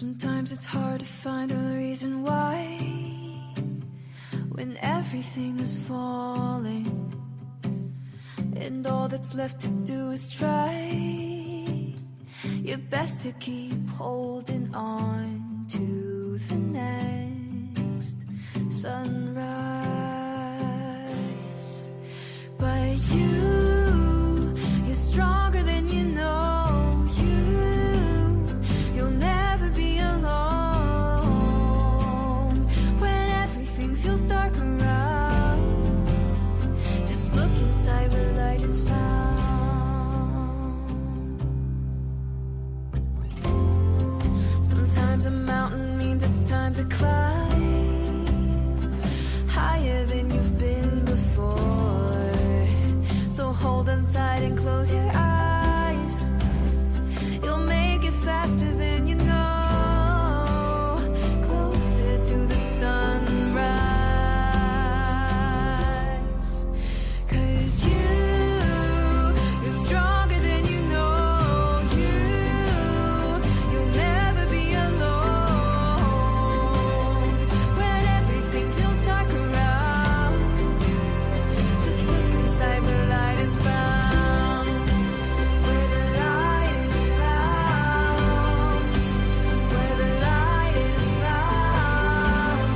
Sometimes it's hard to find a reason why when everything is falling and all that's left to do is try your best to keep holding on to the next sunrise. But you're stronger than you know. You'll never be alone when everything feels dark around. Just look inside where light is found. Sometimes a mountain means it's time to climb higher than you've been before. So hold on tight and close your eyes. You'll make it faster than you know. Closer to the sunrise. 'Cause you're stronger than you know. You'll never be alone when everything feels dark around. Just look inside where light is found. Where the light is found. Where the light is found.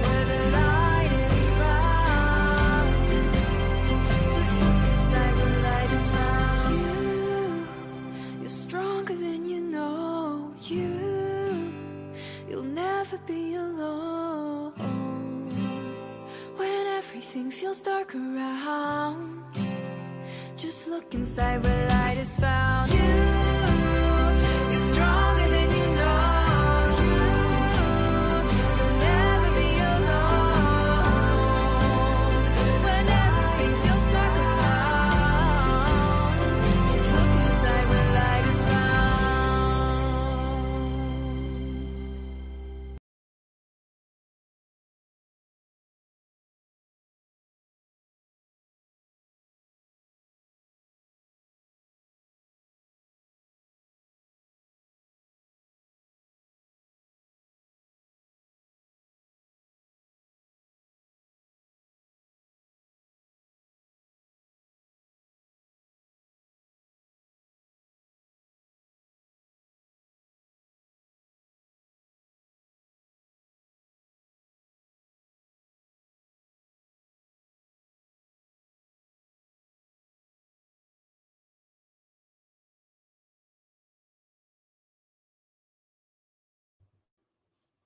Where the light is found. Just look inside where light is found. You're stronger than you know. You'll never be alone when everything feels dark around. Just look inside where light is found. You're stronger than you know. You'll never be alone when everything feels dark around. Just look inside where light is found.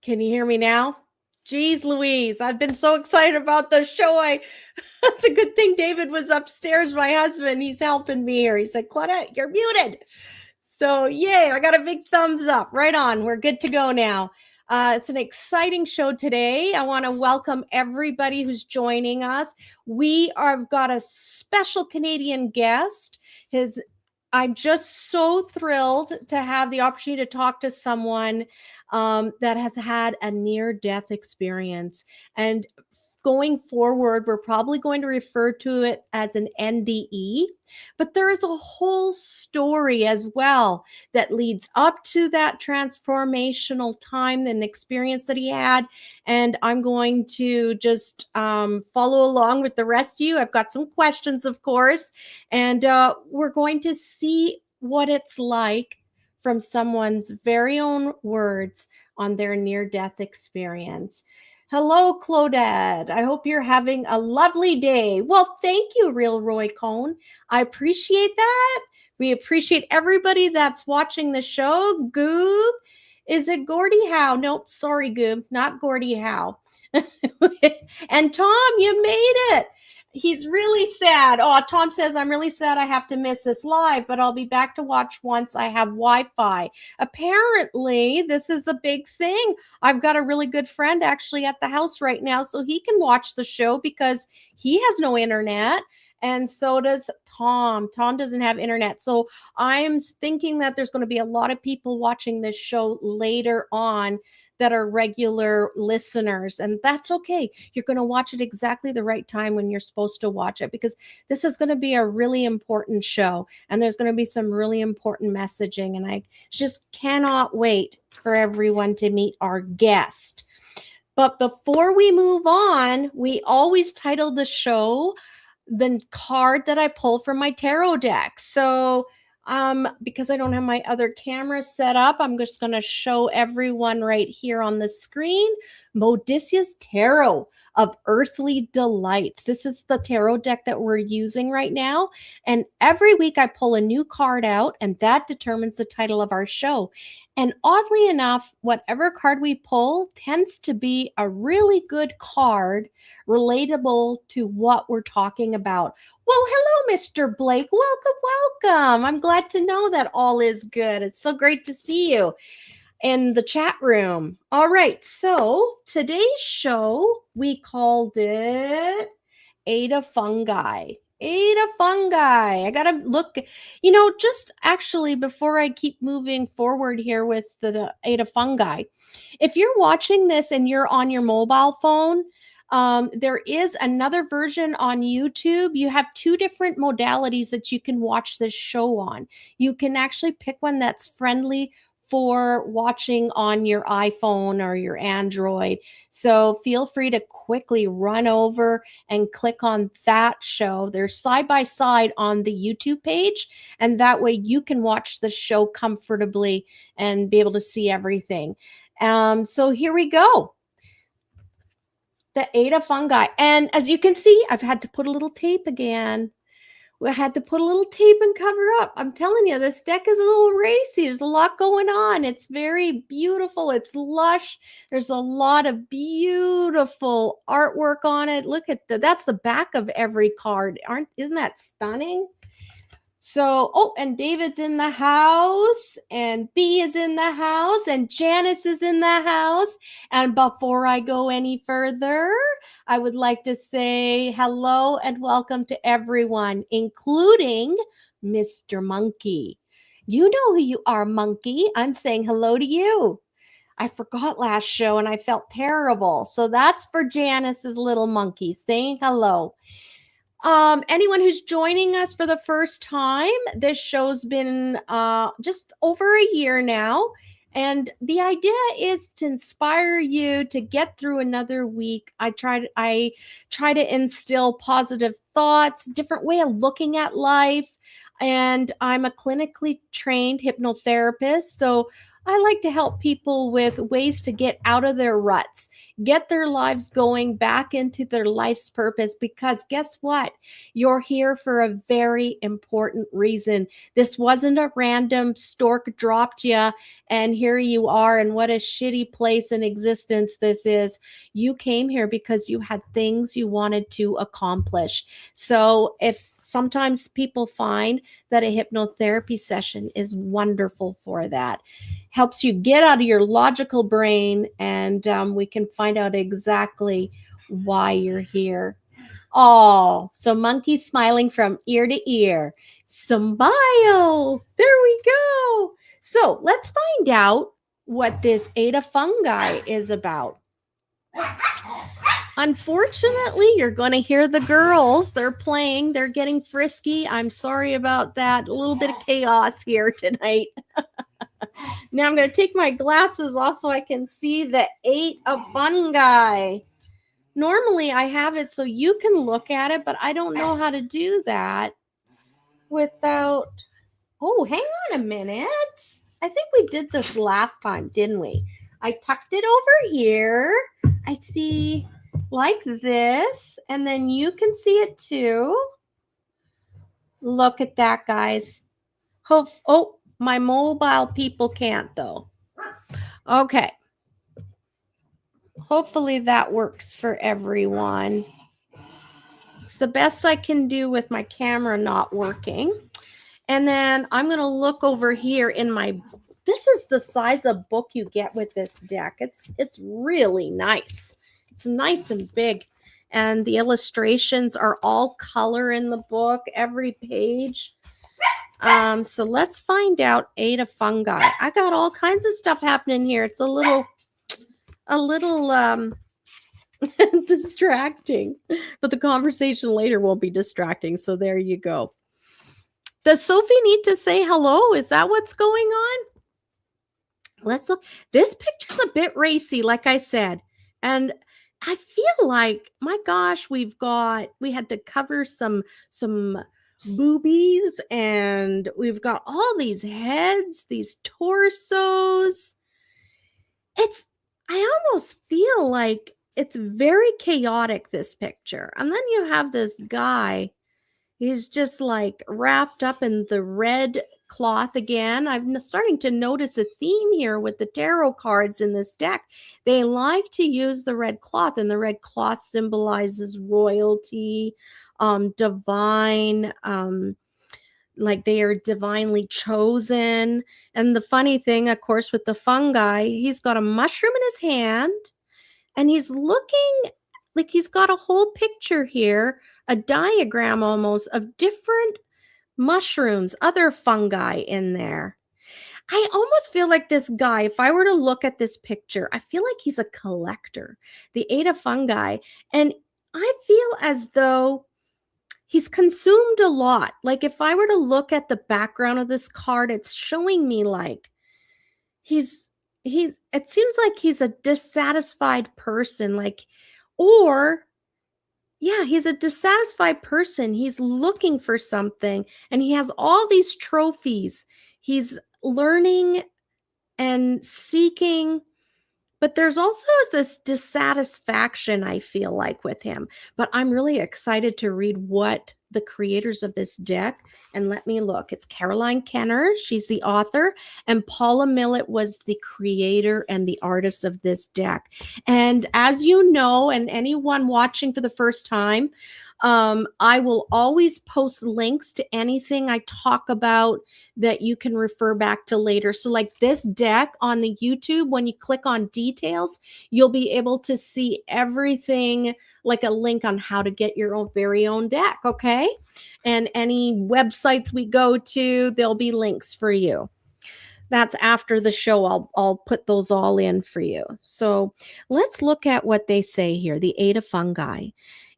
Can you hear me now? Jeez Louise, I've been so excited about the show. It's a good thing David was upstairs, my husband. He's helping me here. He said, Claudette, you're muted. So yay, I got a big thumbs up. Right on. We're good to go now. It's an exciting show today. I want to welcome everybody who's joining us. We have got a special Canadian guest. I'm just so thrilled to have the opportunity to talk to someone that has had a near-death experience. And going forward, we're probably going to refer to it as an NDE, but there is a whole story as well that leads up to that transformational time and experience that he had. And I'm going to just follow along with the rest of you. I've got some questions, of course, and we're going to see what it's like from someone's very own words on their near-death experience. Hello, Claudette. I hope you're having a lovely day. Well, thank you, Real Roy Cohn. I appreciate that. We appreciate everybody that's watching the show. Goob, is it Gordie Howe? Nope, sorry, Goob, not Gordie Howe. And Tom, you made it. He's really sad. Oh, Tom says, I'm really sad I have to miss this live, but I'll be back to watch once I have Wi-Fi. Apparently, this is a big thing. I've got a really good friend actually at the house right now, so he can watch the show because he has no internet. And so does Tom. Tom doesn't have internet. So I'm thinking that there's going to be a lot of people watching this show later on that are regular listeners, and that's okay. You're going to watch it exactly the right time when you're supposed to watch it, because this is going to be a really important show, and there's going to be some really important messaging, and I just cannot wait for everyone to meet our guest. But before we move on, we always title the show the card that I pull from my tarot deck. So because I don't have my other camera set up, I'm just going to show everyone right here on the screen Modicia's Tarot of Earthly Delights. This is the tarot deck that we're using right now. And every week I pull a new card out, and that determines the title of our show. And oddly enough, whatever card we pull tends to be a really good card relatable to what we're talking about. Well, hello, Mr. Blake. Welcome. I'm glad to know that all is good. It's so great to see you in the chat room. All right. So today's show, we called it E22. E22. I got to look, just actually before I keep moving forward here with the E22. If you're watching this and you're on your mobile phone, there is another version on YouTube. You have two different modalities that you can watch this show on. You can actually pick one that's friendly for watching on your iPhone or your Android. So feel free to quickly run over and click on that show. They're side by side on the YouTube page, and that way you can watch the show comfortably and be able to see everything. So here we go. The E22. And as you can see, I've had to put a little tape again. We had to put a little tape and cover up. I'm telling you, this deck is a little racy. There's a lot going on. It's very beautiful. It's lush. There's a lot of beautiful artwork on it. Look at that's the back of every card. Isn't that stunning? So, and David's in the house, and B is in the house, and Janice is in the house. And before I go any further, I would like to say hello and welcome to everyone, including Mr. Monkey. You know who you are, Monkey. I'm saying hello to you. I forgot last show and I felt terrible. So that's for Janice's little monkey saying hello. Anyone who's joining us for the first time, this show's been just over a year now. And the idea is to inspire you to get through another week. I try to instill positive thoughts, different way of looking at life. And I'm a clinically trained hypnotherapist. So I like to help people with ways to get out of their ruts, get their lives going back into their life's purpose, because guess what? You're here for a very important reason. This wasn't a random stork dropped you and here you are, and what a shitty place in existence this is. You came here because you had things you wanted to accomplish. So if sometimes people find that a hypnotherapy session is wonderful for that. Helps you get out of your logical brain, and we can find out exactly why you're here. Oh, so Monkey smiling from ear to ear. Smile. There we go. So let's find out what this E22 is about. Unfortunately, you're going to hear the girls. They're playing. They're getting frisky. I'm sorry about that. A little bit of chaos here tonight. Now I'm going to take my glasses off so I can see the 8 of Fungi. Normally, I have it so you can look at it, but I don't know how to do that without... Oh, hang on a minute. I think we did this last time, didn't we? I tucked it over here. I see... like this, and then you can see it too. Look at that, guys. Oh, my mobile people can't though. Okay. Hopefully that works for everyone. It's the best I can do with my camera not working. And then I'm going to look over here in my... This is the size of book you get with this deck. It's really nice. It's nice and big, and the illustrations are all color in the book, every page. So let's find out E22. I got all kinds of stuff happening here. It's a little a little distracting, but the conversation later won't be distracting. So there you go. Does Sophie need to say hello? Is that what's going on? Let's look. This picture's a bit racy, like I said. And I feel like, my gosh, we had to cover some boobies, and we've got all these heads, these torsos. I almost feel like it's very chaotic, this picture. And then you have this guy. He's just like wrapped up in the red cloth again. I'm starting to notice a theme here with the tarot cards in this deck. They like to use the red cloth, and the red cloth symbolizes royalty, divine, like they are divinely chosen. And the funny thing, of course, with the fungi, he's got a mushroom in his hand, and he's looking like he's got a whole picture here, a diagram almost of different mushrooms, other fungi in there. I almost feel like this guy, if I were to look at this picture, I feel like he's a collector, the 8 of fungi. And I feel as though he's consumed a lot. Like if I were to look at the background of this card, it's showing me like it seems like he's a dissatisfied person, like, or yeah, he's a dissatisfied person. He's looking for something, and he has all these trophies. He's learning and seeking, but there's also this dissatisfaction, I feel like, with him. But I'm really excited to read what the creators of this deck, and let me look. It's Caroline Kenner. She's the author, and Paula Millett was the creator and the artist of this deck. And as you know, and anyone watching for the first time, I will always post links to anything I talk about that you can refer back to later. So like this deck on the YouTube, when you click on details, you'll be able to see everything, like a link on how to get your own very own deck. Okay. And any websites we go to, there'll be links for you. That's after the show. I'll put those all in for you. So let's look at what they say here. The 8 of fungi.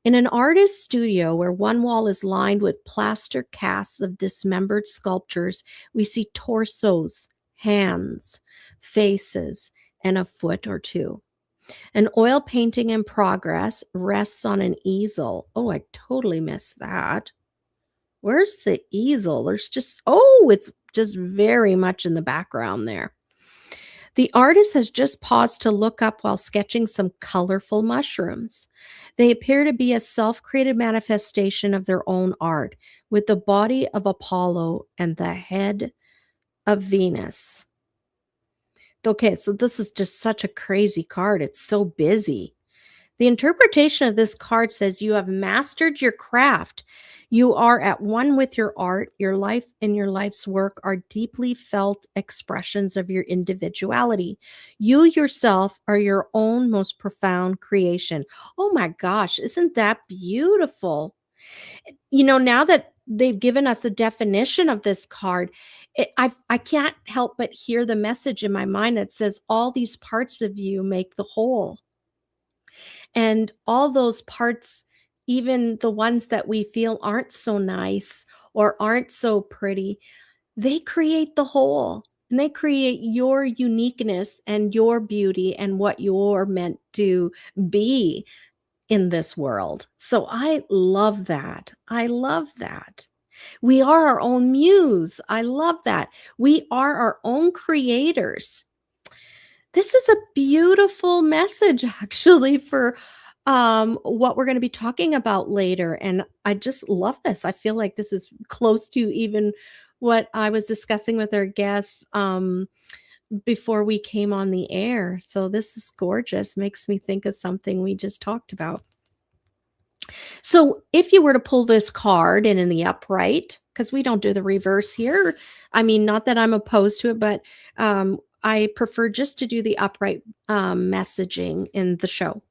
In an artist's studio where one wall is lined with plaster casts of dismembered sculptures, we see torsos, hands, faces, and a foot or two. An oil painting in progress rests on an easel. Oh, I totally missed that. Where's the easel? It's just very much in the background there. The artist has just paused to look up while sketching some colorful mushrooms. They appear to be a self-created manifestation of their own art, with the body of Apollo and the head of Venus. Okay, so this is just such a crazy card. It's so busy. The interpretation of this card says you have mastered your craft. You are at one with your art. Your life and your life's work are deeply felt expressions of your individuality. You yourself are your own most profound creation. Oh my gosh, isn't that beautiful? You know, now that they've given us a definition of this card, I can't help but hear the message in my mind that says all these parts of you make the whole. And all those parts, even the ones that we feel aren't so nice or aren't so pretty, they create the whole. And they create your uniqueness and your beauty and what you're meant to be in this world. So I love that. I love that. We are our own muse. I love that. We are our own creators. This is a beautiful message, actually, for what we're going to be talking about later. And I just love this. I feel like this is close to even what I was discussing with our guests before we came on the air. So this is gorgeous. Makes me think of something we just talked about. So if you were to pull this card in the upright, because we don't do the reverse here. I mean, not that I'm opposed to it, but I prefer just to do the upright messaging in the show.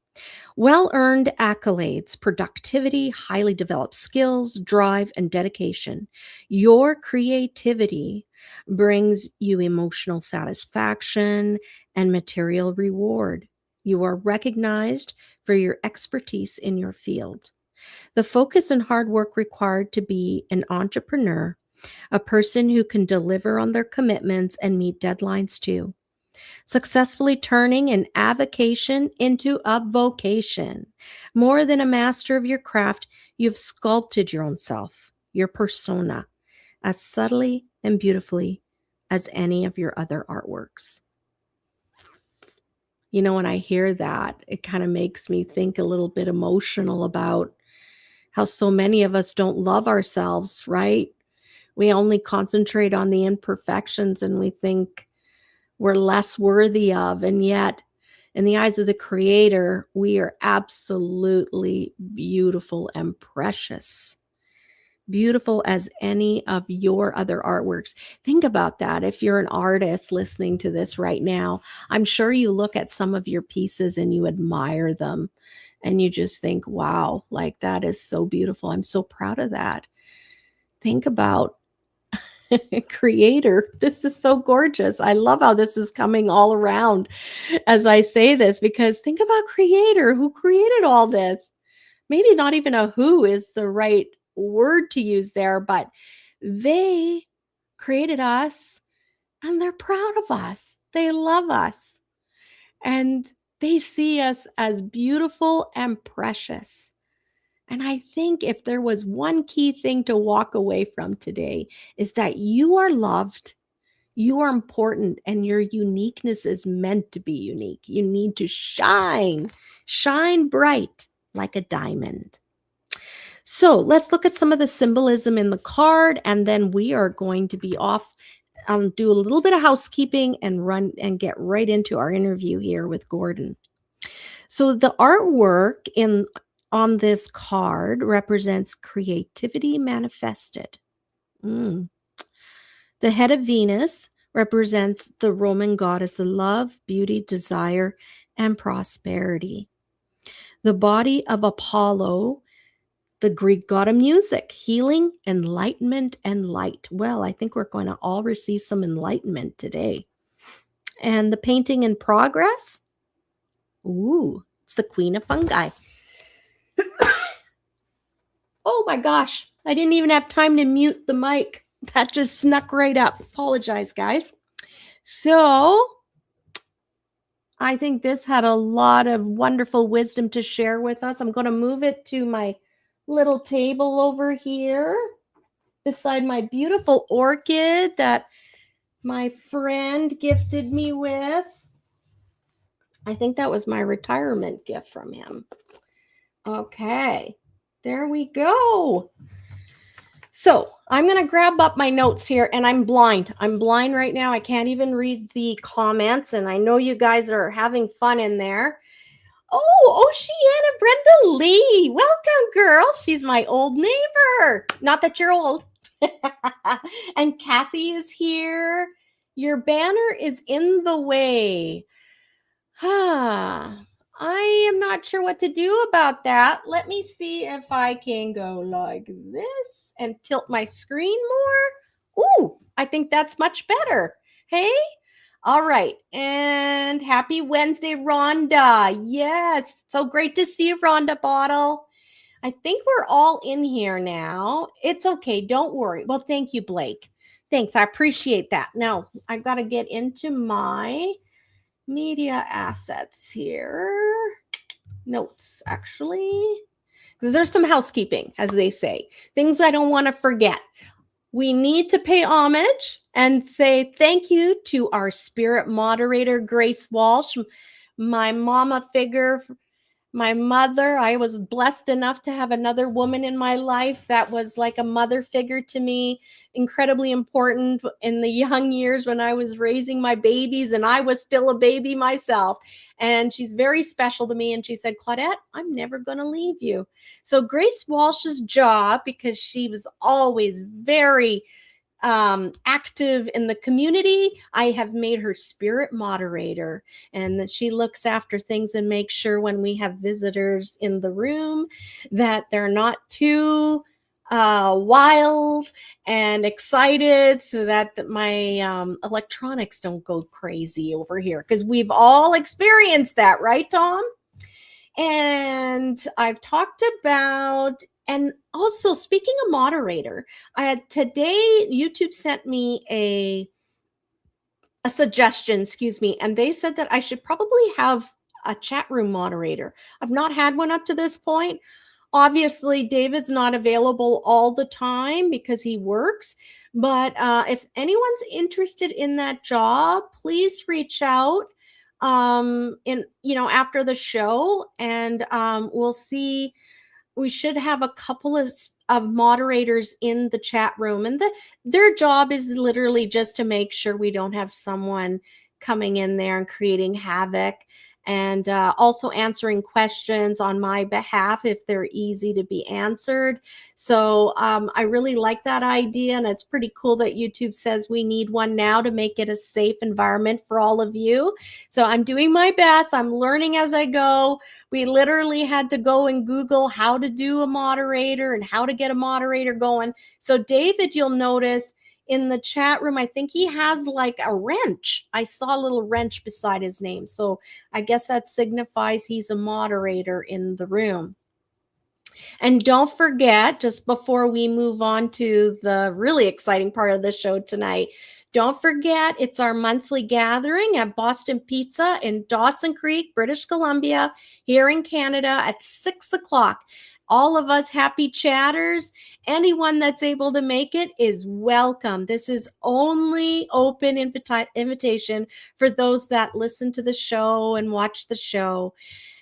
Well-earned accolades, productivity, highly developed skills, drive, and dedication. Your creativity brings you emotional satisfaction and material reward. You are recognized for your expertise in your field. The focus and hard work required to be an entrepreneur, a person who can deliver on their commitments and meet deadlines too. Successfully turning an avocation into a vocation. More than a master of your craft, you've sculpted your own self, your persona, as subtly and beautifully as any of your other artworks. You know, when I hear that, it kind of makes me think a little bit emotional about how so many of us don't love ourselves, right? We only concentrate on the imperfections and we think we're less worthy of. And yet, in the eyes of the Creator, we are absolutely beautiful and precious. Beautiful as any of your other artworks. Think about that. If you're an artist listening to this right now, I'm sure you look at some of your pieces and you admire them and you just think, wow, like that is so beautiful. I'm so proud of that. Think about Creator. This is so gorgeous. I love how this is coming all around as I say this, because think about Creator, who created all this. Maybe not even a who is the right word to use there, but they created us and they're proud of us. They love us and they see us as beautiful and precious. And I think if there was one key thing to walk away from today, is that you are loved, you are important, and your uniqueness is meant to be unique. You need to shine bright like a diamond. So let's look at some of the symbolism in the card, and then we are going to be off, do a little bit of housekeeping and run and get right into our interview here with Gordon. So the artwork on this card represents creativity manifested. The head of Venus represents the Roman goddess of love, beauty, desire, and prosperity. The body of Apollo, the Greek god of music, healing, enlightenment, and light. Well, I think we're going to all receive some enlightenment today. And the painting in progress, it's the Queen of Fungi. Oh my gosh, I didn't even have time to mute the mic. That just snuck right up. Apologize, guys. So I think this had a lot of wonderful wisdom to share with us. I'm going to move it to my little table over here beside my beautiful orchid that my friend gifted me with. I think that was my retirement gift from him. Okay, there we go. So I'm going to grab up my notes here, and I'm blind. I'm blind right now. I can't even read the comments, and I know you guys are having fun in there. Oh, Oceana Brenda Lee. Welcome, girl. She's my old neighbor. Not that you're old. And Kathy is here. Your banner is in the way. I am not sure what to do about that. Let me see if I can go like this and tilt my screen more. Ooh, I think that's much better. Hey? All right. And happy Wednesday, Rhonda. Yes. So great to see you, Rhonda Bottle. I think we're all in here now. It's okay. Don't worry. Well, thank you, Blake. Thanks. I appreciate that. Now, I've got to get into my media assets here. Notes, actually. There's some housekeeping, as they say. Things I don't want to forget. We need to pay homage and say thank you to our spirit moderator, Grace Walsh, my mama figure, my mother. I was blessed enough to have another woman in my life that was like a mother figure to me, incredibly important in the young years when I was raising my babies and I was still a baby myself. And she's very special to me. And she said, Claudette, I'm never going to leave you. So Grace Walsh's job, because she was always very active in the community, I have made her spirit moderator, and that she looks after things and makes sure when we have visitors in the room that they're not too wild and excited so that my electronics don't go crazy over here, because we've all experienced that, right, Tom? And I've talked about, and also speaking of moderator, today YouTube sent me a suggestion, excuse me, and they said that I should probably have a chat room moderator. I've not had one up to this point. Obviously, David's not available all the time because he works. But if anyone's interested in that job, please reach out after the show, and we'll see. We should have a couple of moderators in the chat room, and their job is literally just to make sure we don't have someone coming in there and creating havoc, and also answering questions on my behalf if they're easy to be answered. So I really like that idea, and it's pretty cool that YouTube says we need one now to make it a safe environment for all of you. So I'm doing my best. I'm learning as I go. We literally had to go and Google how to do a moderator and how to get a moderator going. So David, you'll notice in the chat room, I think he has like a wrench. I saw a little wrench beside his name. So I guess that signifies he's a moderator in the room. And don't forget, just before we move on to the really exciting part of the show tonight, don't forget it's our monthly gathering at Boston Pizza in Dawson Creek, British Columbia, here in Canada at 6 o'clock. All of us happy chatters, anyone that's able to make it is welcome. This is only open invitation for those that listen to the show and watch the show.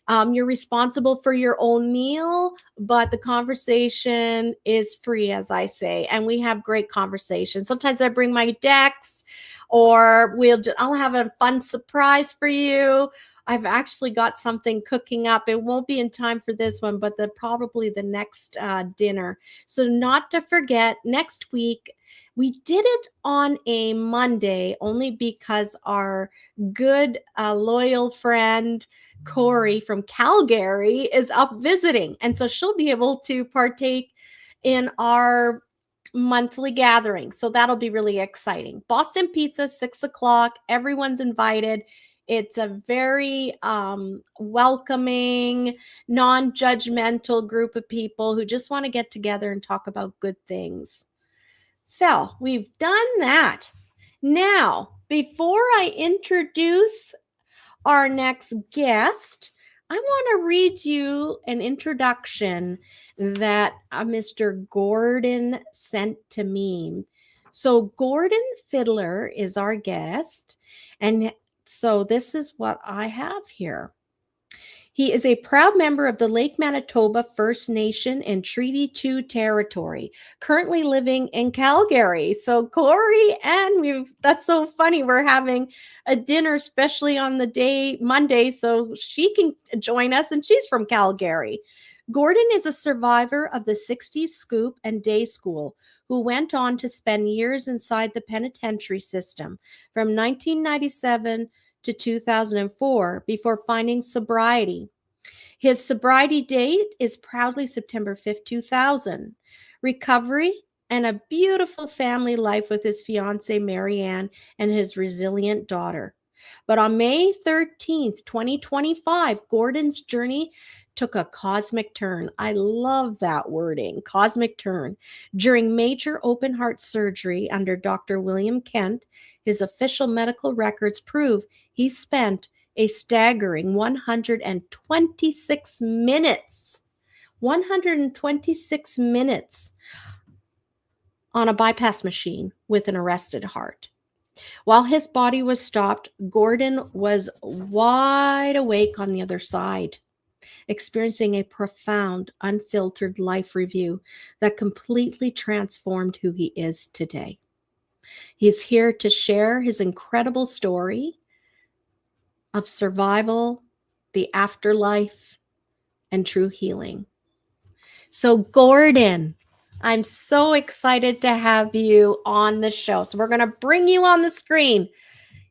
You're responsible for your own meal, but the conversation is free, as I say, and we have great conversations. Sometimes I bring my decks, or I'll have a fun surprise for you. I've actually got something cooking up. It won't be in time for this one, but probably the next dinner. So not to forget, next week, we did it on a Monday only because our good loyal friend Corey from Calgary is up visiting. And so she'll be able to partake in our monthly gathering. So that'll be really exciting. Boston Pizza, 6 o'clock. Everyone's invited. It's a very welcoming, non-judgmental group of people who just want to get together and talk about good things. So we've done that. Now, before I introduce our next guest, I want to read you an introduction that Mr. Gordon sent to me. So Gordon Fiddler is our guest, and so this is what I have here. He is a proud member of the Lake Manitoba First Nation in Treaty 2 territory, currently living in Calgary. So Corey, and that's so funny. We're having a dinner, especially on the day Monday, so she can join us, and she's from Calgary. Gordon is a survivor of the 60s scoop and day school, who went on to spend years inside the penitentiary system from 1997 to 2004 before finding sobriety. His sobriety date is proudly September 5th, 2000. Recovery and a beautiful family life with his fiancée, Marianne, and his resilient daughter. But on May 13th, 2025, Gordon's journey took a cosmic turn. I love that wording, cosmic turn. During major open heart surgery under Dr. William Kent, his official medical records prove he spent a staggering 126 minutes on a bypass machine with an arrested heart. While his body was stopped, Gordon was wide awake on the other side, experiencing a profound, unfiltered life review that completely transformed who he is today. He's here to share his incredible story of survival, the afterlife, and true healing. So, Gordon, I'm so excited to have you on the show. So we're going to bring you on the screen.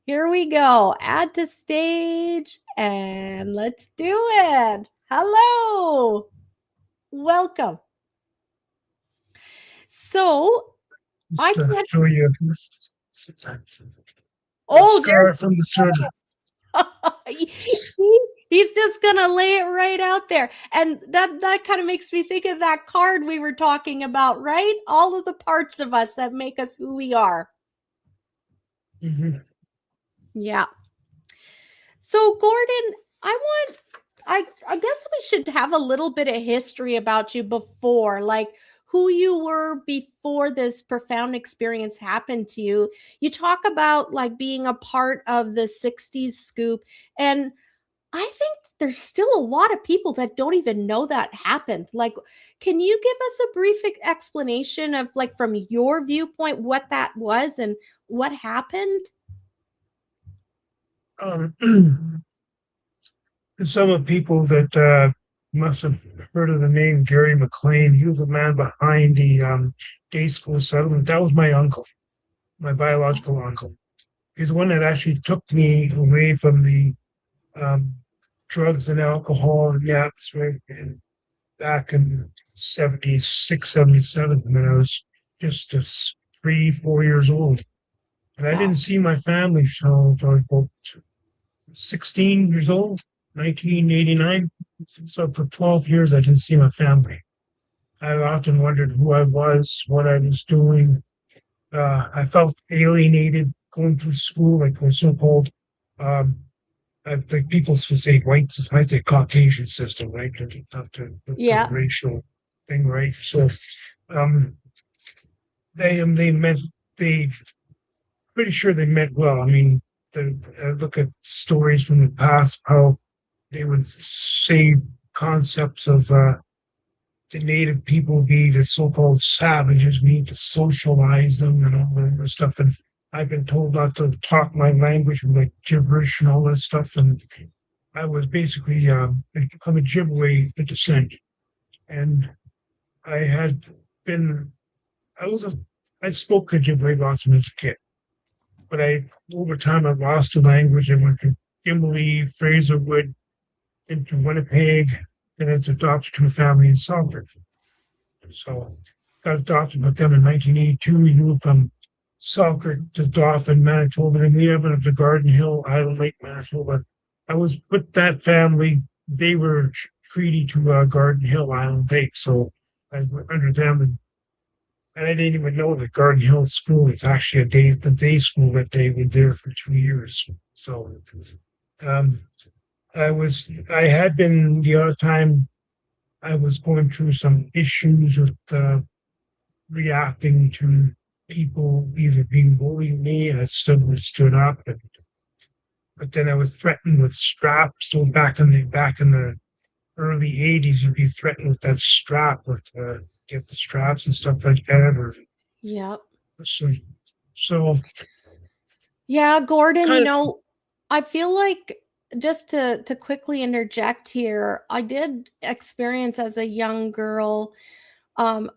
Here we go. Add to stage, and let's do it. Hello. Welcome. So I Just to can't. show you a Oh, scar from the surgery. he's just gonna lay it right out there, and that kind of makes me think of that card we were talking about, right? All of the parts of us that make us who we are. Mm-hmm. Yeah. So Gordon, I guess we should have a little bit of history about you before, like who you were before this profound experience happened to you. You talk about like being a part of the 60s scoop, and I think there's still a lot of people that don't even know that happened. Like, can you give us a brief explanation of, like, from your viewpoint, what that was and what happened? Some of the people that must have heard of the name Gary McLean. He was the man behind the day school settlement. That was my uncle, my biological uncle. He's the one that actually took me away from the um, drugs and alcohol and the atmosphere and back in 76, 77, when I was just 3, 4 years old. And I Wow. didn't see my family until I was about 16 years old, 1989. So for 12 years, I didn't see my family. I often wondered who I was, what I was doing. I felt alienated going through school, like the so-called, um, I think people should say white, I say Caucasian system, right? Not the Yeah. racial thing, right? So, um, they meant they pretty sure they meant well. I mean, look at stories from the past, how they would say concepts of the native people be the so-called savages. We need to socialize them and all that stuff. And I've been told not to talk my language with like gibberish and all that stuff. And I was basically I'm a Ojibwe descent, and I had been I was a I spoke Ojibwe lots as a kid, but I over time I lost the language. I went to Gimli, Fraserwood, into Winnipeg, and it's adopted to a family in Salford. So got adopted with them in 1982. We moved from Selkirk to Dauphin, Manitoba. Then we ended up to Garden Hill, Island Lake, Manitoba. I was with that family. They were treaty to Garden Hill, Island Lake. So I went under them, and I didn't even know that Garden Hill School was actually the day school that they were there for 2 years. So um, I had been the other time I was going through some issues with reacting to people either being bullying me, and I stood up. But then I was threatened with straps. So back in the early '80s, you'd be threatened with that strap, or get the straps and stuff like that. Or Yeah. so, so Yeah, Gordon, kind of. I feel like, just to quickly interject here, I did experience as a young girl um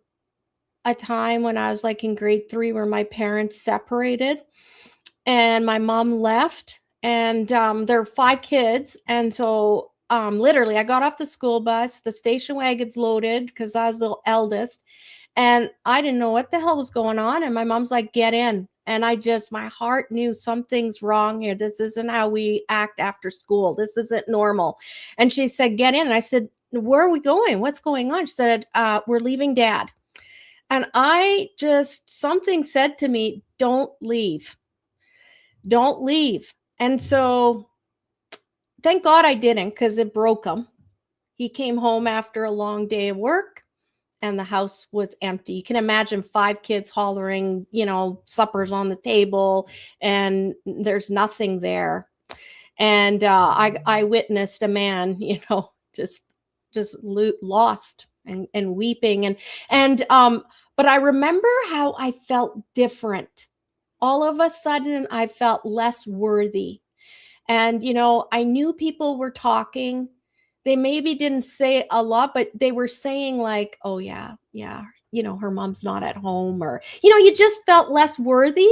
a time when I was like in grade 3 where my parents separated and my mom left, and there are 5 kids, and so literally I got off the school bus, the station wagon's loaded because I was the eldest, and I didn't know what the hell was going on, and my mom's like, get in. And my heart knew something's wrong here. This isn't how we act after school. This isn't normal. And she said, get in. And I said, where are we going? What's going on? She said, we're leaving dad. And something said to me, don't leave. Don't leave. And so thank God I didn't, because it broke him. He came home after a long day of work and the house was empty. You can imagine 5 kids hollering, suppers on the table, and there's nothing there. And I witnessed a man, just lost and weeping, and but I remember how I felt different. All of a sudden, I felt less worthy. And, I knew people were talking. They maybe didn't say a lot, but they were saying, like, oh, yeah, yeah, her mom's not at home, or, you just felt less worthy.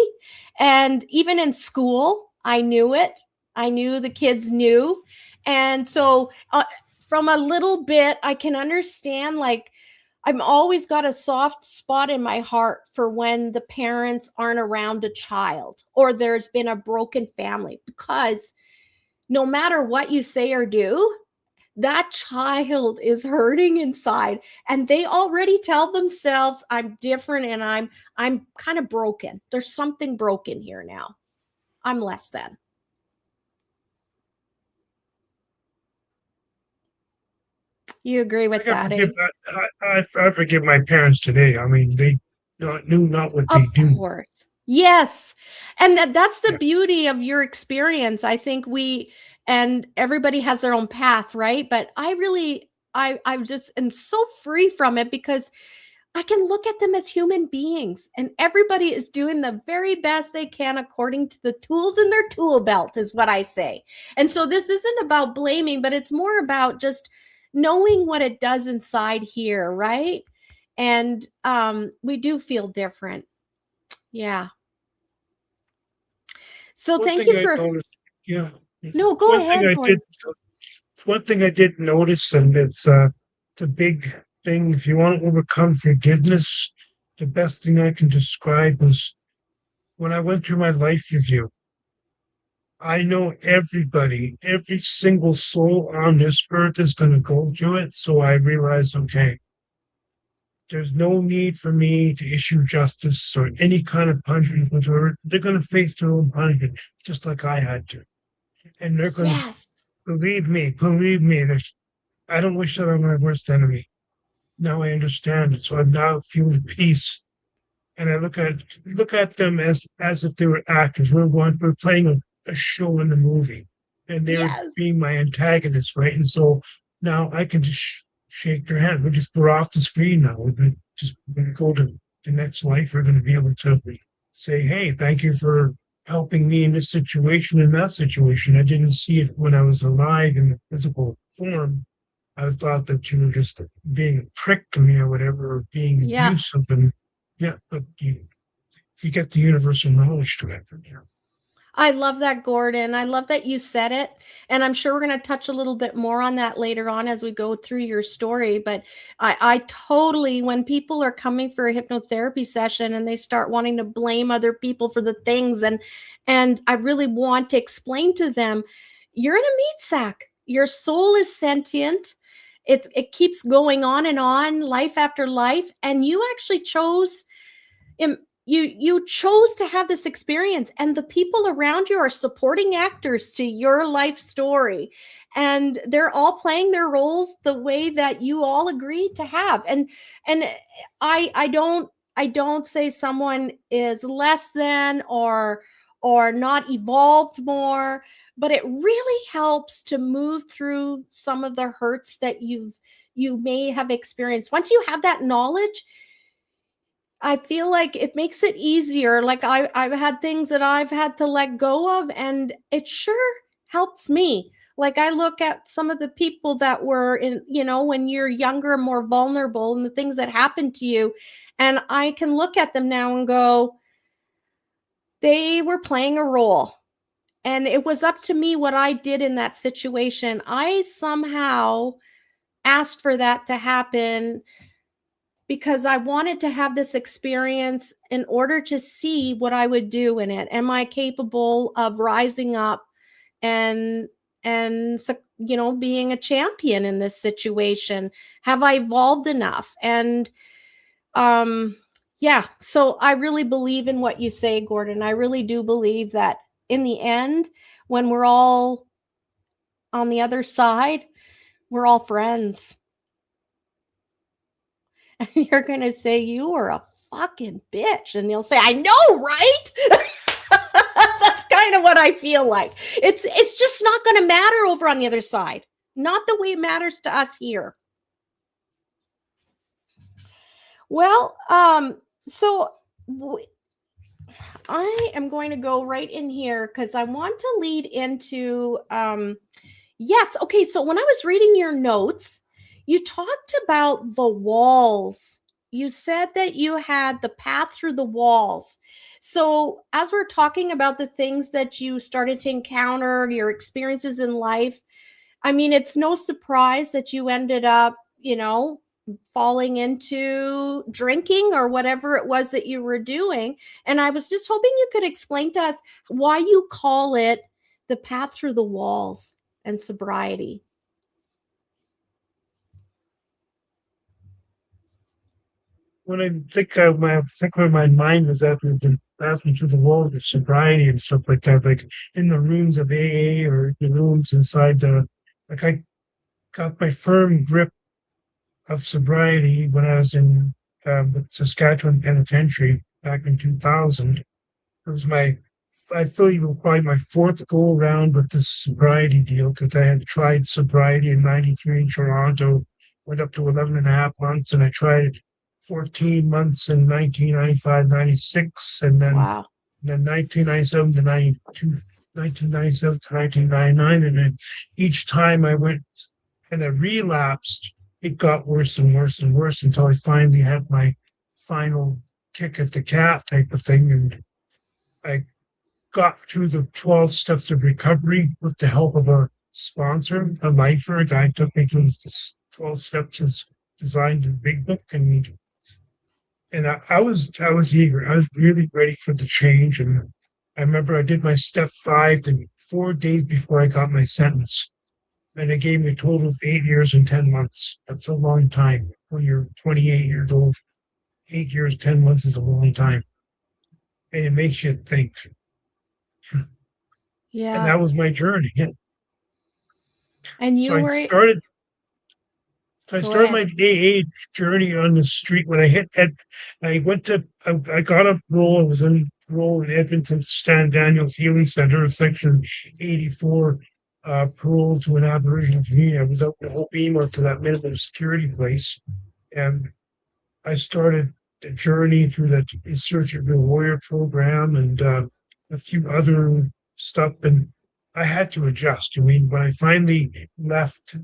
And even in school, I knew it. I knew the kids knew. And so from a little bit, I can understand, like, I'm always got a soft spot in my heart for when the parents aren't around a child or there's been a broken family, because no matter what you say or do, that child is hurting inside, and they already tell themselves, I'm different and I'm kind of broken. There's something broken here now. I'm less than. You agree with that, eh? I forgive my parents today. I mean, they knew not what they Of do. course. Yes. And that's the Yeah. beauty of your experience. I think and everybody has their own path, right? But I just am so free from it, because I can look at them as human beings, and everybody is doing the very best they can according to the tools in their tool belt, is what I say. And so this isn't about blaming, but it's more about just knowing what it does inside here, right? And we do feel different. Yeah. So One thank thing you I for noticed, yeah. No, go One thing ahead, I did, Gordon. one thing I did notice, and it's the big thing. If you want to overcome forgiveness, the best thing I can describe was when I went through my life review. I know everybody, every single soul on this earth is going to go through it. So I realized, okay, there's no need for me to issue justice or any kind of punishment whatsoever. They're going to face their own punishment, just like I had to. And they're going to Yes. believe me, that I don't wish that on my worst enemy. Now I understand it. So I now feel the peace. And I look at them as if they were actors. We're playing a show in the movie. And they're Yes. being my antagonists, right? And so now I can just shake their hand. We're off the screen now. We're going to go to the next life. We're going to be able to say, hey, thank you for helping me in this situation and that situation. I didn't see it when I was alive in the physical form. I thought that you were just being a prick to me or whatever, or being Yeah. abusive. And yeah, but you get the universal knowledge to it from here. I love that, Gordon. I love that you said it. And I'm sure we're going to touch a little bit more on that later on as we go through your story. But I totally, when people are coming for a hypnotherapy session and they start wanting to blame other people for the things, and I really want to explain to them, you're in a meat sack. Your soul is sentient. It keeps going on and on, life after life. And you actually chose you chose to have this experience, and the people around you are supporting actors to your life story, and they're all playing their roles the way that you all agreed to have. And I don't say someone is less than or not evolved more, but it really helps to move through some of the hurts that you may have experienced. Once you have that knowledge, I feel like it makes it easier. Like I've had things that I've had to let go of, and it sure helps me. Like I look at some of the people that were in, when you're younger, more vulnerable, and the things that happened to you, and I can look at them now and go, they were playing a role. And it was up to me what I did in that situation. I somehow asked for that to happen because I wanted to have this experience in order to see what I would do in it. Am I capable of rising up and being a champion in this situation? Have I evolved enough? And yeah, so I really believe in what you say, Gordon. I really do believe that in the end, when we're all on the other side, we're all friends. And you're going to say, you are a fucking bitch. And you'll say, I know, right? That's kind of what I feel like. It's just not going to matter over on the other side. Not the way it matters to us here. Well, so I am going to go right in here because I want to lead into, yes. Okay. So when I was reading your notes, you talked about the walls. You said that you had the path through the walls. So as we're talking about the things that you started to encounter, your experiences in life, I mean, it's no surprise that you ended up, falling into drinking or whatever it was that you were doing. And I was just hoping you could explain to us why you call it the path through the walls and sobriety. When I think where my mind was at, the passing through the walls of sobriety and stuff like that, like in the rooms of AA or the rooms inside like I got my firm grip of sobriety when I was in with Saskatchewan Penitentiary back in 2000. It was I feel it was probably my fourth go around with this sobriety deal because I had tried sobriety in '93 in Toronto, went up to 11 and a half months, and I tried it 14 months in 1995, 96, and Wow. then 1997 to 92, 1997 to 1999. And then each time I went and I relapsed, it got worse and worse and worse until I finally had my final kick at the cat type of thing. And I got through the 12 steps of recovery with the help of a sponsor, a lifer. A guy took me through the 12 steps as designed in Big Book. And I was eager. I was really ready for the change. And I remember I did my step 5 4 days before I got my sentence. And it gave me a total of 8 years and 10 months. That's a long time when you're 28 years old. 8 years, 10 months is a long time. And it makes you think. Yeah. And that was my journey. Yeah. And you So were I started my AA journey on the street when I got a role. I was in role in Edmonton Stan Daniels Healing Center, Section 84, parole to an Aboriginal community. I was out in Hopeema to that minimum security place, and I started the journey through the Search of the Warrior program and a few other stuff, and I had to adjust. I mean, when I finally left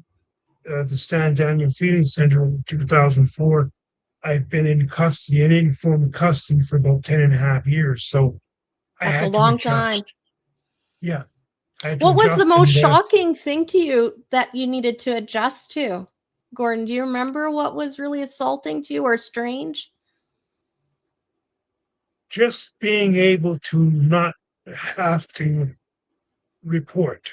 the Stan Daniels Healing Center in 2004, I've been in custody, in any form of custody for about 10 and a half years. So I That's had a long to adjust. time. Yeah. What was the most shocking thing to you that you needed to adjust to? Gordon, do you remember what was really assaulting to you or strange? Just being able to not have to report.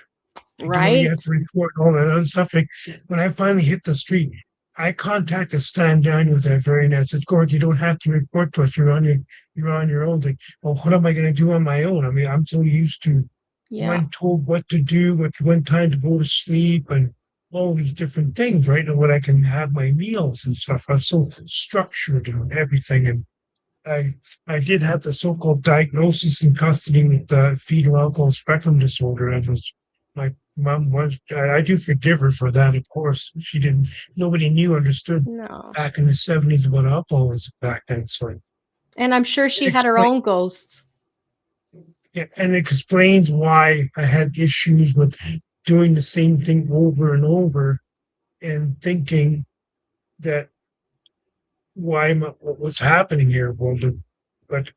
Right. You have to report all that other stuff. Like when I finally hit the street, I contacted Stan Daniels that very night. I said, Gordon, you don't have to report to us. You're on your own. Like, well, what am I going to do on my own? I mean, I'm so used to when told what to do, when time to go to sleep, and all these different things, right? And when I can have my meals and stuff. I'm so structured and everything. And I did have the so-called diagnosis in custody with fetal alcohol spectrum disorder. And was my mom was. I do forgive her for that. Of course, nobody understood back in the 70s about alcoholism back then. So, and I'm sure she had her own ghosts. Yeah, and it explains why I had issues with doing the same thing over and over, and thinking that what was happening here. But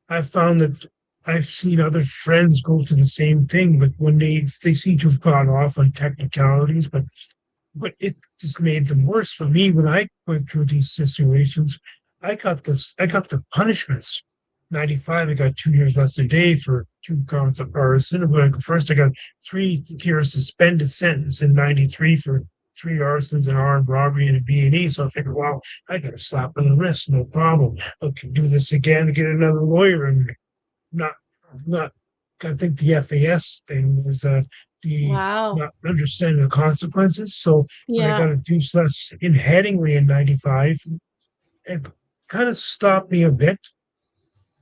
I found that I've seen other friends go through the same thing, but when they seem to have gone off on technicalities, but it just made them worse for me when I went through these situations. I got the punishments. 95, I got 2 years less a day for 2 counts of arson. First, I got 3-year suspended sentence in 93 for 3 arsons, an armed robbery, and a B&E. So I figured, wow, I got a slap on the wrist, no problem. I can do this again, get another lawyer, and not. I think the FAS thing was not understanding the consequences. So when I got a deuce less in Headingley in 95, it kind of stopped me a bit.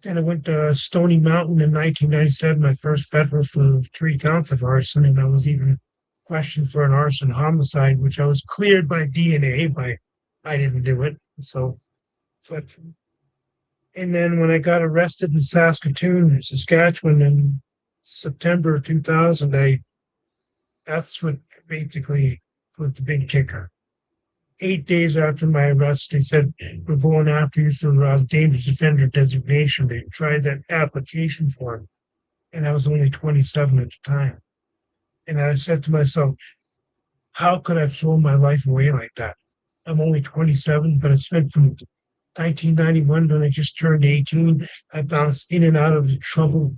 Then I went to Stony Mountain in 1997, my first federal for 3 counts of arson, and I was even questioned for an arson homicide, which I was cleared by DNA, I didn't do it. So, and then when I got arrested in Saskatoon, Saskatchewan in September 2000, that's what basically was the big kicker. 8 days after my arrest, they said, we're going after you for dangerous offender designation. They tried that application form, and I was only 27 at the time. And I said to myself, how could I throw my life away like that? I'm only 27, but I spent from 1991 when I just turned 18. I bounced in and out of the trouble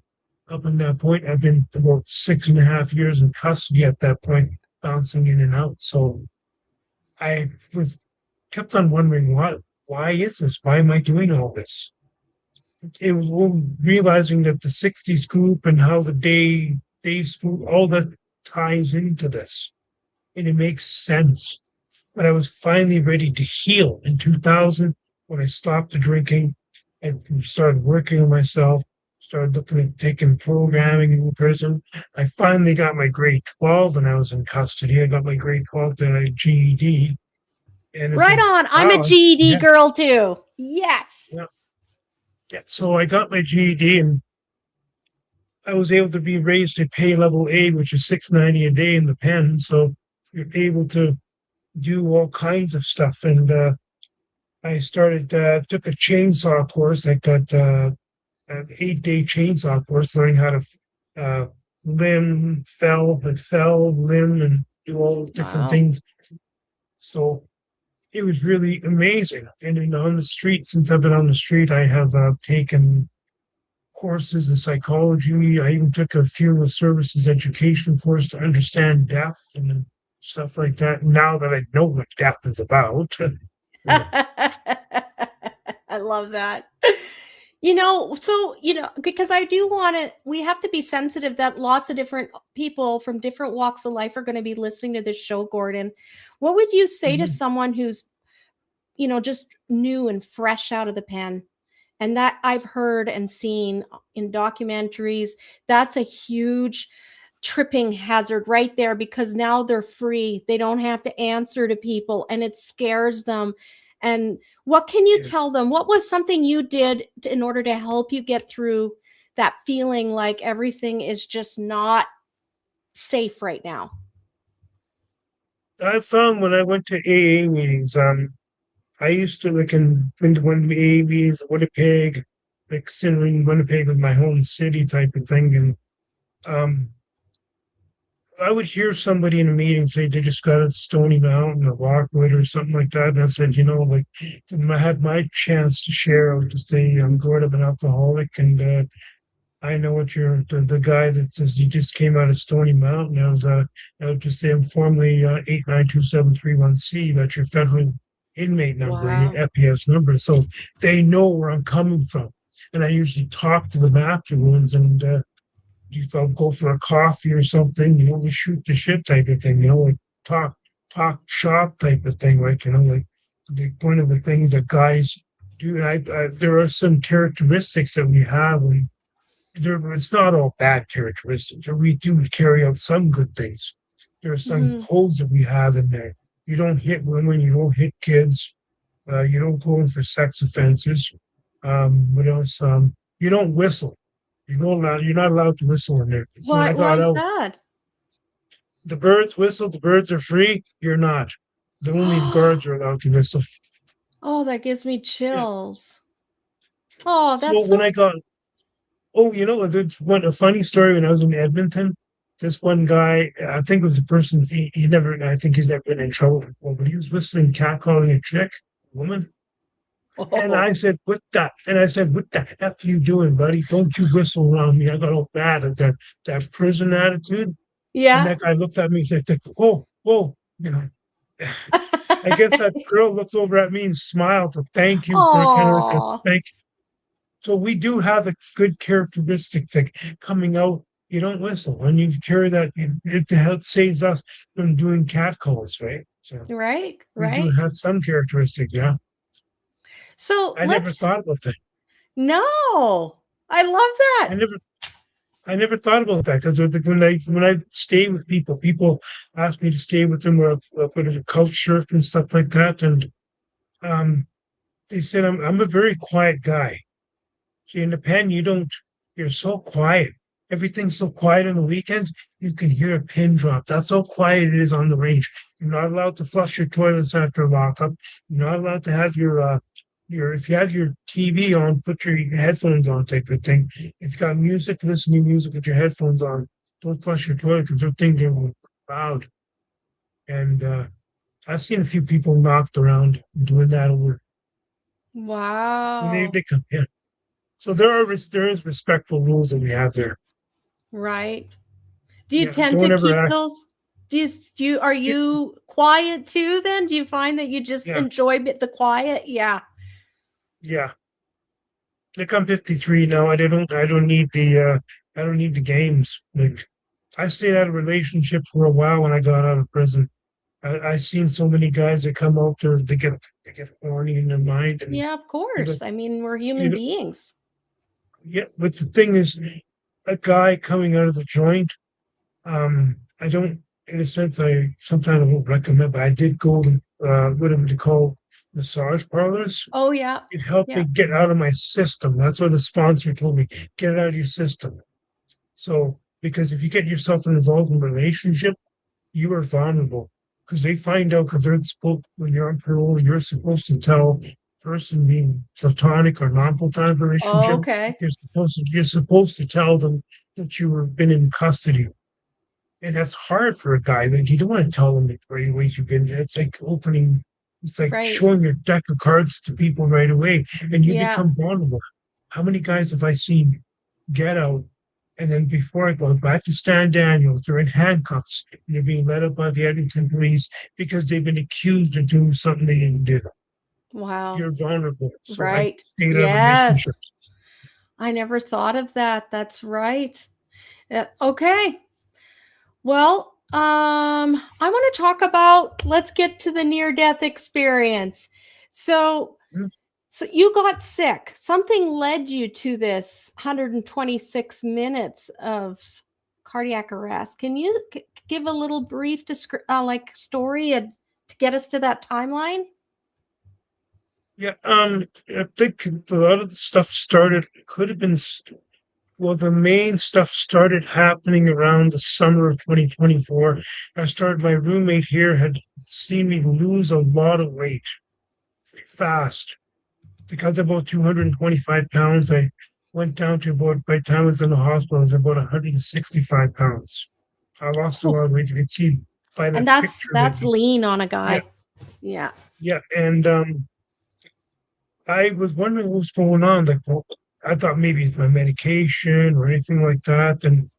up in that point. I've been about 6.5 years in custody at that point, bouncing in and out. So I was kept on wondering why is this? Why am I doing all this? It was all realizing that the 60s group and how the days group, all that ties into this. And it makes sense. But I was finally ready to heal in 2000 when I stopped the drinking and started working on myself, started looking at taking programming in prison. I finally got my grade 12 when I was in custody. I got my grade 12 GED. And it's Right like, on. I'm a wow, GED girl too. Yes. yeah, yeah. So I got my GED and I was able to be raised to pay level A, which is $6.90 a day in the pen. So you're able to do all kinds of stuff. And I started took a chainsaw course. I got an 8-day chainsaw course, learning how to uh, limb, and do all different Wow. things. So it was really amazing. And then on the street, since I've been on the street, I have taken courses in psychology. I even took a funeral services education course to understand death and stuff like that. Now that I know what death is about. I love that. Because I do want to, we have to be sensitive that lots of different people from different walks of life are going to be listening to this show, Gordon. What would you say to someone who's, just new and fresh out of the pen? And that I've heard and seen in documentaries, that's a huge tripping hazard right there, because now they're free. They don't have to answer to people and it scares them. And what can you tell them? What was something you did in order to help you get through that feeling like everything is just not safe right now? I found when I went to AA meetings, I used to went to one of the AA meetings in Winnipeg, considering Winnipeg was my home city type of thing. And I would hear somebody in a meeting say they just got a Stony Mountain or Rockwood or something like that. And I said, when I had my chance to share, I would just say, I'm Gordon, I'm an alcoholic. And I know what you're, the guy that says you just came out of Stony Mountain. I would just say, I'm formally 8927331C. That's your federal inmate number and your FPS number. So they know where I'm coming from. And I usually talk to them afterwards, and you go for a coffee or something, we shoot the shit type of thing, like talk shop type of thing, like one of the things that guys do. And there are some characteristics that we have, and it's not all bad characteristics. We do carry out some good things. There are some codes that we have in there. You don't hit women, you don't hit kids, you don't go in for sex offenses. What else? You don't whistle. You're not allowed to whistle in there. So Why is that? The birds whistle, the birds are free, you're not. The only guards are allowed to whistle. Oh, that gives me chills. Yeah. Oh, that's so when I got there's a funny story. When I was in Edmonton, this one guy, I think it was a person, I think he's never been in trouble before, but he was whistling, catcalling a woman. And I said, what the F you doing, buddy? Don't you whistle around me. I got all bad at that prison attitude. Yeah. And that guy looked at me and said, whoa. I guess that girl looks over at me and smiled to thank you for kind of like a thank you. So we do have a good characteristic that coming out, you don't whistle. And you carry that, it saves us from doing catcalls, right? So right. We do have some characteristics, yeah. So I never thought about that. No, I love that. I never thought about that, because when I stay with people ask me to stay with them, or put a couch surf and stuff like that, and they said I'm a very quiet guy. See, in the pen, you're so quiet. Everything's so quiet on the weekends. You can hear a pin drop. That's how quiet it is on the range. You're not allowed to flush your toilets after lockup. You're not allowed to have if you have your TV on, put your headphones on type of thing. If you got music, listen to music with your headphones on. Don't flush your toilet, because those things are loud. And I've seen a few people knocked around doing that over when Wow. they come in. So there is respectful rules that we have there. Right. Do you Yeah, tend to don't ever keep act. those? Are Yeah, you quiet too then? Do you find that you just yeah, enjoy the quiet? Yeah. yeah. Like I'm 53 now. I don't need the games. Like I stayed out of relationship for a while when I got out of prison. I seen so many guys that come out there, they get horny in their mind, and Yeah, of you know, course. I mean, we're human you beings. yeah. But the thing is, a guy coming out of the joint, I don't, in a sense, I sometimes I won't recommend, but I did go to whatever they call massage parlors. Oh yeah. It helped Yeah. me get out of my system. That's what the sponsor told me. Get it out of your system. So, because if you get yourself involved in a relationship, you are vulnerable because they find out because they're supposed when you're on parole, you're supposed to tell the person being platonic or non-platonic Oh, relationship, okay. you're supposed to tell them that you were been in custody. And that's hard for a guy. Like you don't want to tell them right away you've been. It's like Right. showing your deck of cards to people right away, and you Yeah. become vulnerable. How many guys have I seen get out, and then before I go back to Stan Daniels, they're in handcuffs, and they're being led up by the Edmonton police because they've been accused of doing something they didn't do. Wow. You're vulnerable. So I Right. stayed out of Yes. relationships. I never thought of that. That's right. Okay. Well, I want to talk about, let's get to the near death experience. So, Mm, so you got sick. Something led you to this 126 minutes of cardiac arrest. Can you give a little brief like story to get us to that timeline? yeah, I think a lot of the stuff started, could have been well, the main stuff started happening around the summer of 2024. My roommate here had seen me lose a lot of weight fast. Because of about 225 pounds, I went down to about, by the time I was in the hospital, I was about 165 pounds. I lost a Oh, lot of weight. You can see by and that picture that's that, lean on a yeah, guy. Yeah. yeah. And I was wondering what was going on. Like, well, I thought maybe it's my medication or anything like that. And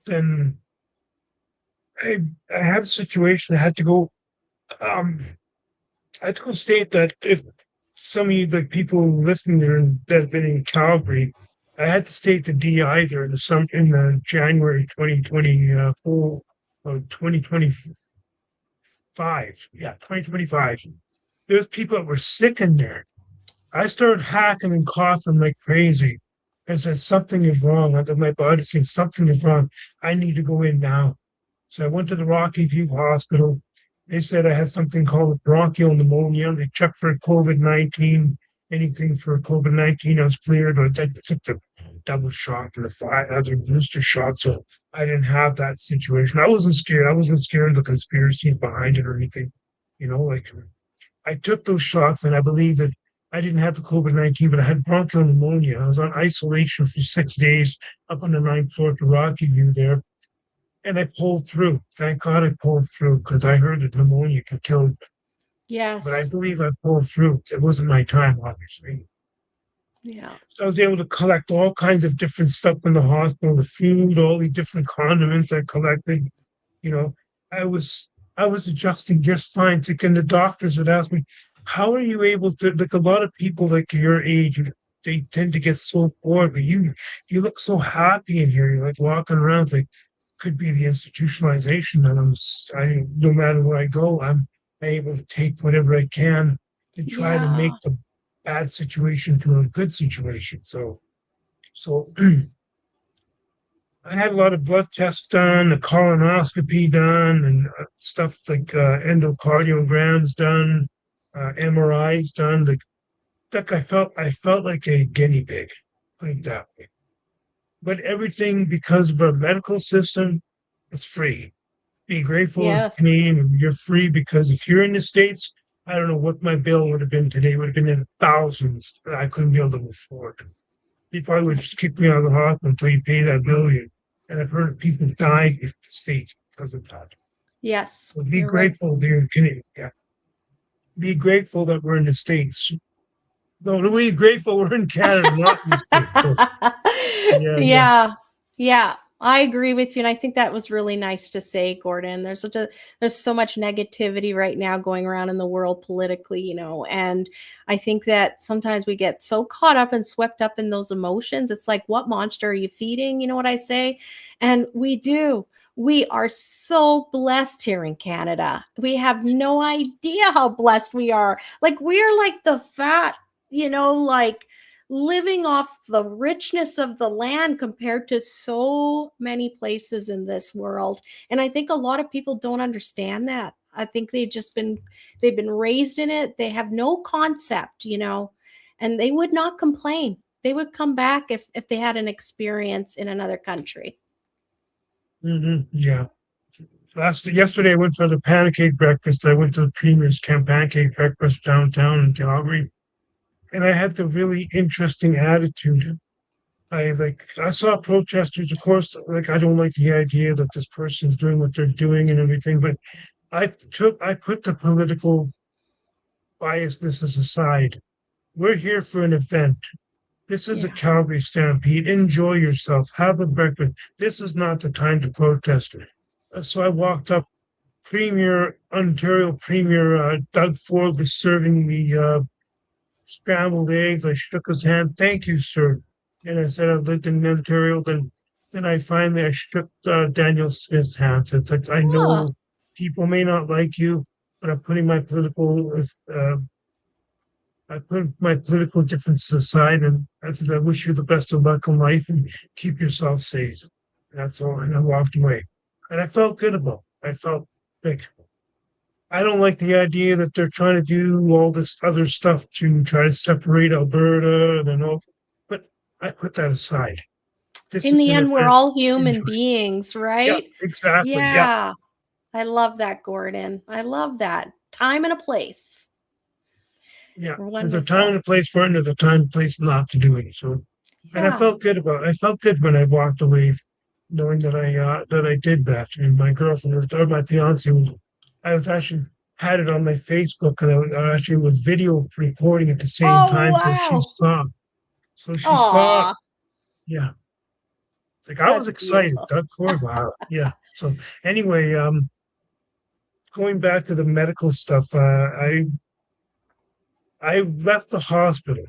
then I I had a situation. Um I had to go state that if some of you the people listening there that have been in Calgary, I had to stay at the DI there in the January 2024 or 2025. Yeah, 2025. There's people that were sick in there. I started hacking and coughing like crazy. I said something is wrong. My body saying something is wrong. I need to go in now. So I went to the Rocky View Hospital. They said I had something called bronchial pneumonia. They checked for COVID-19, anything for COVID-19. I was cleared, but I took the double shot and the five other booster shots. So I didn't have that situation. I wasn't scared. I wasn't scared of the conspiracies behind it or anything. Like I took those shots and I believe that I didn't have the COVID-19, but I had bronchial pneumonia. I was on isolation for 6 days up on the ninth floor of the Rocky View there. And I pulled through. Thank God I pulled through because I heard that pneumonia can kill you. But I Yes. believe I pulled through. It wasn't my time, obviously. Yeah. So I was able to collect all kinds of different stuff in the hospital, the food, all the different condiments I collected. You know, I was I was adjusting just fine. And the doctors would ask me, "How are you able to?" Like a lot of people like your age, they tend to get so bored, but you look so happy in here. You're like walking around, it's like could be the institutionalization that I no matter where I go, I'm able to take whatever I can and try to Yeah. make the bad situation to a good situation. So I had a lot of blood tests done, a colonoscopy done, and stuff like endocardiograms done, MRIs done. I felt like a guinea pig, put it that way. But everything because of our medical system, it's free. Be grateful as Yes. Canadian, and you're free because if you're in the States, I don't know what my bill would have been today. It would have been in thousands that I couldn't be able to afford. They probably would just kick me out of the hospital until you pay that billion. And I've heard of people dying in the States because of that. Yes. So be You're right. grateful if you're Canadian. Yeah. be grateful that we're in the States. No, be grateful we're in Canada, not in the States. So, yeah. Yeah. Yeah. I agree with you. And I think that was really nice to say, Gordon. There's so much negativity right now going around in the world politically, and I think that sometimes we get so caught up and swept up in those emotions. It's like, what monster are you feeding? You know what I say? And we do. We are so blessed here in Canada. We have no idea how blessed we are. Like, we're like the fat, like living off the richness of the land compared to so many places in this world. And I think a lot of people don't understand that. I think they've been raised in it. They have no concept, and they would not complain. They would come back if they had an experience in another country. Yeah. Yesterday I went for the pancake breakfast. I went to the Premier's pancake breakfast downtown in Calgary. And I had the really interesting attitude. I saw protesters, of course, like I don't like the idea that this person's doing what they're doing and everything, but I put the political biasnesses aside. We're here for an event. This is a Calgary Stampede. Enjoy yourself. Have a breakfast. This is not the time to protest. So I walked up. Ontario Premier Doug Ford was serving me scrambled eggs. I shook his hand. Thank you, sir. And I said I've lived in Ontario. Then I shook Daniel Smith's hand. So it's like I know people may not like you, but I put my political differences aside, and I said I wish you the best of luck in life and keep yourself safe. That's all. And I walked away, and I felt good about it. I felt like I don't like the idea that they're trying to do all this other stuff to try to separate Alberta and all, but I put that aside. In the end, we're all human beings, right? Yeah, exactly. Yeah. I love that, Gordon. I love that. Time and a place. Yeah. There's a time and a place for it, and there's a time and place not to do it. So, and I felt good when I walked away, knowing that I did that. And my girlfriend or my fiance I was actually had it on my Facebook, and I actually was video recording at the same time, so she saw. So she saw. Yeah. Like I was excited. Doug Ford, wow. Yeah. So anyway, going back to the medical stuff, I left the hospital.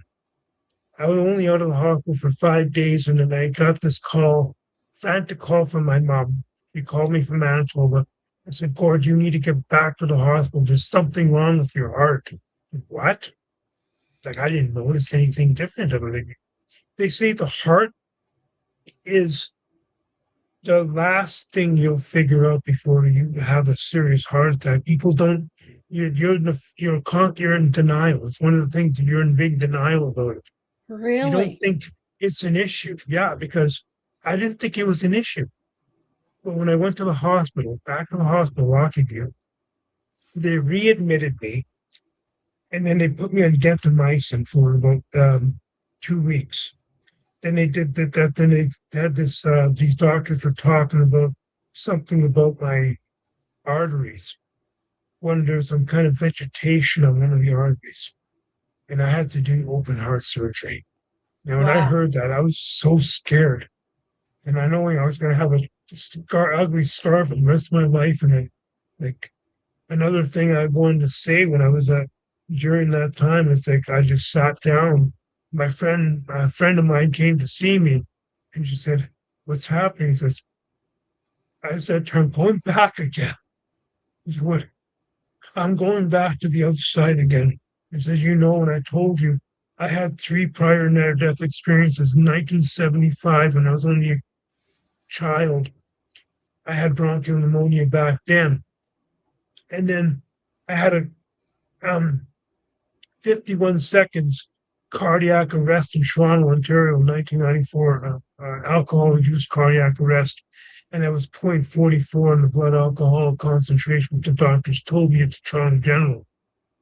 I was only out of the hospital for 5 days, and then I got this frantic call from my mom. She called me from Manitoba. I said, Gord, you need to get back to the hospital. There's something wrong with your heart. What? Like, I didn't notice anything different about it. They say the heart is the last thing you'll figure out before you have a serious heart attack. People don't, you're in denial. It's one of the things that you're in big denial about it. Really? You don't think it's an issue. Yeah, because I didn't think it was an issue. But when I went to the hospital, back to the hospital, Lockheed, they readmitted me, and then they put me on gentamicin for about 2 weeks. Then they did that. Then they had this. These doctors were talking about something about my arteries. There's some kind of vegetation on one of the arteries, and I had to do open heart surgery. Now, when I heard that, I was so scared, and I knowing I was going to have a ugly scar for the rest of my life. And like another thing I wanted to say when I was during that time is like I just sat down. A friend of mine came to see me, and she said, "What's happening?" I said, "I'm going back again." He said, "What?" "I'm going back to the other side again." He said, and I told you I had 3 prior near-death experiences in 1975 when I was only a child. I had bronchial pneumonia back then. And then I had a 51 seconds cardiac arrest in Toronto, Ontario, in 1994, alcohol-induced cardiac arrest. And that was 0.44 in the blood alcohol concentration, which the doctors told me at the Toronto General.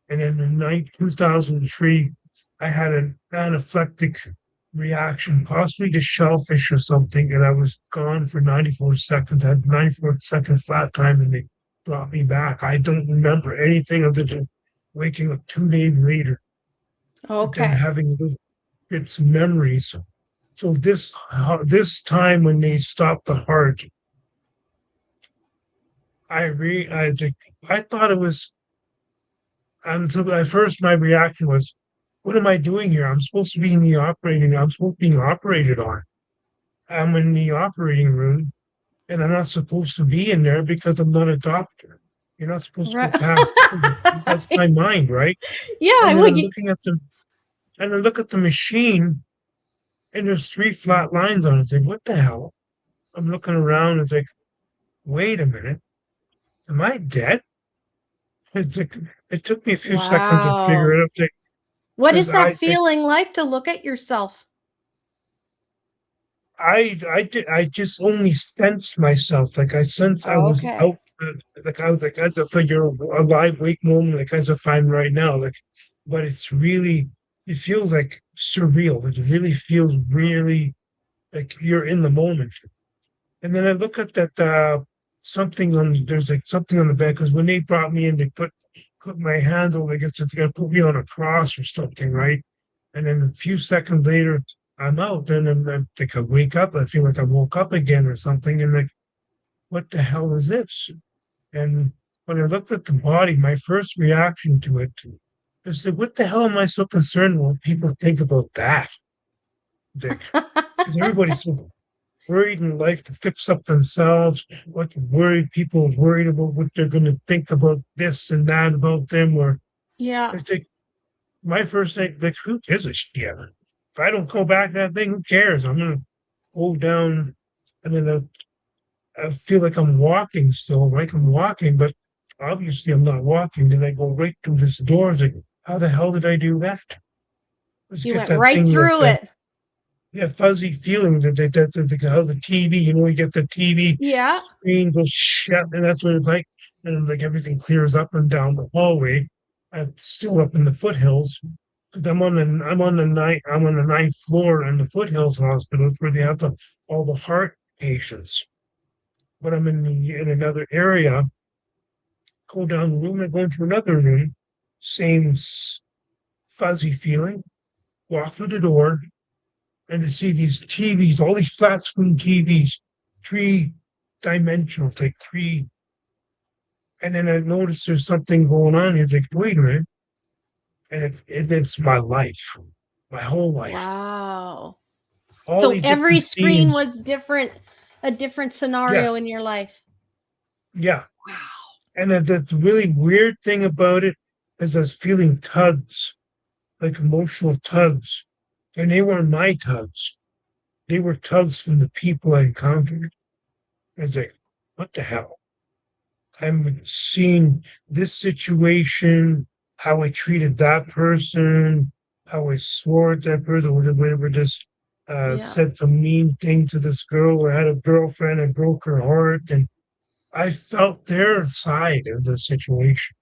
And then in 2003, I had an anaphylactic reaction, possibly to shellfish or something, and I was gone for 94 seconds. I had 94-second flat time, and they brought me back. I don't remember anything other than waking up 2 days later, and then Okay. having little bits of memories. So this time when they stopped the heart, I think I thought it was. So at first my reaction was, "What am I doing here? I'm supposed to be in the operating. I'm supposed to be being operated on. I'm in the operating room, and I'm not supposed to be in there because I'm not a doctor. You're not supposed to go Right. past." That's my mind, right? Yeah, And then well, I'm looking at and I look at the machine, and there's three flat lines on it. It's like, what the hell? I'm looking around. It's like, wait a minute, am I dead? It's like, it took me a few seconds to figure wow. it out. What Because is that feeling like to look at yourself? I just only sensed myself. Like I sensed I was Okay. out. Like I was like as if like you're alive, wake moment, like as if I'm right now. Like, but it's really, it feels like surreal. It really feels really like you're in the moment. And then I look at that something on there's like something on the bed because when they brought me in, they put my hands over. I guess it's gonna put me on a cross or something, right? And then a few seconds later, I'm out. Then I'm like I wake up. I feel like I woke up again or something. And like, what the hell is this? And when I looked at the body, my first reaction to it is like, what the hell am I so concerned what people think about that, Dick? Because everybody's so worried in life to fix up themselves, what worried people are worried about what they're going to think about this and that about them. Or Yeah. I think my first thing, like, who gives a shit? If I don't go back that thing, who cares? I'm going to go down and then I feel like I'm walking still, right? I'm walking, but obviously I'm not walking. Then I go right through this door. It's like, how the hell did I do that? Let's You get went that right thing through that it. yeah, fuzzy feeling that how the TV, you get the TV Yeah. screen goes shut, and that's what it's like, and like everything clears up and down the hallway. I'm still up in the foothills because I'm on the ninth floor in the foothills hospitals where they have all the heart patients. But I'm in another area. Go down the room and go into another room. Same fuzzy feeling. Walk through the door, and to see these TVs, all these flat screen TVs, three dimensional, like three. And then I noticed there's something going on. He's like, wait a minute. It's my life, my whole life. Wow. All So these different every screen scenes. was different, a different Yeah, scenario in your life. yeah. Wow. And the really weird thing about it is I was feeling tugs, like emotional tugs. And they weren't my tugs. They were tugs from the people I encountered. I was like, what the hell? I'm seeing this situation, how I treated that person, how I swore at that person, or whatever just Yeah. said some mean thing to this girl or had a girlfriend and broke her heart. And I felt their side of the situation.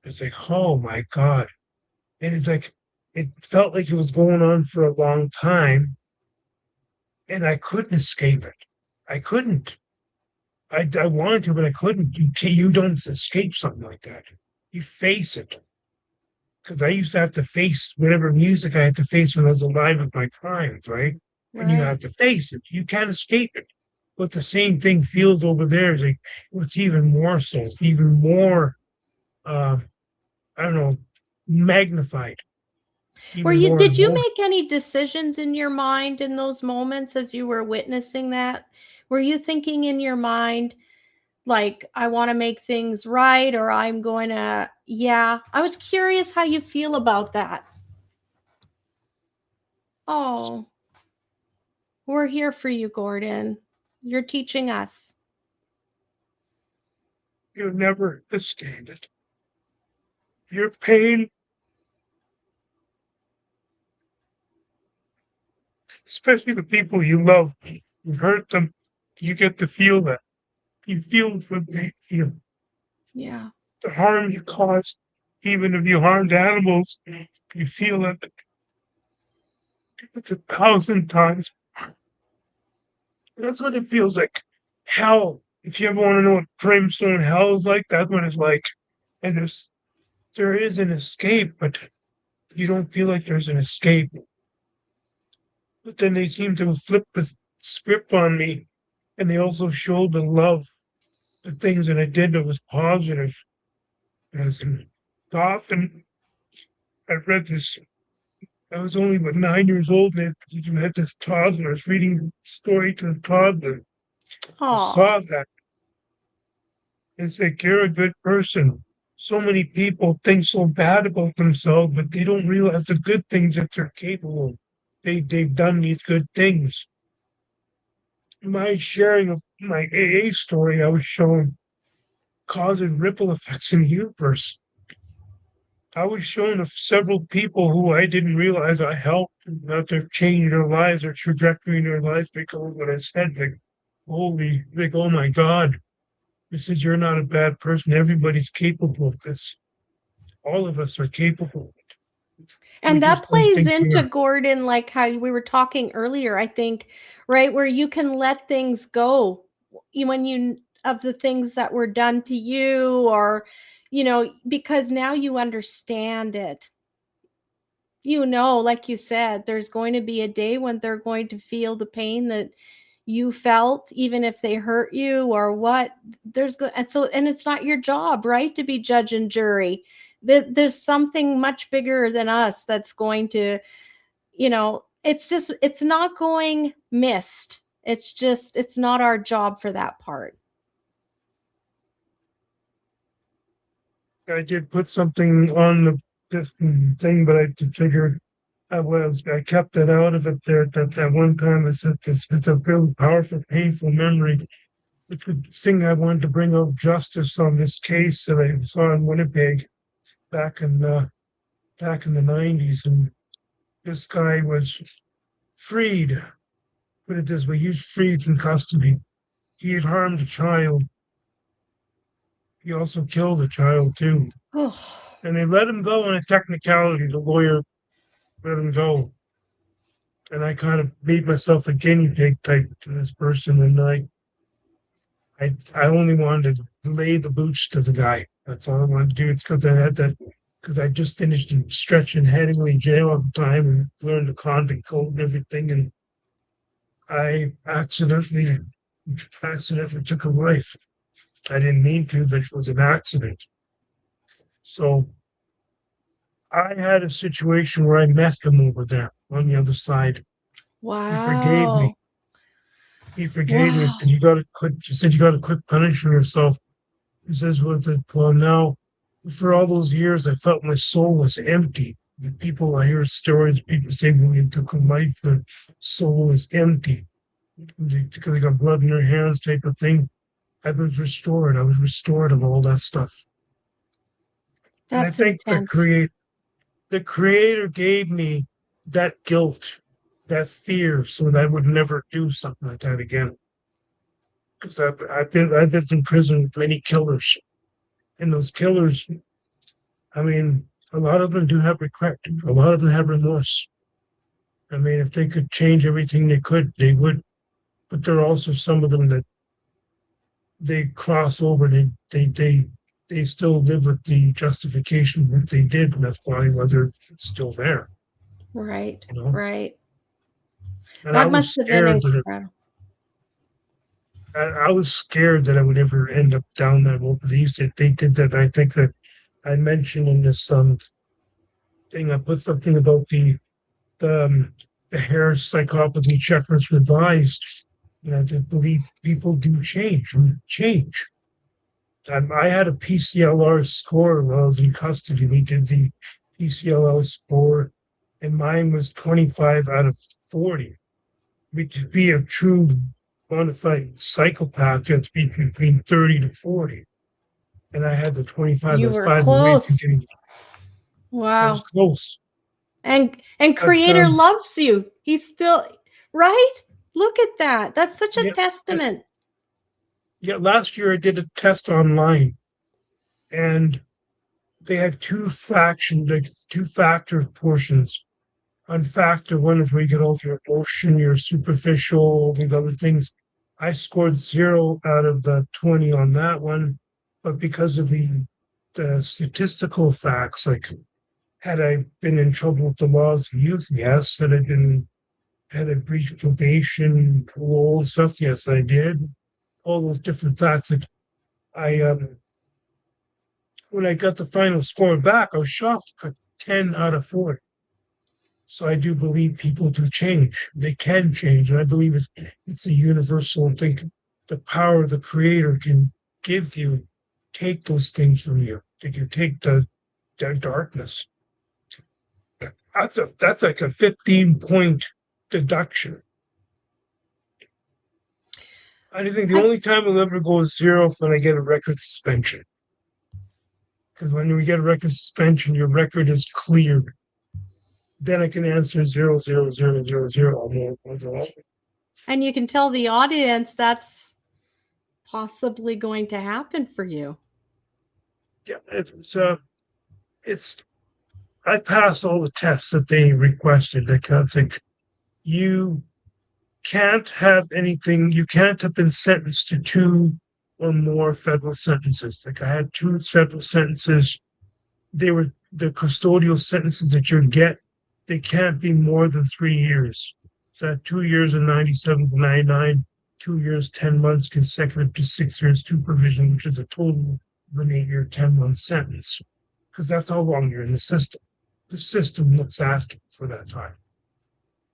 It's like, oh my God. And it's like, it felt like it was going on for a long time and I couldn't escape it. I couldn't. I wanted to, but I couldn't. You don't escape something like that. You face it. Because I used to have to face whatever music I had to face when I was alive with my crimes, right? And you have Right. to face it. You can't escape it. But the same thing feels over there. It's even more so. It's even more, uh, I don't know, magnified. Even more Did you emotion. make any decisions in your mind in those moments as you were witnessing that? Were you thinking in your mind, like, I want to make things right, or I'm going to, yeah. I was curious how you feel about that. Oh, we're here for you, Gordon. You're teaching us. You never escape it. Your pain, especially the people you love, you hurt them. You get to feel that. You feel what they feel. Yeah. The harm you cause, even if you harmed animals, you feel it. It's 1,000 times. That's what it feels like. Hell, if you ever want to know what brimstone hell is like, that's what it's like. And there's there is an escape, but you don't feel like there's an escape. But then they seem to have flipped the script on me, and they also showed the love, the things that I did that was positive. As often I read this, I was only about 9 years old, and you had this toddler. I was reading a story to a toddler. I Oh, saw that. It's like you're a good person. So many people think so bad about themselves, but they don't realize the good things that they're capable of. They've done these good things. My sharing of my AA story, I was shown causes ripple effects in the universe. I was shown of several people who I didn't realize I helped, that they've changed their lives, their trajectory in their lives because of what I said. Like, oh my God, this is, you're not a bad person. Everybody's capable of this. All of us are capable. We and that just don't plays think we into are. Gordon, like how we were talking earlier, I think, right? Where you can let things go when you of the things that were done to you, or, because now you understand it. Like you said, there's going to be a day when they're going to feel the pain that you felt, even if they hurt you or what. And it's not your job, right, to be judge and jury. There's something much bigger than us that's going to, it's not going missed. It's not our job for that part. I did put something on this thing, but I figured I kept it out of it there. That one time I said this, it's a really powerful, painful memory. It's the thing I wanted to bring out justice on this case that I saw in Winnipeg back in back in the 90s, and this guy was freed. Put it this way, he was freed from custody. He had harmed a child. He also killed a child too. Oh, And they let him go on a technicality. The lawyer let him go. And I kind of made myself a guinea pig type to this person. And I only wanted to lay the boots to the guy. That's all I wanted to do. It's because I had that, because I just finished in Stretch and Headingley jail at the time and learned the convict code and everything. And I accidentally took a life. I didn't mean to, but it was an accident. So I had a situation where I met him over there on the other side. He forgave me. wow. He forgave me. He Wow. said, "You got to quit." He said, "You got to quit punishing yourself." He says, well, now, for all those years, I felt my soul was empty. I hear stories, people say when they took a life, their soul is empty because they got blood in their hands, type of thing. I was restored. I was restored of all that stuff. And I That's think intense. the creator gave me that guilt, that fear, so that I would never do something like that again. Because I lived in prison with many killers, and those killers, I mean, a lot of them do have regret. A lot of them have remorse. I mean, if they could change everything they could, they would. But there are also some of them that they cross over. They still live with the justification of what they did, and that's why they're still there. Right. You know. Right. And I That was must have been scared incredible. I was scared that I would ever end up down that road. They did that. I think that I mentioned in this thing. I put something about the the hair psychopathy checklist revised. I believe people do change. I had a PCLR score while I was in custody. We did the PCLR score, and mine was 25 out of 40. To be a true bona fide psychopath, you have to be between 30 to 40. And I had the 25. I You was were 5 away from close. getting. I was Wow. close. And But creator loves you. He's still right. Look at that. That's such a yeah, testament. yeah. Last year I did a test online, and they had like 2 factor portions. On factor one is where you get all your emotion, your superficial, all these other things. I scored 0 out of the 20 on that one, but because of the the statistical facts, like had I been in trouble with the laws of youth? Yes. Had I breached probation, parole, stuff? Yes, I did. All those different facts. Like I when I got the final score back, I was shocked. I got 10 out of 40. So I do believe people do change. They can change, and I believe it's a universal thing. The power of the Creator can give you, take those things from you. They can take the darkness. That's like a 15-point deduction. I think the only time it'll ever go zero is when I get a record suspension. Because when we get a record suspension, your record is cleared. Then I can answer 00000. And you can tell the audience that's possibly going to happen for you. Yeah, it's I passed all the tests that they requested. I think you can't have anything. You can't have been sentenced to 2 or more federal sentences. Like I had 2 federal sentences. They were the custodial sentences that you'd get. They can't be more than 3 years. So 2 years in 97 to 99, 2 years, 10 months consecutive to 6 years, 2 provision, which is a total of an 8-year, 10-month sentence. Because that's how long you're in the system. The system looks after you for that time.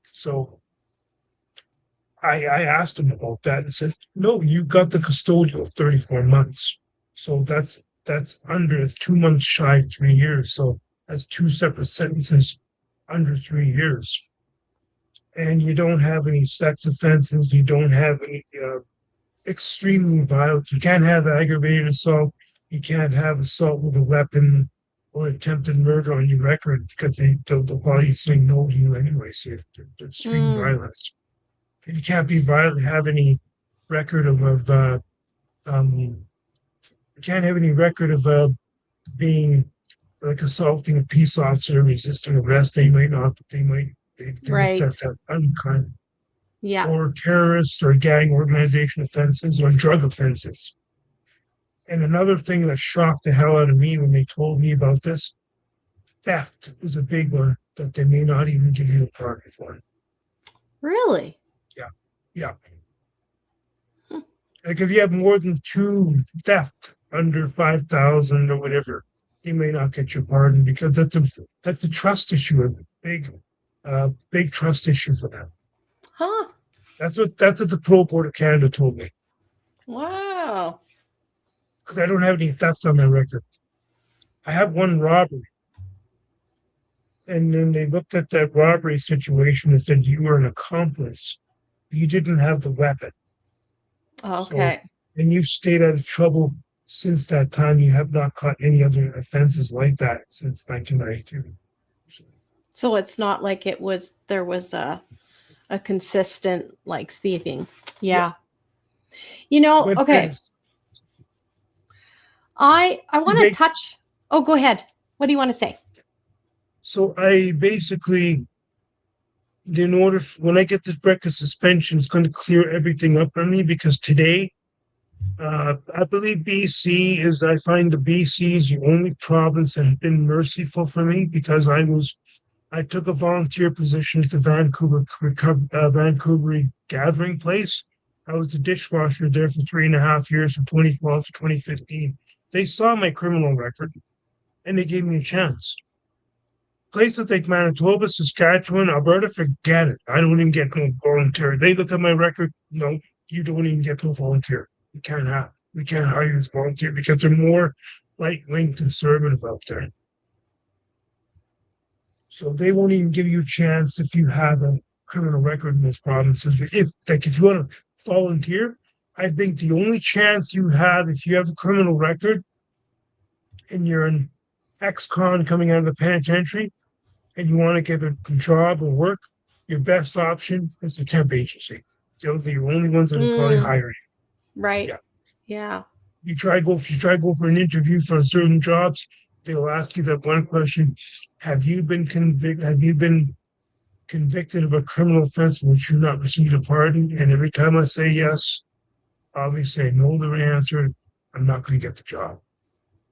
So I asked him about that and says, no, you got the custodial 34 months. So that's under, it's 2 months shy of 3 years. So that's 2 separate sentences under 3 years. And you don't have any sex offenses. You don't have any extremely violent. You can't have aggravated assault. You can't have assault with a weapon or attempted murder on your record because the body is saying no to you anyway. So it's extreme violence. And you can't be violent. Have any record of you can't have any record of being like assaulting a peace officer, resisting arrest. They might Right. that unkind. Yeah. Or terrorist or gang organization offenses or drug offenses. And another thing that shocked the hell out of me when they told me about this, theft is a big one that they may not even give you a pardon for. Really? Yeah. Like if you have more than 2 theft under 5,000 or whatever, you may not get your pardon because that's a trust issue, a big trust issue for them. Huh. That's what the Parole Board of Canada told me. Wow. Because I don't have any thefts on my record. I have 1 robbery. And then they looked at that robbery situation and said, you were an accomplice. You didn't have the weapon. Okay. So, and you've stayed out of trouble since that time. You have not caught any other offenses like that since 1992. So it's not like there was a consistent like thieving. Yeah. You know, But okay. I want to touch. Oh, go ahead. What do you want to say? So I basically, when I get this record suspension, it's going to clear everything up on me because today, I believe I find the BC is the only province that has been merciful for me because I took a volunteer position at the Vancouver gathering place. I was the dishwasher there for 3.5 years from 2012 to 2015. They saw my criminal record and they gave me a chance. Places like Manitoba, Saskatchewan, Alberta, forget it. I don't even get no volunteer. They look at my record. No, you don't even get no volunteer. We can't hire you as volunteer because they're more right-wing conservative out there. So they won't even give you a chance if you have a criminal record in those provinces. If you want to volunteer, I think the only chance you have if you have a criminal record and you're an ex-con coming out of the penitentiary and you want to get a job or work, your best option is the temp agency. They're the only ones that will probably hire you. Right. Yeah. If you try to go for an interview for certain jobs, they'll ask you that one question: Have you been convicted of a criminal offense for which you not received a pardon? And every time I say yes, obviously I know the answer. I'm not going to get the job.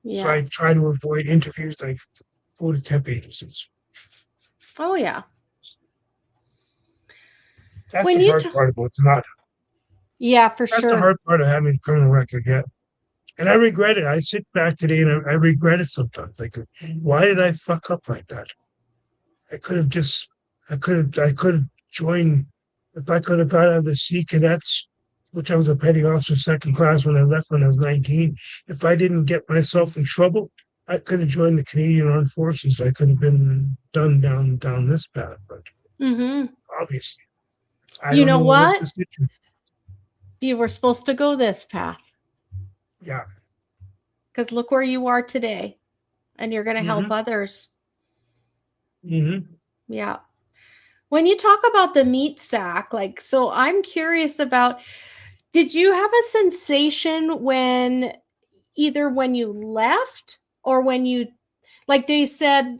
So Yeah. I try to avoid interviews. I go to temp agencies. Oh yeah. That's When the you hard part about it. Not Yeah, for that's the sure. hard part of having a criminal record. Yeah, and I regret it. I sit back today and I regret it sometimes. Like, why did I fuck up like that? I could have just, I could have joined. If I could have got out of the Sea Cadets, which I was a petty officer second class when I left when I was 19. If I didn't get myself in trouble, I could have joined the Canadian Armed Forces. I could have been done down this path, but Mm-hmm. obviously, I You don't know know what was what? the situation. You were supposed to go this path Yeah. because look where you are today, and you're going to help Mm-hmm. others. Mm-hmm. Yeah. When you talk about the meat sack, like, so I'm curious about, did you have a sensation when either when you left or when you, like they said,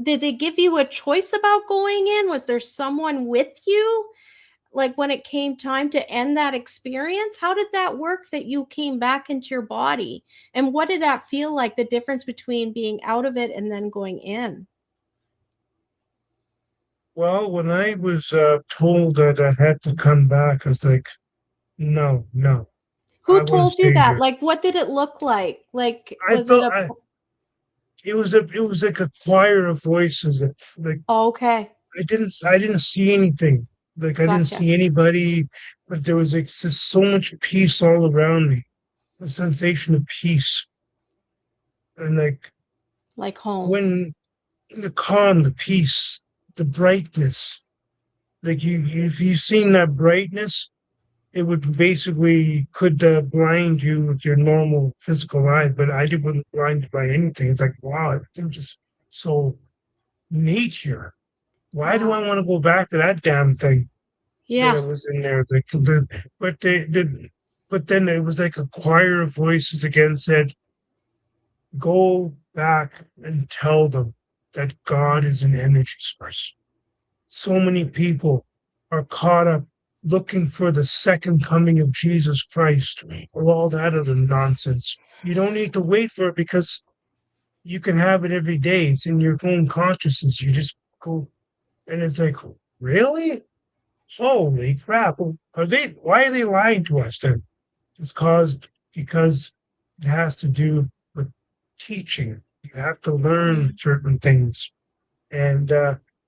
did they give you a choice about going in? Was there someone with you? Like when it came time to end that experience, how did that work that you came back into your body? And what did that feel like, the difference between being out of it and then going in? Well, when I was told that I had to come back, I was like, no, no, Who I want to told you stay that? here. Like, what did it look like? Like, I was it felt a, it was like a choir of voices that like oh, okay, I didn't see anything. Like I didn't gotcha. see anybody, but there was like just so much peace all around me. A sensation of peace. And like Like home. when the calm, the peace, the brightness, like if you've seen that brightness, it would basically could blind you with your normal physical eyes, but I wasn't blinded by anything. It's like, wow, everything's just so neat here. Why do Wow. I want to go back to that damn thing that Yeah. I was in there? But they did, but then it was like a choir of voices again said, go back and tell them that God is an energy source. So many people are caught up looking for the second coming of Jesus Christ or all that other nonsense. You don't need to wait for it because you can have it every day. It's in your own consciousness. You just go, and it's like, really? Holy crap. Why are they lying to us then? It's because it has to do with teaching. You have to learn certain things. And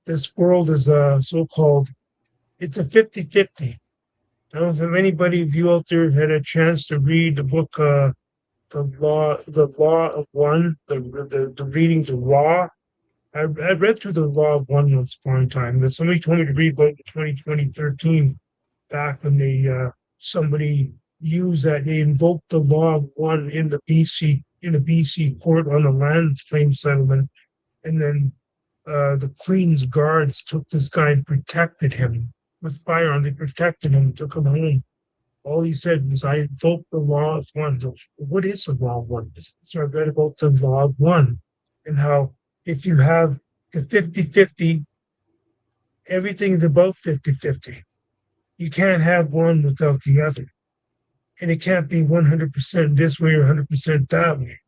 this world is so-called, it's a 50-50. I don't know if anybody of you out there had a chance to read the book, the Law of One, the readings of Law. I read through the Law of One once upon a time. That somebody told me to read about in 2013, back when somebody used that. They invoked the Law of One in the BC court on the land claim settlement, and then the Queen's guards took this guy and protected him with firearm. They protected him, took him home. All he said was, I invoked the law of one. So what is the law of one? So I read about the law of one and how if you have the 50-50, everything is about 50-50. You can't have one without the other. And it can't be 100% this way or 100% that way.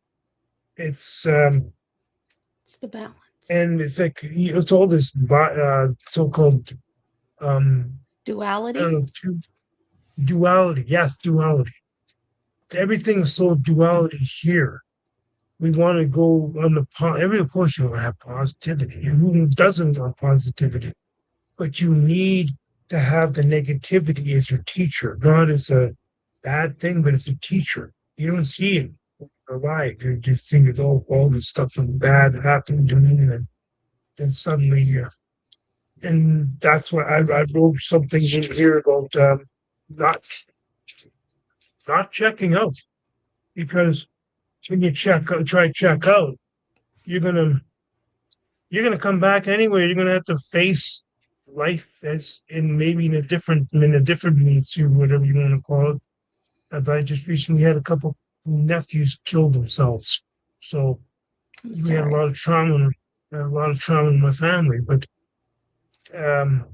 It's It's the balance. and it's like it's all this so-called I don't Duality. know, duality. Yes, duality. Everything is so duality here. We want to go on every portion will have positivity. And who doesn't want positivity? But you need to have the negativity as your teacher, not as a bad thing, but as a teacher. You don't see it in your life. You just think it's all this stuff is bad happening to me, and then suddenly and that's why I wrote something in here about not not checking out, because when you check out, you're gonna come back anyway. You're gonna have to face life as in maybe in a different meat suit, whatever you want to call it. I just recently had a couple nephews kill themselves, so I'm we had a sorry. lot of trauma. A lot of trauma in my family, but um,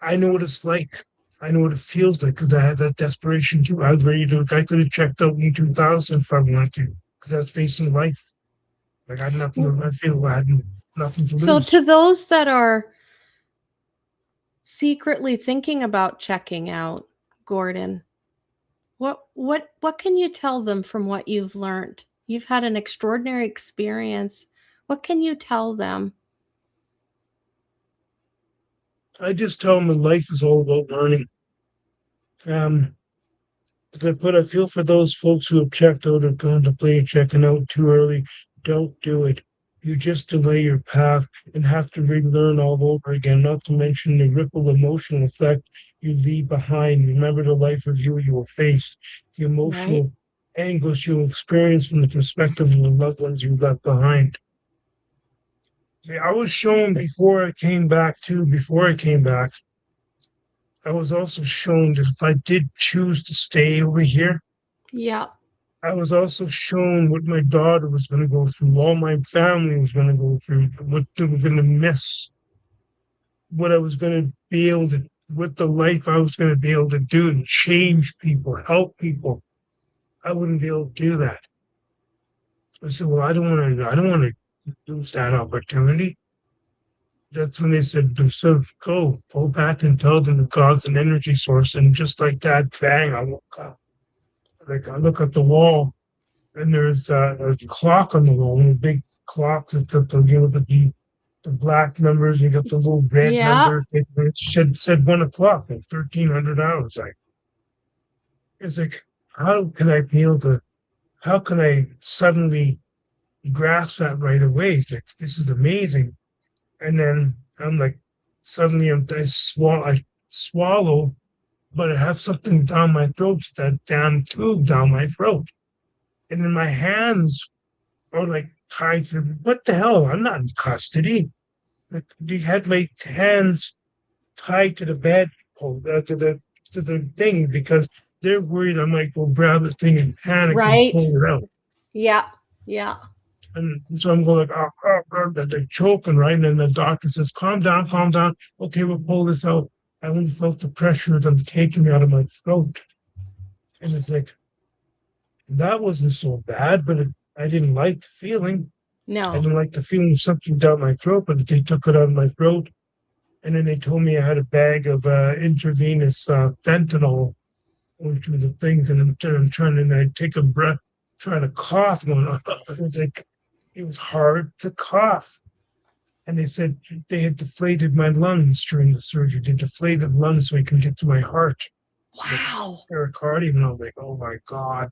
I know what it's like. I know what it feels like because I had that desperation too. I was ready to. I could have checked out in 2000 if I wanted to. because I was facing life. Like I had nothing. I feel I had nothing to So lose. to those that are secretly thinking about checking out, Gordon, what can you tell them from what you've learned? You've had an extraordinary experience. What can you tell them? I just tell them that life is all about learning. Um, but I feel for those folks who have checked out or contemplating checking out too early. Don't do it. You just delay your path and have to relearn all over again, not to mention the ripple emotional effect you leave behind. Remember the life review you will face, the Right? emotional anguish you'll experience from the perspective of the loved ones you left behind. Yeah, I was shown before I came back, I was also shown that if I did choose to stay over here, Yeah. I was also shown what my daughter was going to go through, all my family was going to go through, what they were going to miss, what I was going to be able to, what the life I was going to be able to do and change people, help people. I wouldn't be able to do that. I said, well, I don't want to lose that opportunity. That's when they said, so go back and tell them that God's an energy source. And just like that, bang, I woke up. Like I look at the wall and there's a clock on the wall, a big clock that's got the black numbers, you got the little red Yeah. numbers. It said 1 o'clock at 1300 hours. It's like, how can I be able to? How can I suddenly grasp that right away? It's like this is amazing. And then I'm like, suddenly I swallow, but I have something down my throat, that damn tube down my throat. And then my hands are like tied to, what the hell? I'm not in custody. Like, they had my hands tied to the bed, to the thing, because they're worried I might go grab the thing and panic and Right. pull it out. Yeah. Yeah. And so I'm going like, they're choking, right? And then the doctor says, calm down, calm down. Okay, we'll pull this out. I only felt the pressure of them taking me out of my throat. And it's like, that wasn't so bad, but I didn't like the feeling. I No. didn't like the feeling of something down my throat, but they took it out of my throat. And then they told me I had a bag of intravenous fentanyl, which was a thing. And I'm trying to, and I take a breath, trying to cough. Going, it was like, it was hard to cough. And they said they had deflated my lungs during the surgery. They deflated lungs so I can get to my heart. Wow. Pericardium. And I was like, oh my God.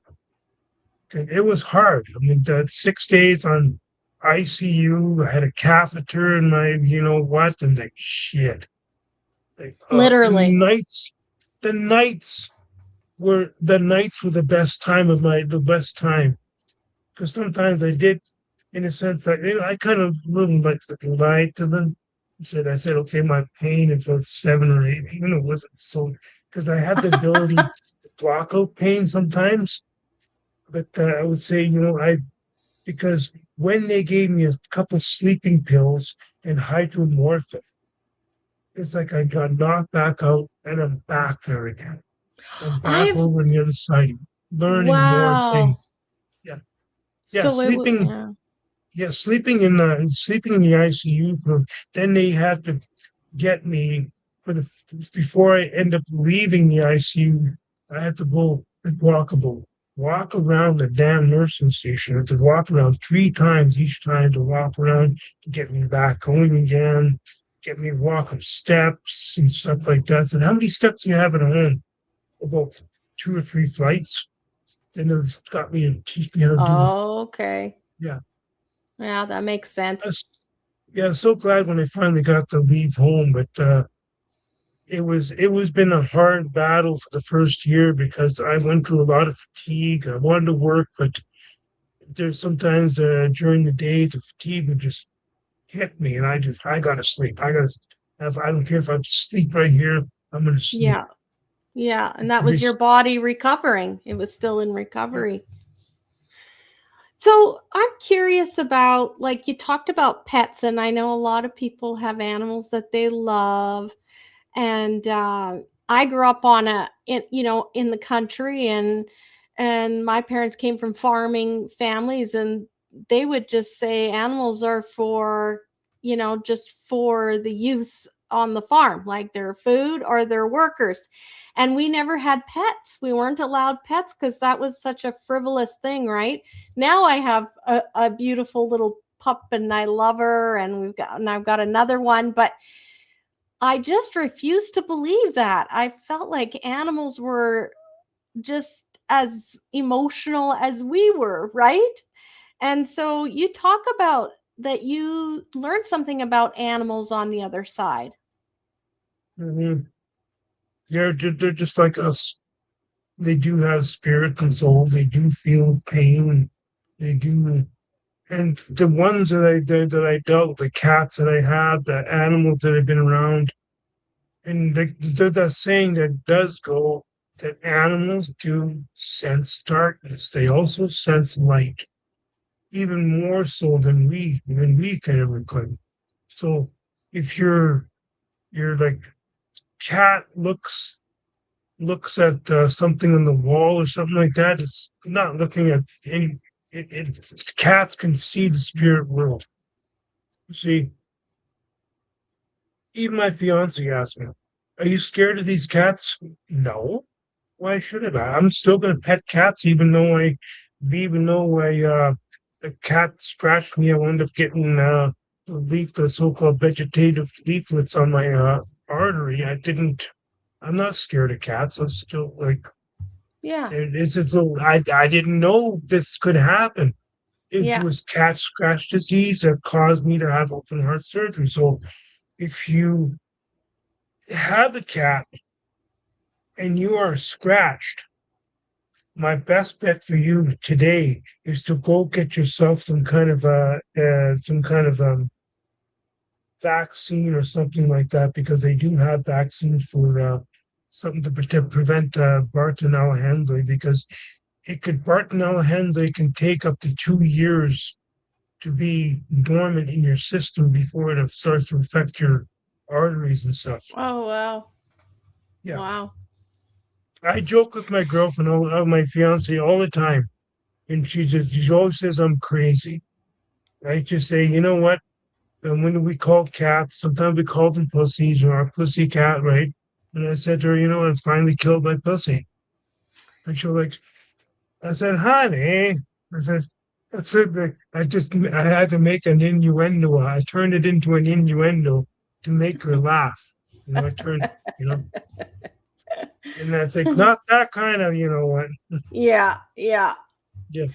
It was hard. I mean, that 6 days on ICU, I had a catheter in my, you know what, and like shit. Like, Literally. the nights the nights were the best time. Because sometimes I did, in a sense, I kind of little like lied to them. I said, okay, my pain is about 7 or 8, even though it wasn't so, because I had the ability to block out pain sometimes. But I would say, because when they gave me a couple sleeping pills and hydromorphine, it's like I got knocked back out and I'm back there again. I'm back I've over on the other side, learning more wow. things. Yeah, yeah, So it was yeah. sleeping in the ICU room. Then they had to get me before I end up leaving the ICU. I had to go walk around the damn nursing station. I had to walk around 3 times each time to walk around to get me back home again, get me walking steps and stuff like that. So how many steps do you have at home? About 2 or 3 flights. Then they've got me to teach me how to do Oh, okay. yeah. Yeah, that makes sense. Yeah, so glad when I finally got to leave home, but it was been a hard battle for the first year because I went through a lot of fatigue. I wanted to work, but there's sometimes during the day the fatigue would just hit me, and I gotta sleep. I don't care if I have to sleep right here. I'm gonna sleep. Yeah. Yeah. And It's that was your just- body recovering. It was still in recovery. So I'm curious about, like, you talked about pets, and I know a lot of people have animals that they love. And I grew up in the country, and And my parents came from farming families, and they would just say animals are for, just for the use on the farm, like they're food or they're workers. And we never had pets. We weren't allowed pets because that was such a frivolous thing, right? Now I have a beautiful little pup and I love her, and I've got another one, but I just refuse to believe that. I felt like animals were just as emotional as we were, right? And so you talk about that you learned something about animals on the other side. Mm-hmm. They're just like us. They do have spirit and soul. They do feel pain. They do. And the ones that I dealt, the cats that I had, the animals that I've been around, and there's that saying that does go that animals do sense darkness. They also sense light, even more so than we can ever could. So if you're like cat looks at something on the wall or something like that, it's not looking at any. Cats can see the spirit world. See, even my fiance asked me, "Are you scared of these cats?" No. Why should I? I'm still going to pet cats, even though a cat scratched me. I wound up getting the so-called vegetative leaflets on my artery. I'm not scared of cats. I'm still like, Yeah. I didn't know this could happen. It Yeah. was cat scratch disease that caused me to have open heart surgery. So if you have a cat and you are scratched, my best bet for you today is to go get yourself some kind of vaccine or something like that, because they do have vaccines for something to prevent Bartonella Handley, because Bartonella Handley can take up to 2 years to be dormant in your system before it starts to affect your arteries and stuff. Oh, wow. Yeah. Wow. I joke with my girlfriend, my fiance, all the time, and she always says I'm crazy. I just say, you know what? And when we call cats, sometimes we call them pussies or a pussy cat, right? And I said to her, you know, I finally killed my pussy. And she was like, I said, honey, I said, I had to make an innuendo. I turned it into an innuendo to make her laugh. You know, and that's like, not that kind of, you know what? Yeah. Yeah. Yeah.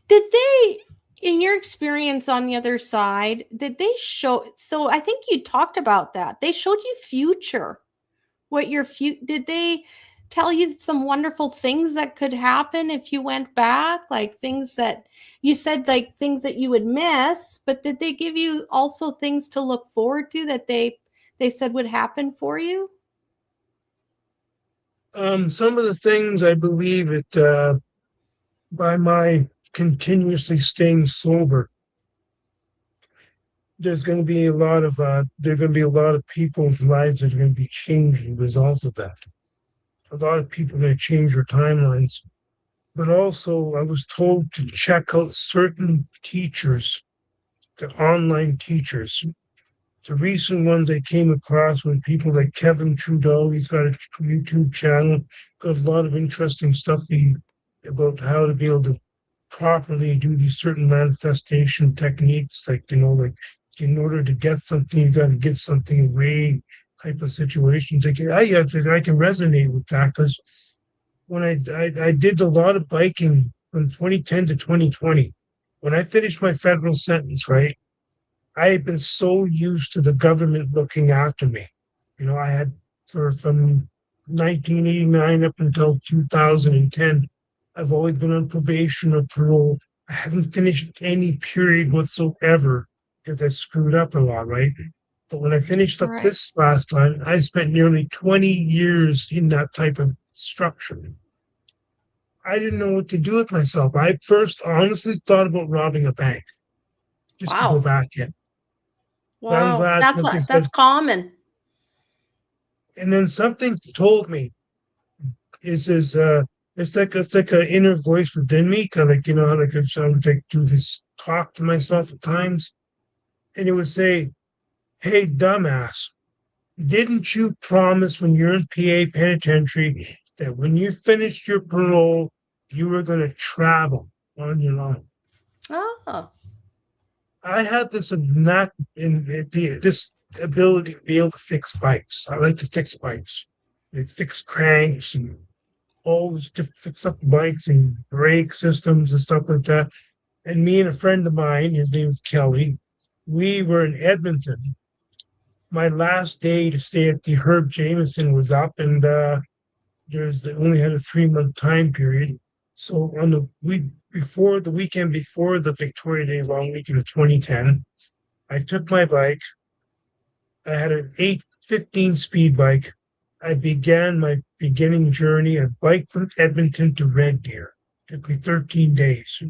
Did they, in your experience on the other side, did they show? So I think you talked about that. They showed you future. Did they tell you some wonderful things that could happen if you went back? Like things that you said, like things that you would miss, but did they give you also things to look forward to that they said would happen for you? Some of the things I believe by my continuously staying sober, there's going to be there are going to be a lot of people's lives that are going to be changed as a result of that. A lot of people are going to change their timelines. But also, I was told to check out certain teachers, the online teachers. The recent ones I came across were people like Kevin Trudeau. He's got a YouTube channel, got a lot of interesting stuff about how to be able to properly do these certain manifestation techniques, like, like in order to get something, you got to give something away type of situations. I can resonate with that, because when I did a lot of biking from 2010 to 2020, when I finished my federal sentence, right, I had been so used to the government looking after me. I had from 1989 up until 2010, I've always been on probation or parole. I haven't finished any period whatsoever because I screwed up a lot, right? But when I finished up Right. this last time, I spent nearly 20 years in that type of structure. I didn't know what to do with myself. I first honestly thought about robbing a bank just to go Wow. back in. But I'm Wow. glad something That's said, common. and then something told me is it's like an inner voice within me, kind of like, you know, how like if I would like do this talk to myself at times, and it would say, "Hey, dumbass, didn't you promise when you're in PA penitentiary that when you finished your parole, you were going to travel on your own?" Oh, I had this ability to be able to fix bikes. I like to fix bikes. They fix cranks and all this to fix up bikes and brake systems and stuff like that. And me and a friend of mine, his name was Kelly, we were in Edmonton. My last day to stay at the Herb Jameson was up, and they only had a 3 month time period. So on the week before, the weekend before the Victoria Day long weekend of 2010, I took my bike. I had an 815 speed bike. I began my beginning journey. I biked from Edmonton to Red Deer. It took me 13 days.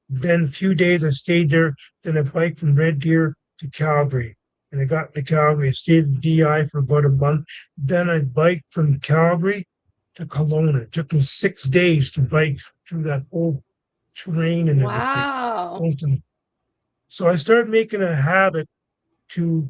Then a few days I stayed there. Then I biked from Red Deer to Calgary. And I got to Calgary. I stayed in DI for about a month. Then I biked from Calgary to Kelowna. It took me 6 days to bike through that whole terrain and everything. wow. So I started making a habit to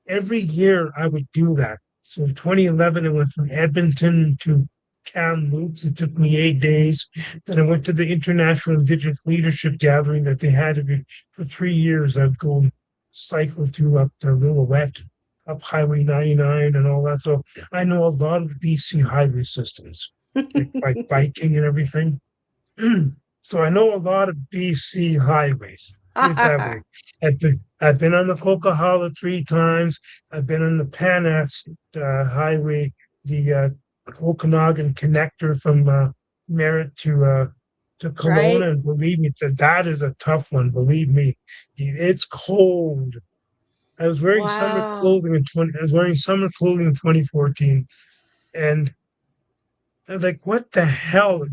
every year I would do that. So 2011, I went from Edmonton to Kamloops. It took me 8 days. Then I went to the International Indigenous Leadership Gathering that they had for 3 years. I'd go and cycle through up to Lillooet, up Highway 99 and all that. So I know a lot of BC highway systems, like by biking and everything. So I know a lot of BC highways. Put it that way. I've been on the Coquihalla 3 times. I've been on the Panax Highway, the Okanagan connector from Merritt to Kelowna, Right. and believe me, that is a tough one. Believe me, it's cold. I was wearing summer Wow. clothing I was wearing summer clothing in 2014, and I was like, "What the hell?"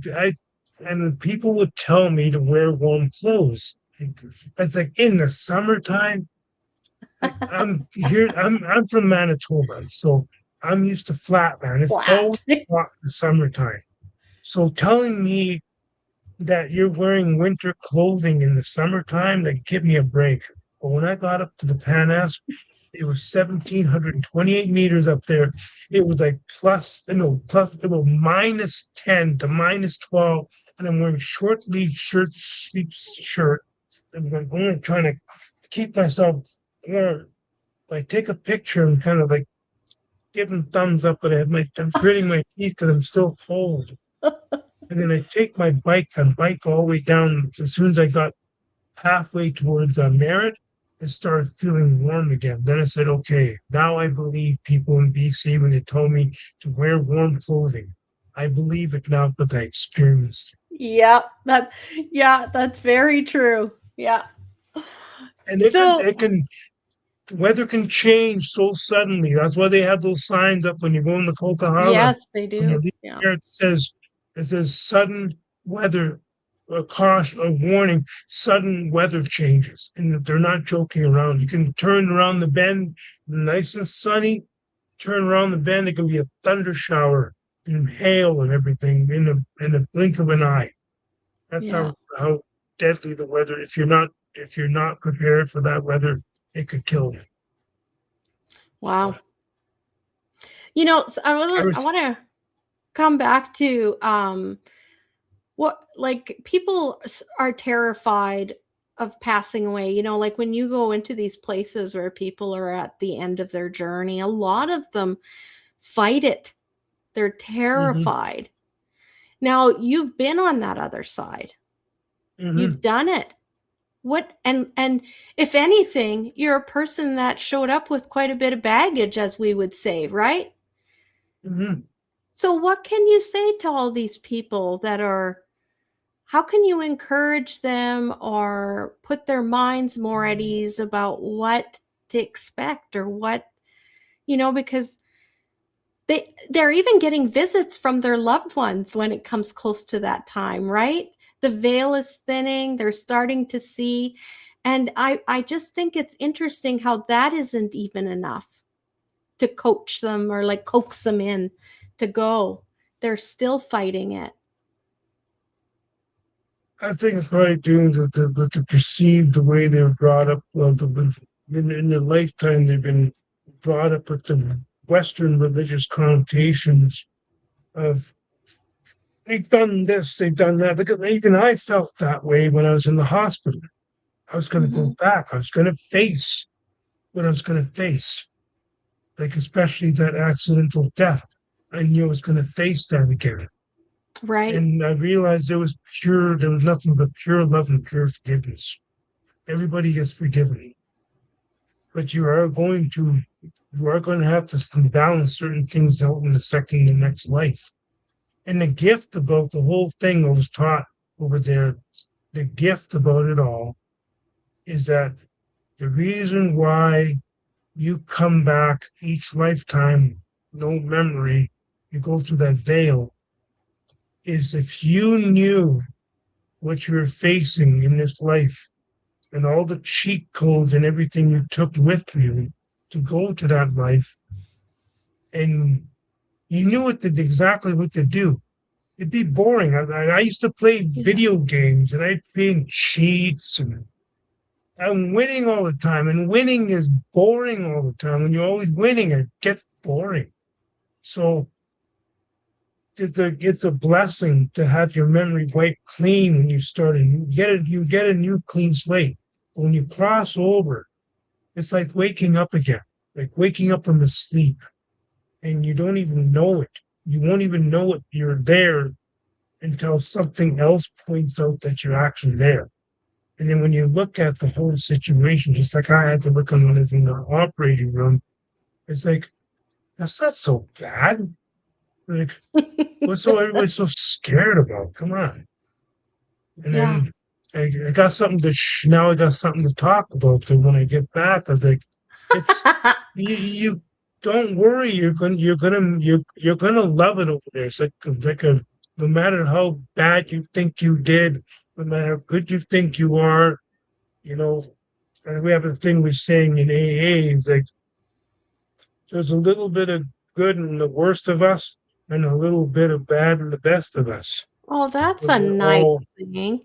And people would tell me to wear warm clothes. I was like, in the summertime. Like I'm from Manitoba, so I'm used to flat land. It's always Flat. hot in the summertime. So telling me that you're wearing winter clothing in the summertime, like give me a break. But when I got up to the Panas, it was 1,728 meters up there. It was like it was -10 to -12, and I'm wearing short sleeve shirt. I'm only trying to keep myself warm. I take a picture and kind of like give them thumbs up, but I'm gritting my teeth because I'm still cold. And then I take my bike and bike all the way down. As soon as I got halfway towards Merritt, it started feeling warm again. Then I said, okay, now I believe people in BC when they told me to wear warm clothing. I believe it now because I experienced it. That's very true. Yeah. And So the weather can change so suddenly. That's why they have those signs up when you go in the Coquihalla. yes, they When you do. leave Yeah. there, it says sudden weather, a caution, a warning, sudden weather changes. And they're not joking around. You can turn around the bend, nice and sunny, turn around the bend, it can be a thunder shower and hail and everything in a blink of an eye. That's Yeah. how deadly the weather. If you're not prepared for that weather, it could kill you. Wow. You know, I want to come back to what like people are terrified of passing away. You know, like when you go into these places where people are at the end of their journey, a lot of them fight it. They're Mhm, terrified. Now, you've been on that other side. You've mhm, done it. What and if anything, you're a person that showed up with quite a bit of baggage, as we would say, right? mhm. So what can you say to all these people that are how can you encourage them or put their minds more at ease about what to expect or what, because they're even getting visits from their loved ones when it comes close to that time, right? The veil is thinning, they're starting to see. And I just think it's interesting how that isn't even enough to coach them or like coax them in to go. they're still fighting it? I think it's probably due to the perceived the way they were brought up. Well, in their lifetime, they've been brought up with the Western religious connotations of they've done this, they've done that. Because even I felt that way when I was in the hospital. I was going to go back. I was going to face what I was going to face, like especially that accidental death. I knew I was going to face that again. Right. And I realized there was nothing but pure love and pure forgiveness. Everybody gets forgiven. But you are going to have to balance certain things out in the next life. And the gift about the whole thing I was taught over there, the gift about it all is that the reason why you come back each lifetime, no memory, you go through that veil, is if you knew what you were facing in this life and all the cheat codes and everything you took with you to go to that life, and you knew exactly what to do, it'd be boring. I used to play video games and I'd play cheats and I'm winning all the time, and winning is boring all the time. When you're always winning, it gets boring. So it's a blessing to have your memory wiped clean when you start and you get a new clean slate. When you cross over, it's like waking up again, like waking up from the sleep, and you don't even know it. You won't even know it. You're there until something else points out that you're actually there. And then when you look at the whole situation, just like I had to look on when I was in the operating room, it's like, that's not so bad. Like, what's everybody so scared about? Come on. And then I got something now I got something to talk about. So when I get back, I was like, it's you don't worry, you're gonna love it over there. It's like no matter how bad you think you did, no matter how good you think you are, we have a thing we're saying in AA is like there's a little bit of good in the worst of us and a little bit of bad in the best of us. Oh, that's a nice thing.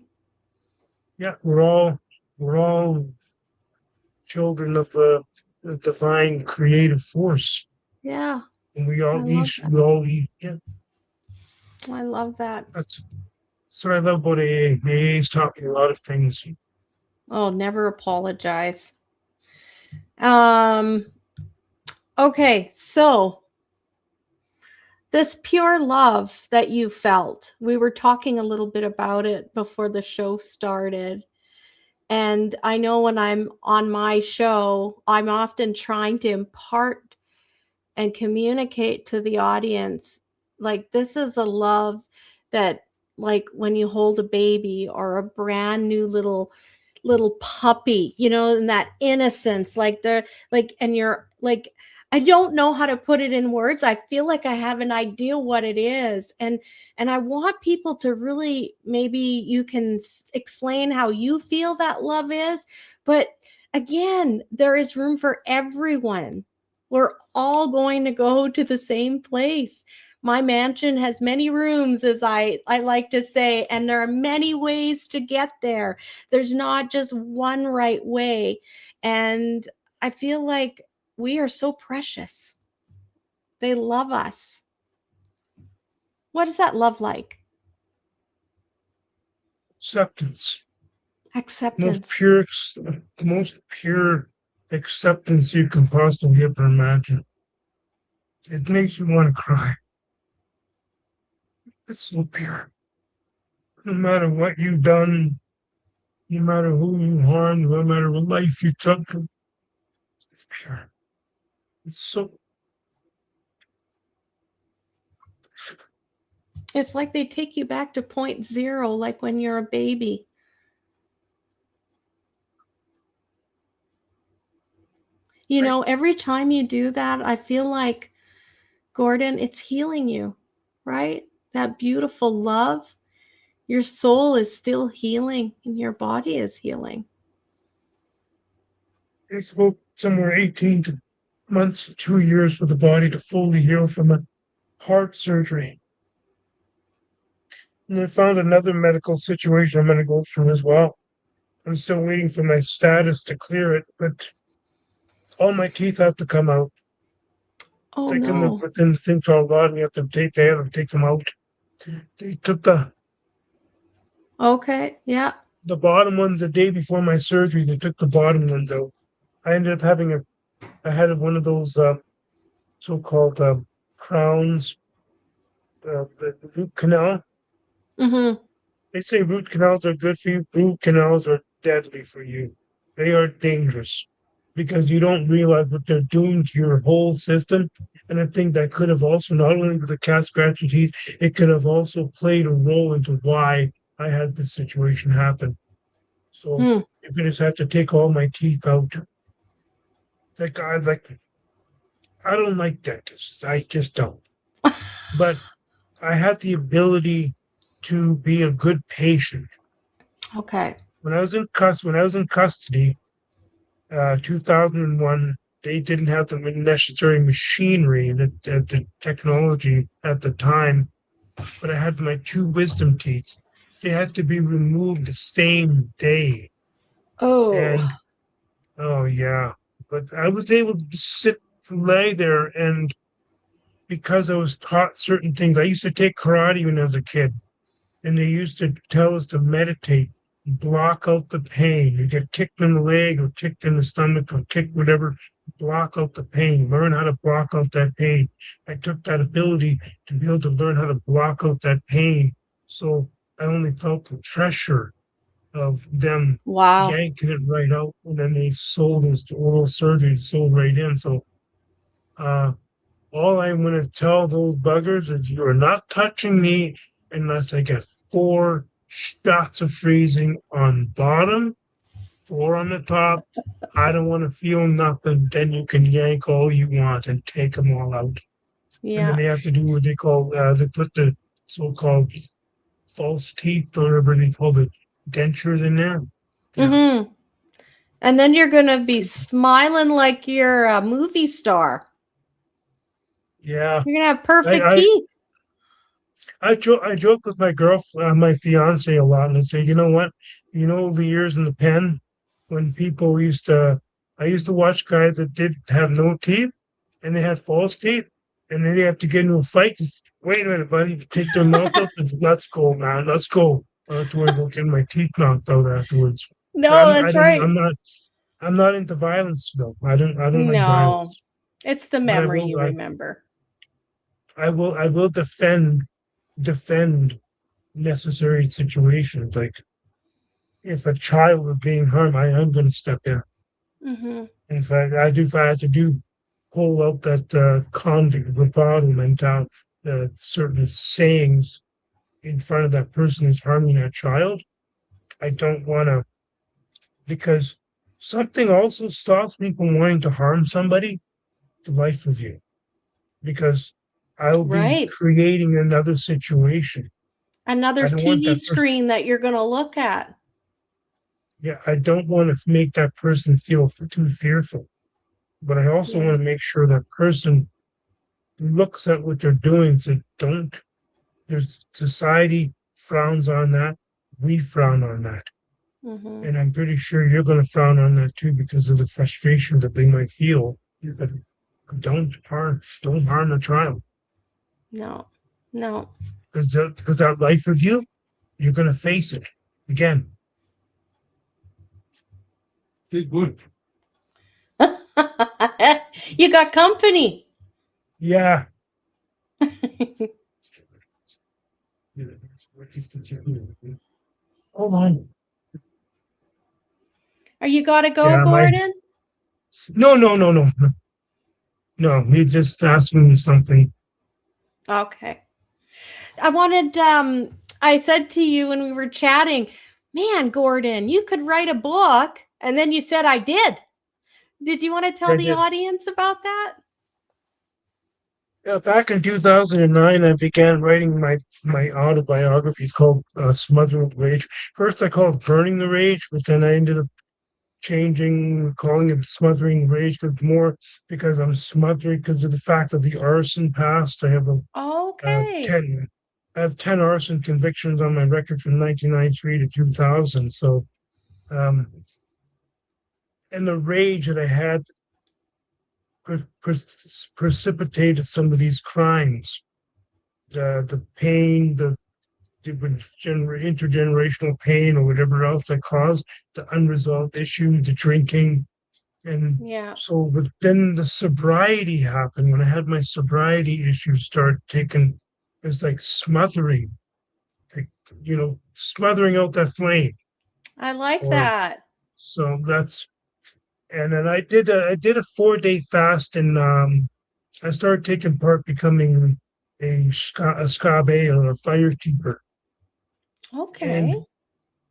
Yeah, we're all children of the divine creative force. Yeah. And we all yeah. I love that. That's what I love about AA. AA is talking a lot of things. Oh, never apologize. Okay, so this pure love that you felt, we were talking a little bit about it before the show started. And I know when I'm on my show, I'm often trying to impart and communicate to the audience, like, this is a love that, like, when you hold a baby or a brand new little puppy, and that innocence, like and you're like, I don't know how to put it in words. I feel like I have an idea what it is. And I want people to really, maybe you can explain how you feel that love is. But again, there is room for everyone. We're all going to go to the same place. My mansion has many rooms, as I like to say, and there are many ways to get there. There's not just one right way. And I feel like we are so precious. They love us. What is that love like? Acceptance. Acceptance. Most pure acceptance you can possibly ever imagine. It makes you want to cry. It's so pure. No matter what you've done, no matter who you harmed, no matter what life you took, it's pure. It's so. It's like they take you back to point zero, like when you're a baby. Every time you do that, I feel like, Gordon, it's healing you, right? That beautiful love. Your soul is still healing and your body is healing. It's about somewhere 18 months, 2 years for the body to fully heal from a heart surgery. And I found another medical situation I'm going to go through as well. I'm still waiting for my status to clear it, but all my teeth have to come out. Oh Taking them no. within the thing called God, and you have to take them out. They took Okay. Yeah. the bottom ones the day before my surgery. They took the bottom ones out. I ended up I had one of those so-called crowns, the root canal. Mm-hmm. They say root canals are good for you. Root canals are deadly for you. They are dangerous because you don't realize what they're doing to your whole system. And I think that could have also, not only with the cat scratching teeth, it could have also played a role into why I had this situation happen. So Hmm. if I just have to take all my teeth out, I don't like dentists. I just don't. But I have the ability to be a good patient. Okay. When I was in custody, 2001, they didn't have the necessary machinery and the technology at the time, but I had my two wisdom teeth. They had to be removed the same day. Oh. And oh yeah, but I was able to lay there, and because I was taught certain things, I used to take karate when I was a kid, and they used to tell us to meditate, block out the pain. You get kicked in the leg or kicked in the stomach or kicked whatever, block out the pain. Learn how to block out that pain. I took that ability to be able to learn how to block out that pain. So I only felt the pressure of them Wow. yanking it right out, and then they sold this oral surgery, sold right in. So uh all I'm going to tell those buggers is you are not touching me unless I get 4 shots of freezing on bottom, 4 on the top. I don't want to feel nothing. Then you can yank all you want and take them all out. And then Yeah. they have to do what they call, they put the so-called false teeth or whatever they call the dentures in there. Yeah. Mm-hmm. And then you're gonna be smiling like you're a movie star. Yeah. You're gonna have I, perfect I, teeth. I joke with my fiance a lot, and I say, you know what? You know the years in the pen when people I used to watch guys that did have no teeth and they had false teeth, and then they have to get into a fight. Just wait a minute, buddy, take their mouth out. Let's go, man. Let's go. I don't have to worry about getting my teeth knocked out afterwards. But No, that's right. I'm not into violence though. I don't like No. violence. It's the But memory you remember. I will defend necessary situations. Like if a child was being harmed, I'm going to step in. Mm-hmm. In fact, if I have to pull out that convict bravado mentality, certain sayings in front of that person who's harming that child. I don't want to, because something also stops me from wanting to harm somebody, the life review, because I'll be Right. creating another situation. Another I don't want TV that person. screen that you're gonna look at. Yeah, I don't want to make that person feel too fearful, but I also Yeah. want to make sure that person looks at what they're doing. So don't. There's society frowns on that. We frown on that, Mm-hmm. and I'm pretty sure you're going to frown on that too because of the frustration that they might feel. But don't harm a child No. No. because that life review, you're going to face it again. Good. You got company. Yeah. Hold on. Are you gotta go, Yeah, Gordon? no. No, he just asking me something. Okay. I said to you when we were chatting, man, Gordon, you could write a book. And then you said I did. Did you want to tell I the did. audience about that? Yeah, back in 2009, I began writing my autobiography. It's called Smothering the Rage. First, I called it Burning the Rage, but then I ended up calling it Smothering the Rage because I'm smothering because of the fact of the arson past. Okay. I have 10 arson convictions on my record from 1993 to 2000. So, um, and the rage that I had precipitated some of these crimes. The pain, the intergenerational pain, or whatever else that caused the unresolved issue, the drinking, and Yeah. so. But then the sobriety happened. When I had my sobriety issues start taking, it's like smothering, like smothering out that flame. I like Or that. so that's and then I did a 4-day fast, and I started taking part, becoming a scabe, or a firekeeper. Okay. And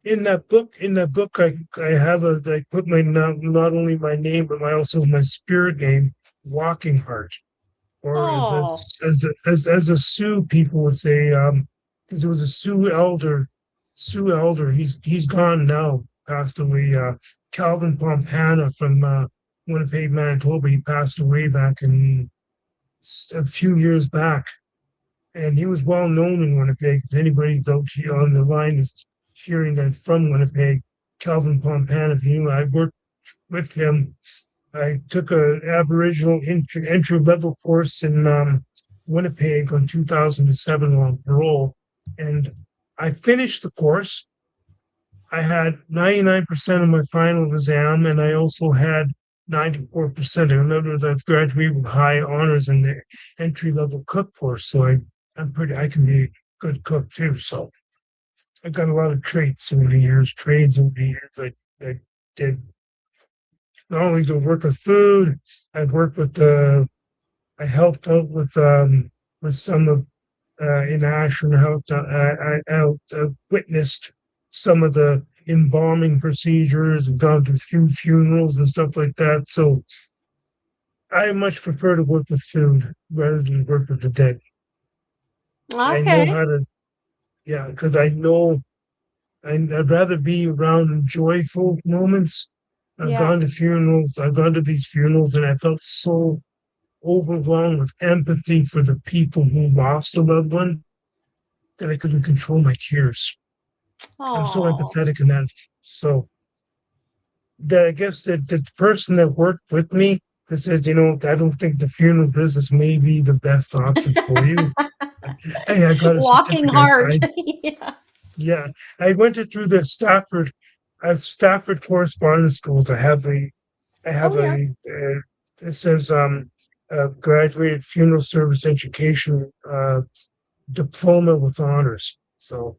in that book, I have I put my not only my name, but my spirit name, Walking Heart, or Oh, as a Sioux people would say, because it was a Sioux elder. He's gone now, passed away. Calvin Pompana from Winnipeg, Manitoba. He passed away back in a few years back, and he was well known in Winnipeg. If anybody on the line is hearing that from Winnipeg, Calvin Pompana, if you knew, I worked with him. I took a Aboriginal entry level course in Winnipeg in 2007 on parole, and I finished the course. I had 99% of my final exam, and I also had 94%. In other words, I've graduated with high honors in the entry level cook course. So I can be a good cook too. So I got a lot of trades over the years. I did not only to work with food. I've worked with I helped out with some of in Ashland. I witnessed some of the embalming procedures and gone to a few funerals and stuff like that. So I much prefer to work with food rather than work with the dead. I know okay. how to, yeah, because I know I'd rather be around joyful moments. I've Yeah. gone to funerals. I've gone to these funerals, and I felt so overwhelmed with empathy for the people who lost a loved one that I couldn't control my tears. I'm so Oh. empathetic in that. So I guess that the person that worked with me that said, I don't think the funeral business may be the best option for you. Hey, I got a Walking certificate. heart. Yeah. Yeah, I went it through the Stafford correspondence schools. I Oh, have yeah. it says graduated funeral service education diploma with honors. So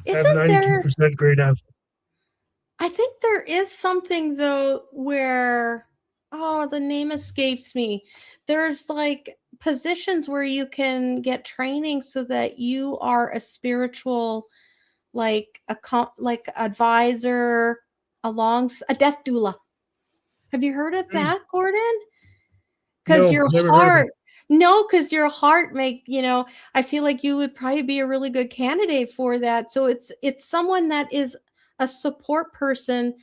I have Isn't there 92% grade F. I think there is something though where oh, the name escapes me. There's like positions where you can get training so that you are a spiritual like like advisor along a death doula. Have you heard of Mm, that, Gordon? Because no, your never heard of it. heart no, because your heart I feel like you would probably be a really good candidate for that. So it's someone that is a support person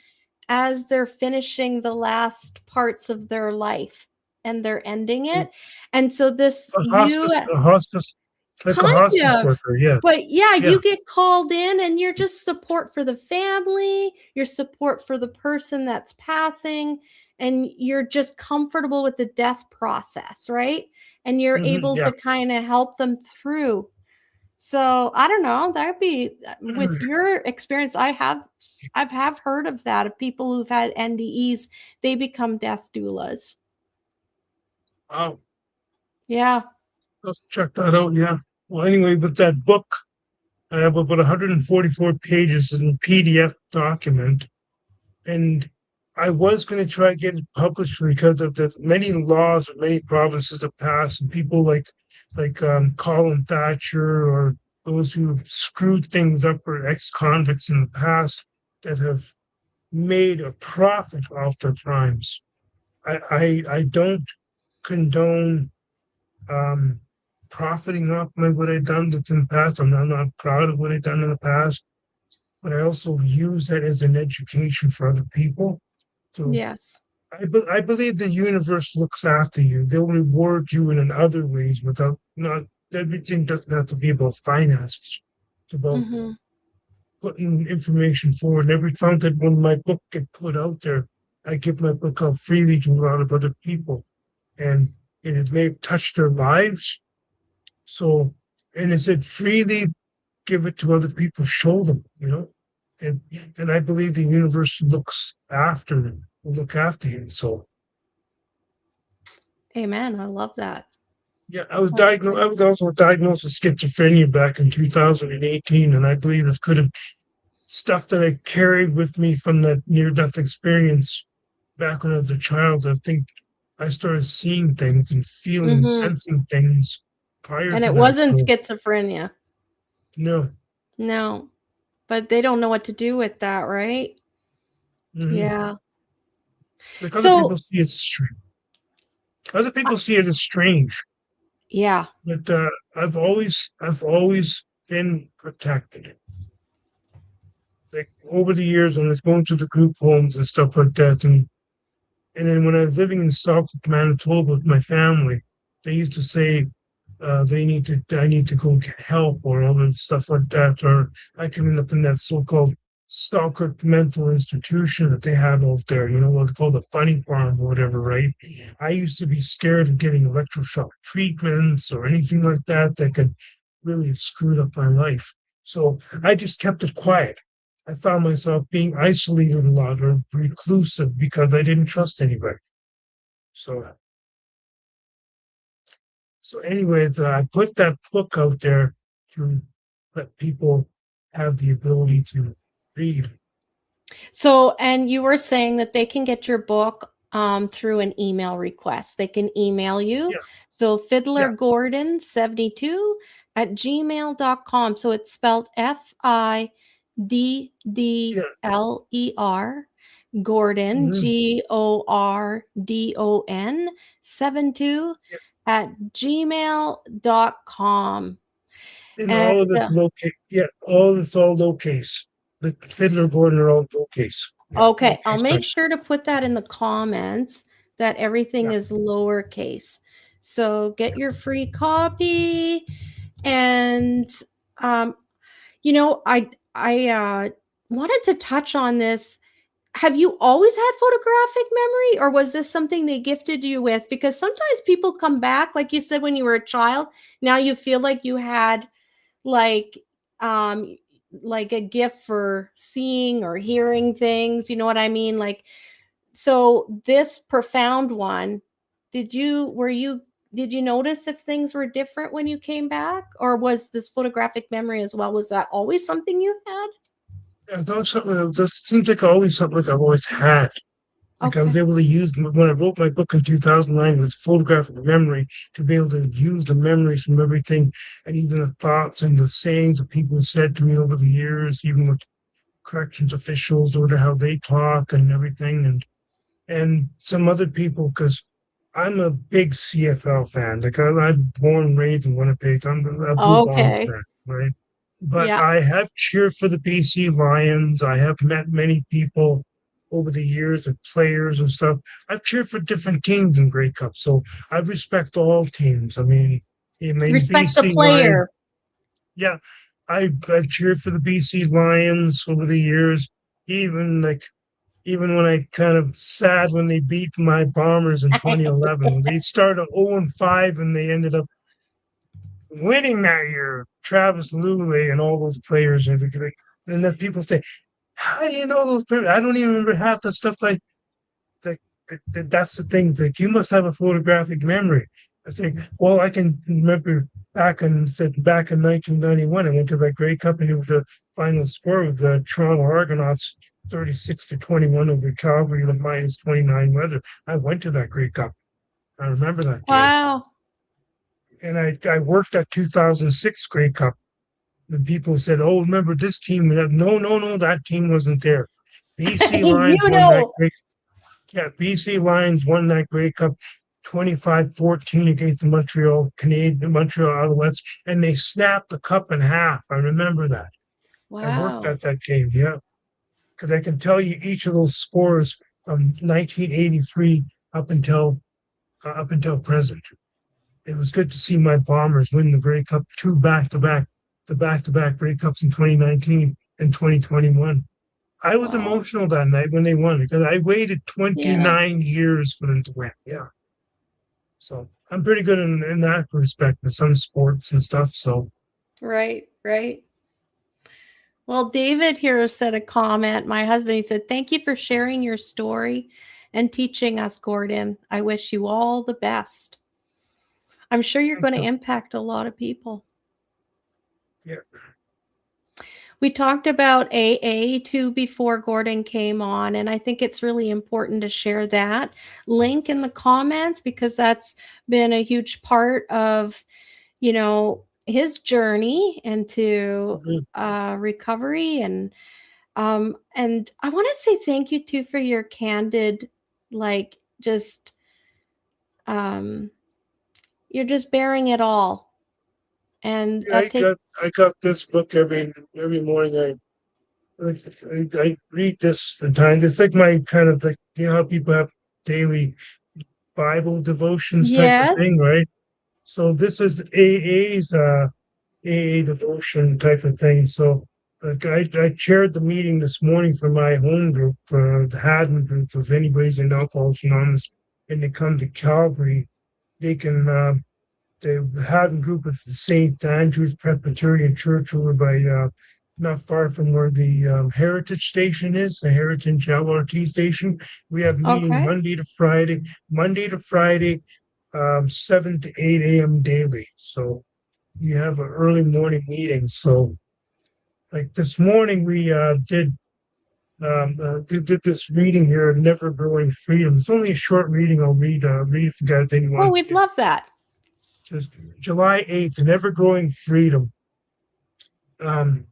as they're finishing the last parts of their life and they're ending Mm, it. And so this you like a kind hospice of. worker. Yeah, But yeah, yeah. you get called in and you're just support for the family, you're support for the person that's passing, and you're just comfortable with the death process, right? And you're able Yeah. to kind of help them through. So I don't know. That'd be with your experience. I've heard of that of people who've had NDEs. They become death doulas. Wow. Yeah. Let's check that out. Yeah. Well, anyway, with that book, I have about 144 pages in PDF document, and I was going to try to get it published because of the many laws of many provinces have passed, and people like Colin Thatcher, or those who screwed things up, or ex-convicts in the past that have made a profit off their crimes. I don't condone um, profiting off what I've done in the past. I'm not proud of what I've done in the past, but I also use that as an education for other people. So Yes. I believe the universe looks after you. They'll reward you in other ways without not everything doesn't have to be about finance. It's about Mm-hmm. putting information forward. And every time that when my book get put out there, I give my book out freely to a lot of other people, and it may touch their lives. So, and it said freely give it to other people, show them, and I believe the universe looks after them, will look after you. So, Amen. I love that. yeah, I was That's diagnosed. great. I was also diagnosed with schizophrenia back in 2018, and I believe it could have stuff that I carried with me from that near-death experience back when I was a child. I think I started seeing things and feeling and Mm-hmm. sensing things prior And to it that. wasn't So, schizophrenia. no. No, but they don't know what to do with that, right? Mhm. Yeah. Like other people So, see it as strange. Other people see it as strange, yeah. but I've always been protected. Like over the years, when I was going to the group homes and stuff like that, and then when I was living in South Manitoba with my family, they used to say I need to go get help or all that stuff like that, or I can end up in that so-called Selkirk mental institution that they have out there, what's called a funny farm or whatever, right? I used to be scared of getting electroshock treatments or anything like that that could really have screwed up my life. So I just kept it quiet. I found myself being isolated a lot or reclusive because I didn't trust anybody. So anyways, I put that book out there to let people have the ability to read. So, and you were saying that they can get your book through an email request. They can email you. Yeah, So, yeah, fiddlergordon72 at gmail.com. So it's spelled yeah. Fiddler, Gordon, Hmm. Gordon, 72 Yeah. at gmail.com. And And all of this lowercase. Yeah, all this all lowercase. The Fiddler Gordon are all lowercase. Yeah, okay, I'll lowercase. make sure to put that in the comments that everything Yeah, is lowercase. So get your free copy. And um, I wanted to touch on this. Have you always had photographic memory, or was this something they gifted you with? Because sometimes people come back, like you said, when you were a child. Now you feel like you had like um like a gift for seeing or hearing things, you know what I mean? Like, so this profound one, did you notice if things were different when you came back, or was this photographic memory as well, was that always something you had? yeah, that's something. That seems like always something like I've always had. Like I was Okay. able to use when I wrote my book in 2009 with photographic memory to be able to use the memories from everything and even the thoughts and the sayings that people said to me over the years, even with corrections officials or how they talk and everything, and some other people because I'm a big CFL fan. Like I'm born and raised in Winnipeg. I'm a Blue Bomber Okay. fan, right? But Yeah. I have cheered for the BC Lions. I have met many people over the years and players and stuff. I've cheered for different teams in Grey Cup, so I respect all teams. Respect the BC Lions. player. Yeah, I've cheered for the BC Lions over the years. Even like even when I kind of sad when they beat my Bombers in 2011. When they started 0-5 and they ended up winning that year. Travis Luley and all those players and everything. And then people say, "How do you know those players?" I don't even remember half the stuff. Like that's the thing. Like you must have a photographic memory. I say, well, I can remember back in 1991. I went to that Grey Cup and it was the final score of the Toronto Argonauts 36-21 over Calgary in the -29 weather. I went to that Grey Cup. I remember that game. Wow. And I worked at 2006 Grey Cup. And people said, "Oh, remember this team?" No, no, no, that team wasn't there. BC You Lions won that know. Grey Yeah, BC Lions won that Grey Cup 25-14 against the Montreal Alouettes, and they snapped the cup in half. I remember that. I worked Wow. at that game, yeah, because I can tell you each of those scores from 1983 up until present. it was good to see my Bombers win the Grey Cup, the back-to-back Grey Cups in 2019 and 2021. I was Wow. emotional that night when they won because I waited Yeah. 29 years for them to win. Yeah. So I'm pretty good in that respect with some sports and stuff. So Right. Well, David here said a comment. My husband, he said, "Thank you for sharing your story and teaching us, Gordon. I wish you all the best. I'm sure you're thank going to you. impact a lot of people." Yeah. We talked about AA too before Gordon came on, and I think it's really important to share that link in the comments because that's been a huge part of, his journey into Mhm. recovery. And I want to say thank you too for your candid, like, just um, you're just bearing it all, and Yeah, that takes. I got this book every morning. I read this from time. It's like my kind of like how people have daily Bible devotions type of Yes. thing, right? So this is AA's AA devotion type of thing. So like I chaired the meeting this morning for my home group, the Haddon group. If anybody's in Alcoholics Anonymous and they come to Calgary, they can the Haddon group of the St. Andrew's Presbyterian Church over by not far from where the Heritage Station is, the Heritage LRT station. We have meeting Okay. Monday to Friday, 7 to 8 a.m. daily. So you have an early morning meeting. So like this morning we did this reading here, Never Growing Freedom. It's only a short reading. I'll read if you guys didn't Oh, want we'd to. love that. Just July 8th, Never Growing Freedom. Um,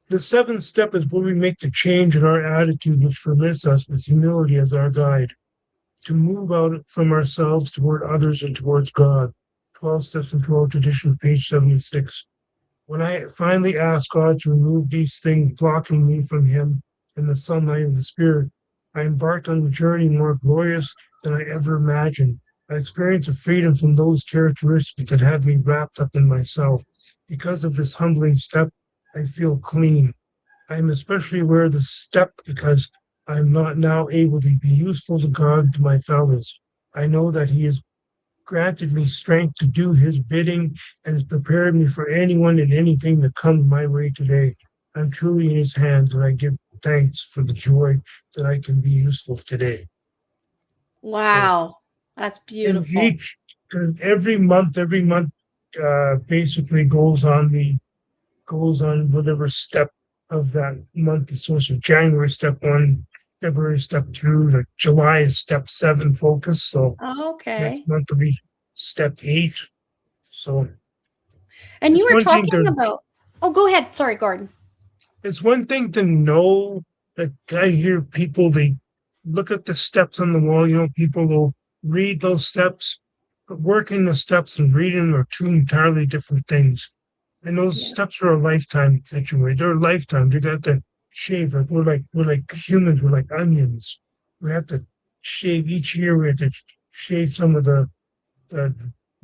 the seventh step is where we make the change in our attitude, which permits us with humility as our guide to move out from ourselves toward others and towards God. 12 Steps in 12 Tradition, page 76. When I finally asked God to remove these things blocking me from Him and the sunlight of the Spirit, I embarked on a journey more glorious than I ever imagined. I experienced a freedom from those characteristics that had me wrapped up in myself. Because of this humbling step, I feel clean. I am especially aware of this step because I am not now able to be useful to God to my fellows. I know that He has granted me strength to do His bidding and has prepared me for anyone and anything that comes my way today. I'm truly in His hands, and I give thanks for the joy that I can be useful today. So, Wow. That's and beautiful. because every month, basically goes on whatever step of that month. So January step one, February step two, like July is step seven focus. So next Okay. month will be step eight. So And you it's were one thing talking to about, oh, go ahead. Sorry, Gordon. it's one thing to know that I hear people they look at the steps on the wall, people will read those steps, but working the steps and reading them are two entirely different things. And those Yeah. steps are a lifetime situation. They're a lifetime. They got to shave. Like we're like humans, we're like onions. We have to shave each year, we have to shave some of the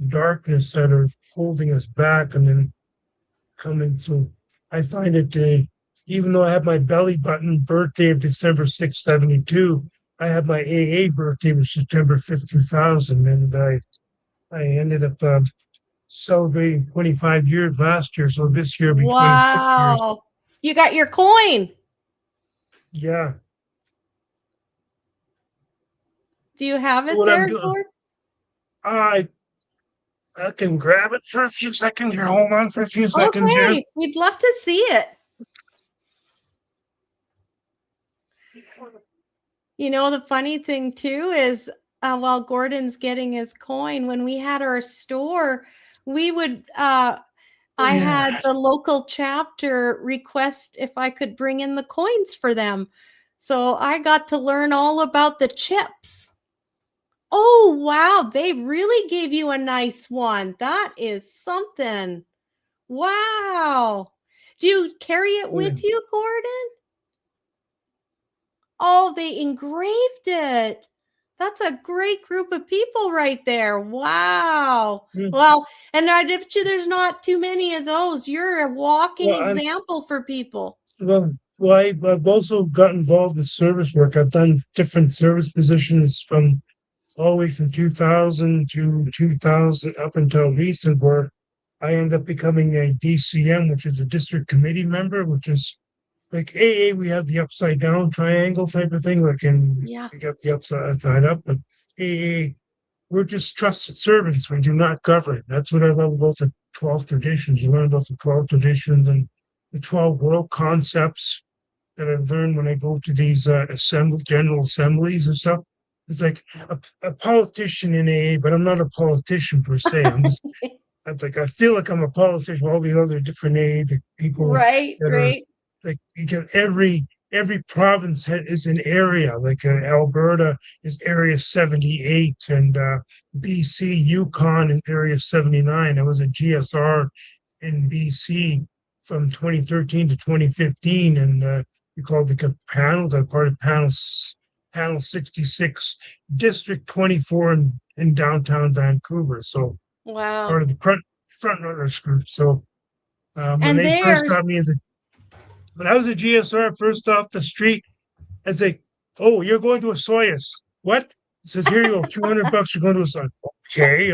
darkness that are holding us back and then coming through. I find it, even though I have my belly button birthday of December 6th, 72, I had my AA birthday was September 5th, 2000. And I ended up celebrating 25 years last year. So this year will be 26 years. Wow. You got your coin. Yeah. Do you have So it what I'm there, doing, Gordon? I I can grab it for a few seconds here. Hold on for a few seconds here. Okay. We'd love to see it. The funny thing too is while Gordon's getting his coin, when we had our store, we would, Oh I had yeah. the local chapter request if I could bring in the coins for them. So I got to learn all about the chips. Oh, wow. They really gave you a nice one. That is something. Wow. Do you carry it Yeah. with you, Gordon? Oh, they engraved it. That's a great group of people right there. Wow. Yeah. Well, and I bet you there's not too many of those. You're a walking Well, example for people. I've also got involved with service work. I've done different service positions from all the way from 2000 to 2000 up until recent, where I end up becoming a DCM, which is a district committee member, which is like AA. We have the upside down triangle type of thing, like in Yeah. you got the upside up, but AA, we're just trusted servants. We do not govern. That's what I love about the 12 traditions. You learn about the 12 traditions and the 12 world concepts that I've learned when I go to these general assemblies and stuff. It's like a politician in AA, but I'm not a politician per se. I feel like I'm a politician. All the other different AA the people Right, that are right. like you get every province is an area. Like Alberta is Area 78, and BC Yukon is Area 79. I was a GSR in BC from 2013 to 2015, and we called the panels. I part of panel 66, District 24 in downtown Vancouver. So Wow. part of the front runners group. So when And they first there's got me when I was a GSR first off the street, I say, "Oh, you're going to a Soyuz. What?" It says, "Here you go, $200. You're going to a Soyuz." Okay,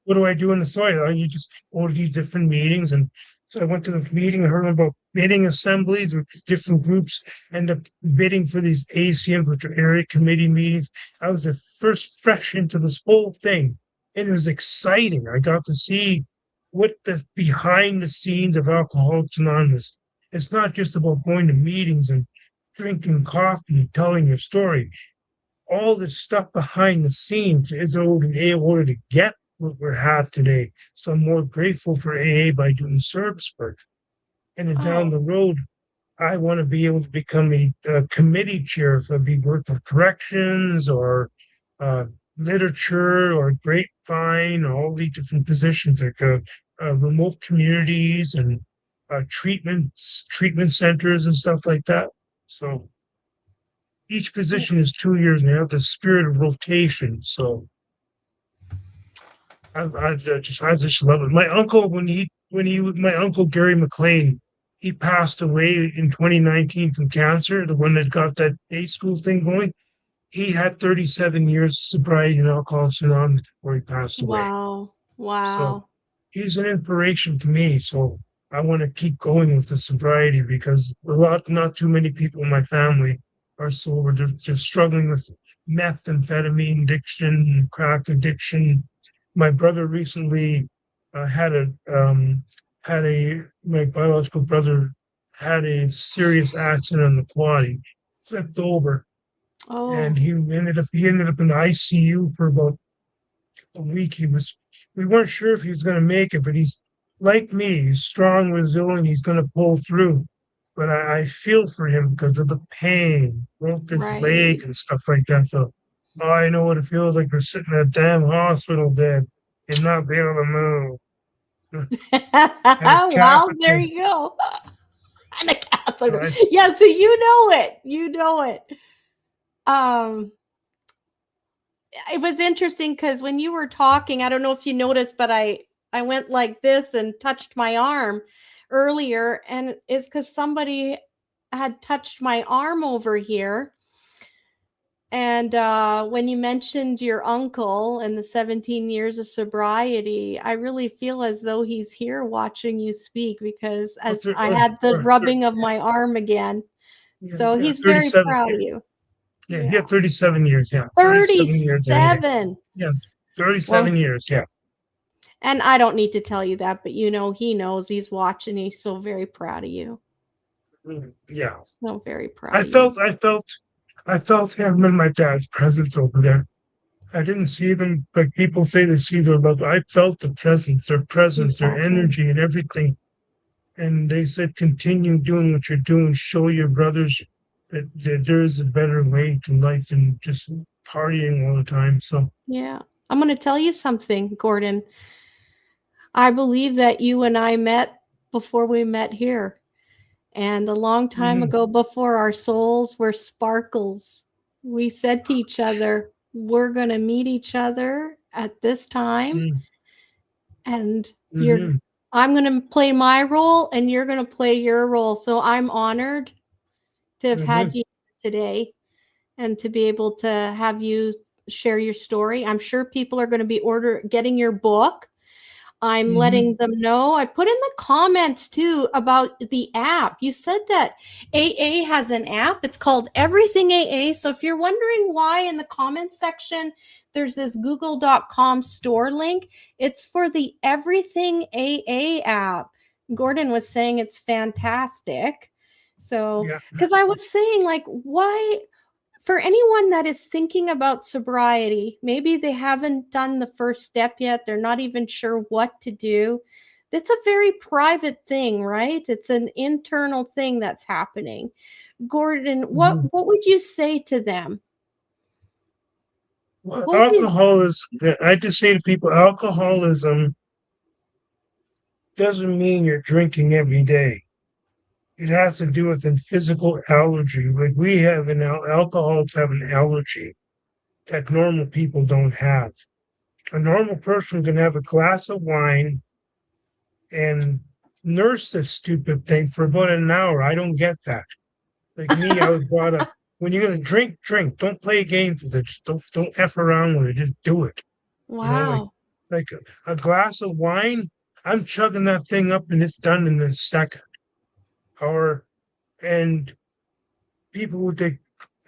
what do I do in the Soyuz? You just go to these different meetings, and so I went to the meeting and heard about bidding assemblies with different groups, end up bidding for these ACMs, which are area committee meetings. I was the first fresh into this whole thing, and it was exciting. I got to see what the behind the scenes of Alcoholics Anonymous. It's not just about going to meetings and drinking coffee and telling your story. All this stuff behind the scenes is in order to get what we have today. So I'm more grateful for AA by doing service work. And then down oh, the road, I want to be able to become a committee chair if I be work with corrections or uh, literature or grapevine, all these different positions like remote communities and treatment centers and stuff like that. So each position is 2 years, and they have the spirit of rotation. So I just love it. My uncle, my uncle Gary McLean, he passed away in 2019 from cancer. The one that got that day school thing going. He had 37 years of sobriety and Alcoholics Anonymous before he passed away. wow. So Wow. he's an inspiration to me. So I want to keep going with the sobriety because not too many people in my family are sober. They're just struggling with methamphetamine addiction, crack addiction. My brother recently had my biological brother had a serious accident on the quad. He flipped over and Oh, he ended up in the ICU for about a week. We weren't sure if he was going to make it, but he's like me. He's strong, resilient. He's going to pull through. But I feel for him because of the pain, broke his right. leg and stuff like that. So I know what it feels like to sit in a damn hospital bed and not be able to move. And a Well, there catheter. you go. And a So catheter. Yeah, so you know it. You know it. Um, it was interesting because when you were talking, I don't know if you noticed, but I went like this and touched my arm earlier, and it's because somebody had touched my arm over here. And when you mentioned your uncle and the 17 years of sobriety, I really feel as though he's here watching you speak because as I had the rubbing of my arm again. So yeah, he's very 37. proud of you. Yeah, he Yeah. had 37 years. Yeah, 37 years. Yeah, 37. yeah, Well, 37 years. Yeah. and I don't need to tell you that, but you know, he knows he's watching. He's so very proud of you. Yeah. So very proud I of you. felt, I felt, I felt him and my dad's presence over there. I didn't see them like people say they see their love. I felt the presence, their Exactly. energy, and everything. And they said, continue doing what you're doing. Show your brothers that there is a better way to life than just partying all the time. So, Yeah. I'm going to tell you something, Gordon. I believe that you and I met before we met here. And a long time mhm. ago, before our souls were sparkles, we said to each other, we're going to meet each other at this time, and Mm-hmm. I'm going to play my role and you're going to play your role. So I'm honored to have had you today and to be able to have you share your story. I'm sure people are going to be getting your book. I'm letting them know. I put in the comments too about the app. You said that AA has an app. It's called Everything AA. So if you're wondering why in the comments section there's this google.com store link, it's for the Everything AA app. Gordon was saying it's fantastic. So, because I was saying, like, why, for anyone that is thinking about sobriety, maybe they haven't done the first step yet, they're not even sure what to do. It's a very private thing, right? It's an internal thing that's happening. Gordon, what would you say to them? Well, alcoholism, I just say to people, alcoholism doesn't mean you're drinking every day. It has to do with a physical allergy. Like we have alcoholics have an allergy that normal people don't have. A normal person can have a glass of wine and nurse this stupid thing for about an hour. I don't get that. Like me, I was brought up. When you're gonna drink, drink. Don't play games with it. Just don't f around with it. Just do it. Wow. You know, like a glass of wine. I'm chugging that thing up and it's done in a second. And people would take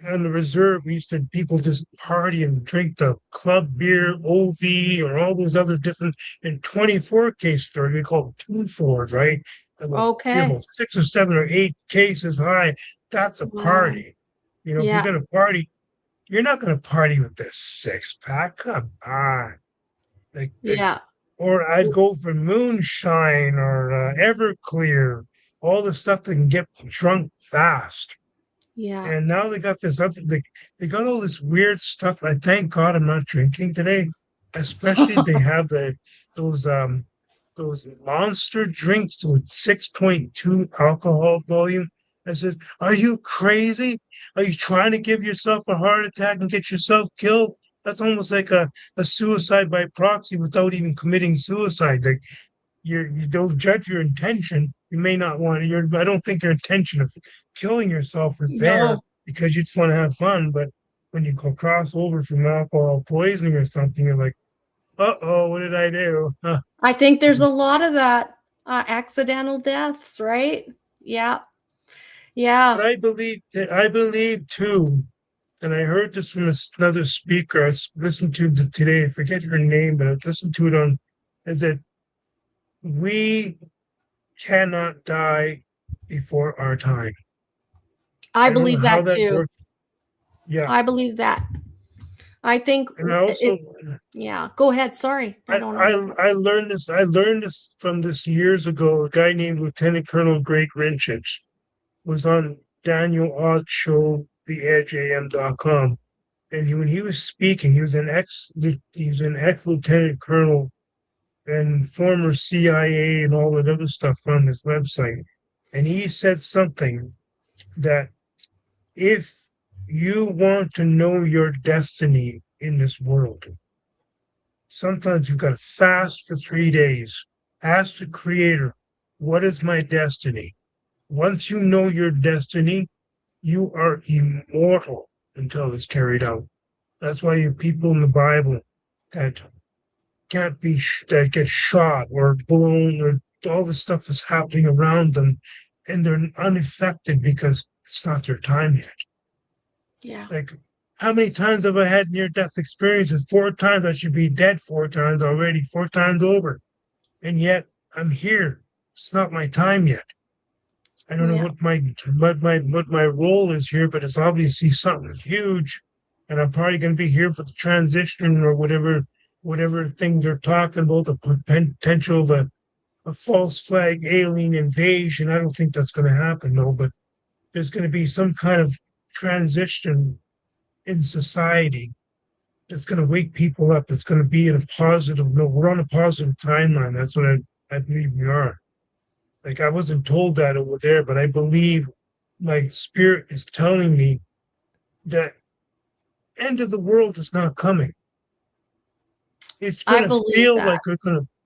on the reserve, people just party and drink the club beer, OV, or all those other different, in 24 case story, we call it 2-4s, right? Okay. About 6 or 7 or 8 cases high. That's a party. You know, if you're going to party, you're not going to party with this 6-pack. Come on. Or I'd go for moonshine or Everclear, all the stuff that can get drunk fast. Yeah. And now they got this other, they got all this weird stuff. I thank God I'm not drinking today. Especially they have those monster drinks with 6.2 alcohol volume. I said, are you crazy? Are you trying to give yourself a heart attack and get yourself killed? That's almost like a suicide by proxy without even committing suicide. Like you don't judge your intention. You may not want to. I don't think your intention of killing yourself is there because you just want to have fun. But when you go cross over from alcohol poisoning or something, you're like, "Uh-oh, what did I do?" Huh. I think there's a lot of that accidental deaths, right? Yeah. But I believe too, and I heard this from another speaker I listened to today. I forget her name, but I listened to it is that we cannot die before our time. I believe that too. Works. Yeah, I believe that. I think. And I also, go ahead. Sorry, I learned this. I learned this from this years ago. A guy named Lieutenant Colonel Greg Rinchich was on Daniel Ott's show, theedgeam.com, and when he was speaking, he was an ex lieutenant colonel and former CIA and all that other stuff on this website. And he said something that if you want to know your destiny in this world, sometimes you've got to fast for 3 days. Ask the Creator, what is my destiny? Once you know your destiny, you are immortal until it's carried out. That's why you have people in the Bible that that get shot or blown, or all the stuff is happening around them, and they're unaffected because it's not their time yet. Yeah. Like, how many times have I had near-death experiences? 4 times. I should be dead 4 times already, 4 times over, and yet I'm here. It's not my time yet. I don't know what my role is here, but it's obviously something huge, and I'm probably going to be here for the transition or whatever thing they're talking about, the potential of a false flag alien invasion. I don't think that's going to happen, no, but there's going to be some kind of transition in society that's going to wake people up. It's going to be in a positive note. We're on a positive timeline. That's what I believe we are. Like, I wasn't told that over there, but I believe my spirit is telling me that end of the world is not coming. It's I gonna believe feel that. like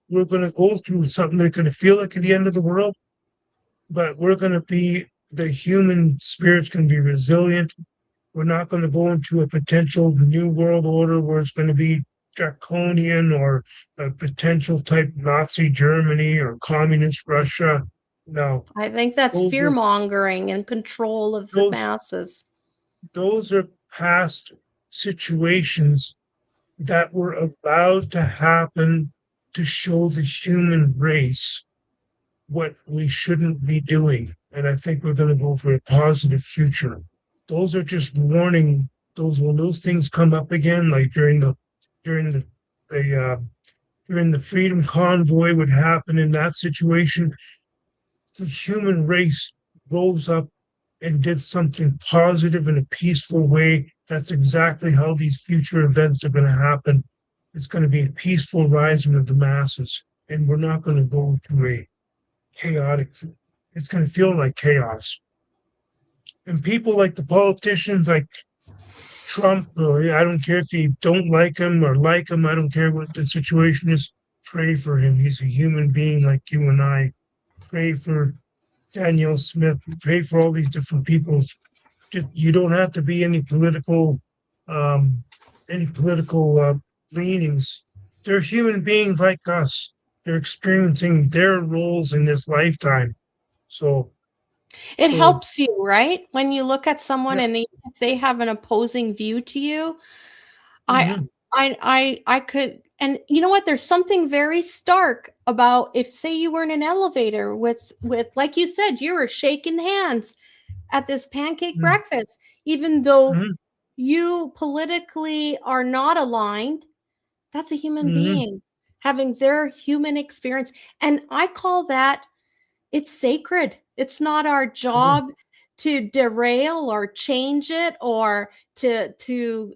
we're gonna go through something that's gonna feel like the end of the world, but the human spirit's gonna be resilient. We're not gonna go into a potential new world order where it's gonna be draconian or a potential type Nazi Germany or communist Russia. No, I think that's those fear are mongering and control of the those masses. those are past situations that were allowed to happen to show the human race what we shouldn't be doing. And I think we're going to go for a positive future. Those are just warning. Those when those things come up again, like during the during the freedom convoy would happen in that situation, the human race rose up and did something positive in a peaceful way. That's exactly how these future events are going to happen. It's going to be a peaceful rising of the masses, and we're not going to go to a chaotic, it's going to feel like chaos. And people like the politicians like Trump, or I don't care if you don't like him or like him, I don't care what the situation is, pray for him. He's a human being like you and I. Pray for Danielle Smith, pray for all these different people. Just you don't have to be um any political leanings. They're human beings like us. They're experiencing their roles in this lifetime. So It so helps you, right? When you look at someone yeah. and if they have an opposing view to you, I Mhm, I could, and you know what? There's something very stark about if say you were in an elevator with like you said, you were shaking hands at this pancake mhm, breakfast, even though mhm, you politically are not aligned. That's a human mhm, being having their human experience. And I call that it's sacred. It's not our mhm, job to derail or change it or to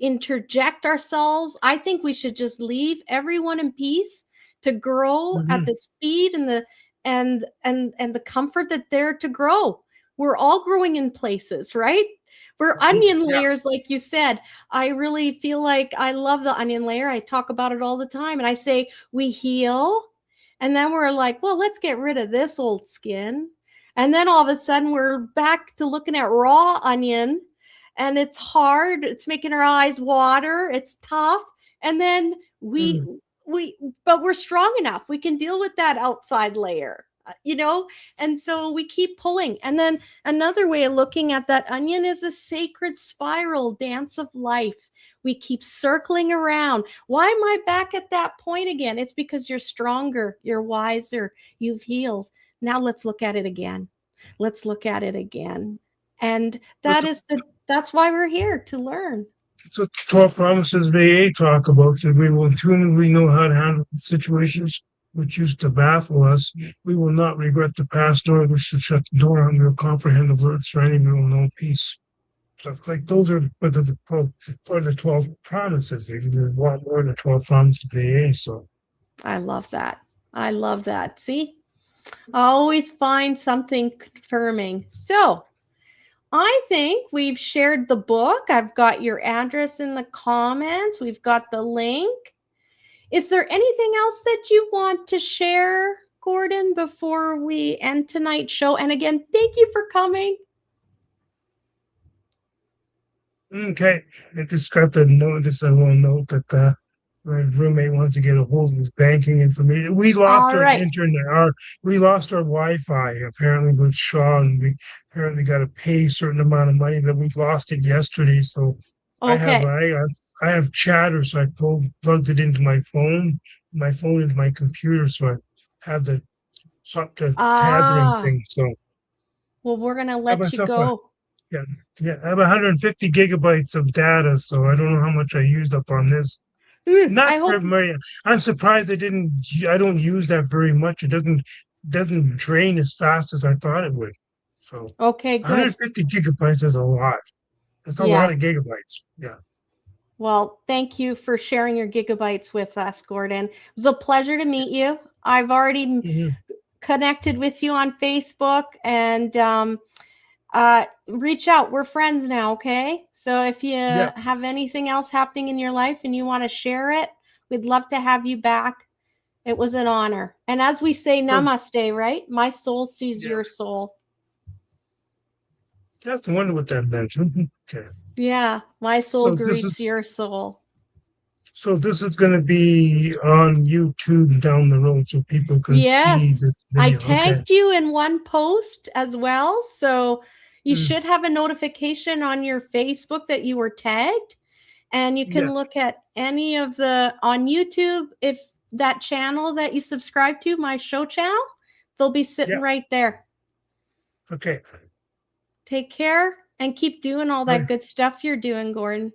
interject ourselves. I think we should just leave everyone in peace to grow at mhm, the speed and the comfort that they're to grow. We're all growing in places, right? We're mhm. onion Yeah. layers, like you said. I really feel like I love the onion layer. I talk about it all the time. And I say, we heal, and then we're like, well, let's get rid of this old skin. And then all of a sudden we're back to looking at raw onion, and it's hard. It's making our eyes water. It's tough. And then Mhm, we, but we're strong enough. We can deal with that outside layer, you know? And so we keep pulling. And then another way of looking at that onion is a sacred spiral dance of life. We keep circling around. Why am I back at that point again? It's because you're stronger, you're wiser, you've healed. Now let's look at it again. Let's look at it again. And But that's why we're here to learn. the 12 promises of AA talk about that we will intuitively know how to handle situations which used to baffle us. We will not regret the past, nor wish to shut the door, and we will comprehend the words for any we will know peace. Stuff like those are for the 12 promises. If you want more than 12 promises of AA, so I love that. I love that. See, I always find something confirming. So I think we've shared the book. I've got your address in the comments. We've got the link. Is there anything else that you want to share, Gordon, before we end tonight's show? And again, thank you for coming. okay. I just got the notice. I will note that my roommate wants to get a hold of his banking information. We lost All our right. internet. We lost our Wi-Fi apparently with Shaw, and we apparently got to pay a certain amount of money. But we lost it yesterday, so I have Okay. I have I have Chatter, so I plugged it into my phone into my computer, so I have the tethering Ah, thing. So well, we're going to I have let you myself go. yeah, yeah, I have 150 gigabytes of data, so I don't know how much I used up on this. I Not hope. very much. I'm surprised I don't use that very much. It doesn't drain as fast as I thought it would. So Okay, good. 150 gigabytes is a lot. That's a lot Yeah. of gigabytes. Yeah. Well, thank you for sharing your gigabytes with us, Gordon. It was a pleasure to meet you. I've already Mhm. connected with you on Facebook, and reach out. We're friends now, okay? So if you Yeah. have anything else happening in your life and you want to share it, we'd love to have you back. It was an honor. And as we say, namaste, right? My soul sees Yeah. your soul. I have to wonder what that meant. Okay. Yeah, my soul So this greets is your soul. so this is going to be on YouTube down the road, so people can see Yes, this I video. Okay. tagged you in one post as well. So you Mm. should have a notification on your Facebook that you were tagged. And you can Yes. look at any of the on YouTube, if that channel that you subscribe to, my show channel, they'll be sitting Yeah. right there. Okay. Take care and keep doing all Right. that good stuff you're doing, Gordon.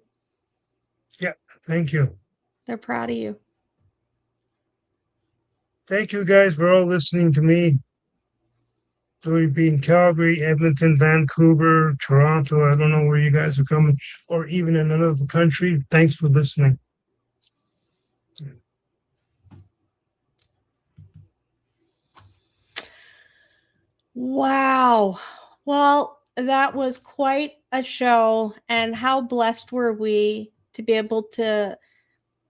Yeah. Thank you. They're proud of you. Thank you guys for all listening to me. So we've been Calgary, Edmonton, Vancouver, Toronto. I don't know where you guys are coming, or even in another country. Thanks for listening. Wow. Well, that was quite a show. And how blessed were we to be able to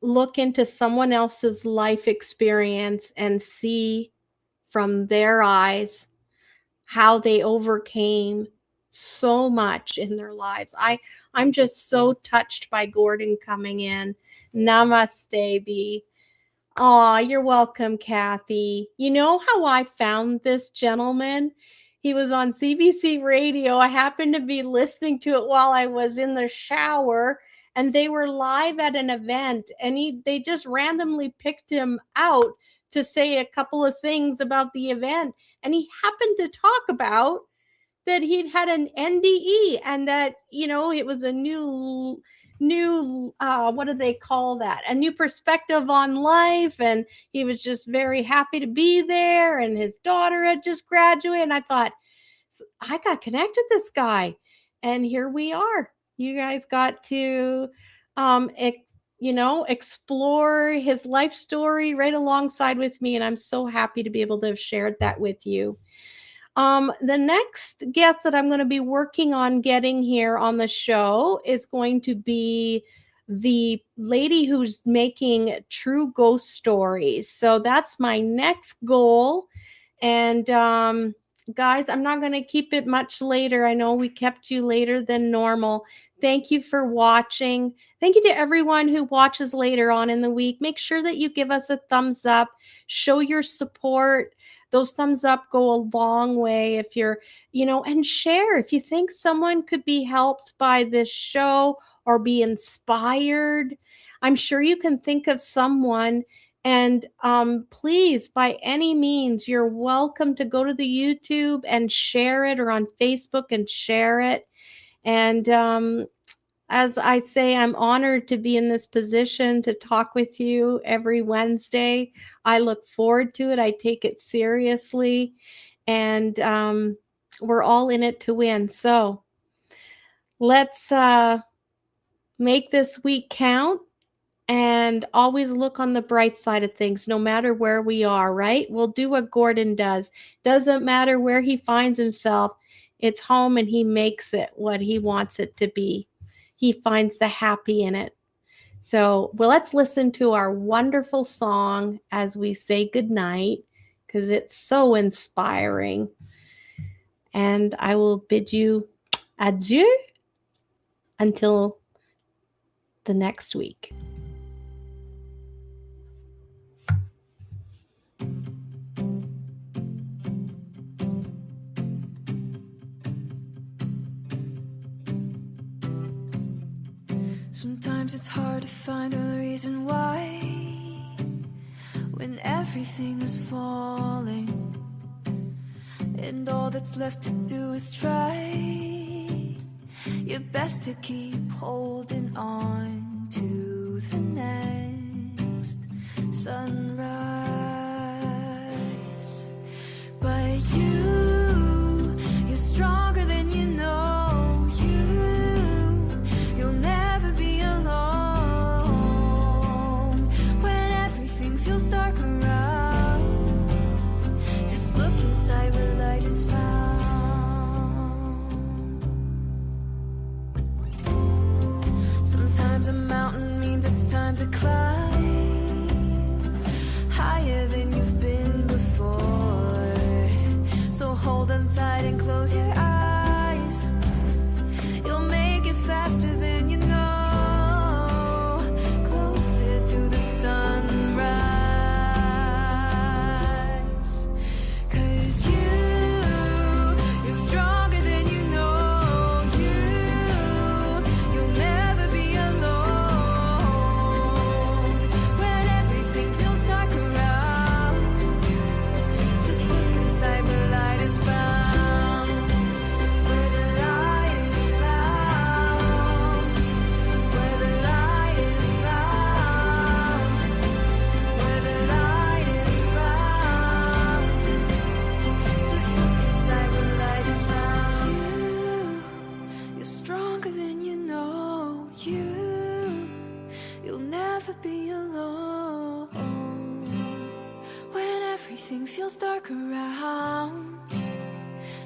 look into someone else's life experience and see from their eyes how they overcame so much in their lives. I'm just so touched by Gordon coming in. Namaste, B. Aw, you're welcome, Kathy. You know how I found this gentleman? He was on CBC radio. I happened to be listening to it while I was in the shower, and they were live at an event, and they just randomly picked him out to say a couple of things about the event. And he happened to talk about that he'd had an NDE and that, it was a new, what do they call that? A new perspective on life. And he was just very happy to be there. And his daughter had just graduated. And I thought, I got connected with this guy. And here we are. You guys got to, explore his life story right alongside with me. And I'm so happy to be able to have shared that with you. The next guest that I'm going to be working on getting here on the show is going to be the lady who's making true ghost stories. So that's my next goal. And guys, I'm not going to keep it much later. I know we kept you later than normal. Thank you for watching. Thank you to everyone who watches later on in the week. Make sure that you give us a thumbs up. Show your support. Those thumbs up go a long way if you're, and share. If you think someone could be helped by this show or be inspired, I'm sure you can think of someone. And please, by any means, you're welcome to go to the YouTube and share it, or on Facebook and share it. And as I say, I'm honored to be in this position to talk with you every Wednesday. I look forward to it. I take it seriously. And we're all in it to win. So let's make this week count. And always look on the bright side of things, no matter where we are, right? We'll do what Gordon does. Doesn't matter where he finds himself. It's home, and he makes it what he wants it to be. He finds the happy in it. So, let's listen to our wonderful song as we say goodnight, because it's so inspiring. And I will bid you adieu until the next week. Sometimes it's hard to find a reason why, when everything is falling and all that's left to do is try your best to keep holding on to the next sunrise. But you're stronger than you know. You'll never be alone when everything feels dark around. Just look inside where light is found. time to climb higher than you've been before. So hold on tight and close your eyes. You'll make it faster than you know. Closer to the sunrise. 'Cause you're stronger than you know. You'll never be alone. When everything feels dark around, just look inside where light is found. Where the light is found. Where the light is found. Where the light is found. Just look inside where light is found. You're stronger than you know. You'll never be alone. When everything feels dark around,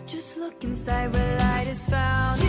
just look inside where light is found.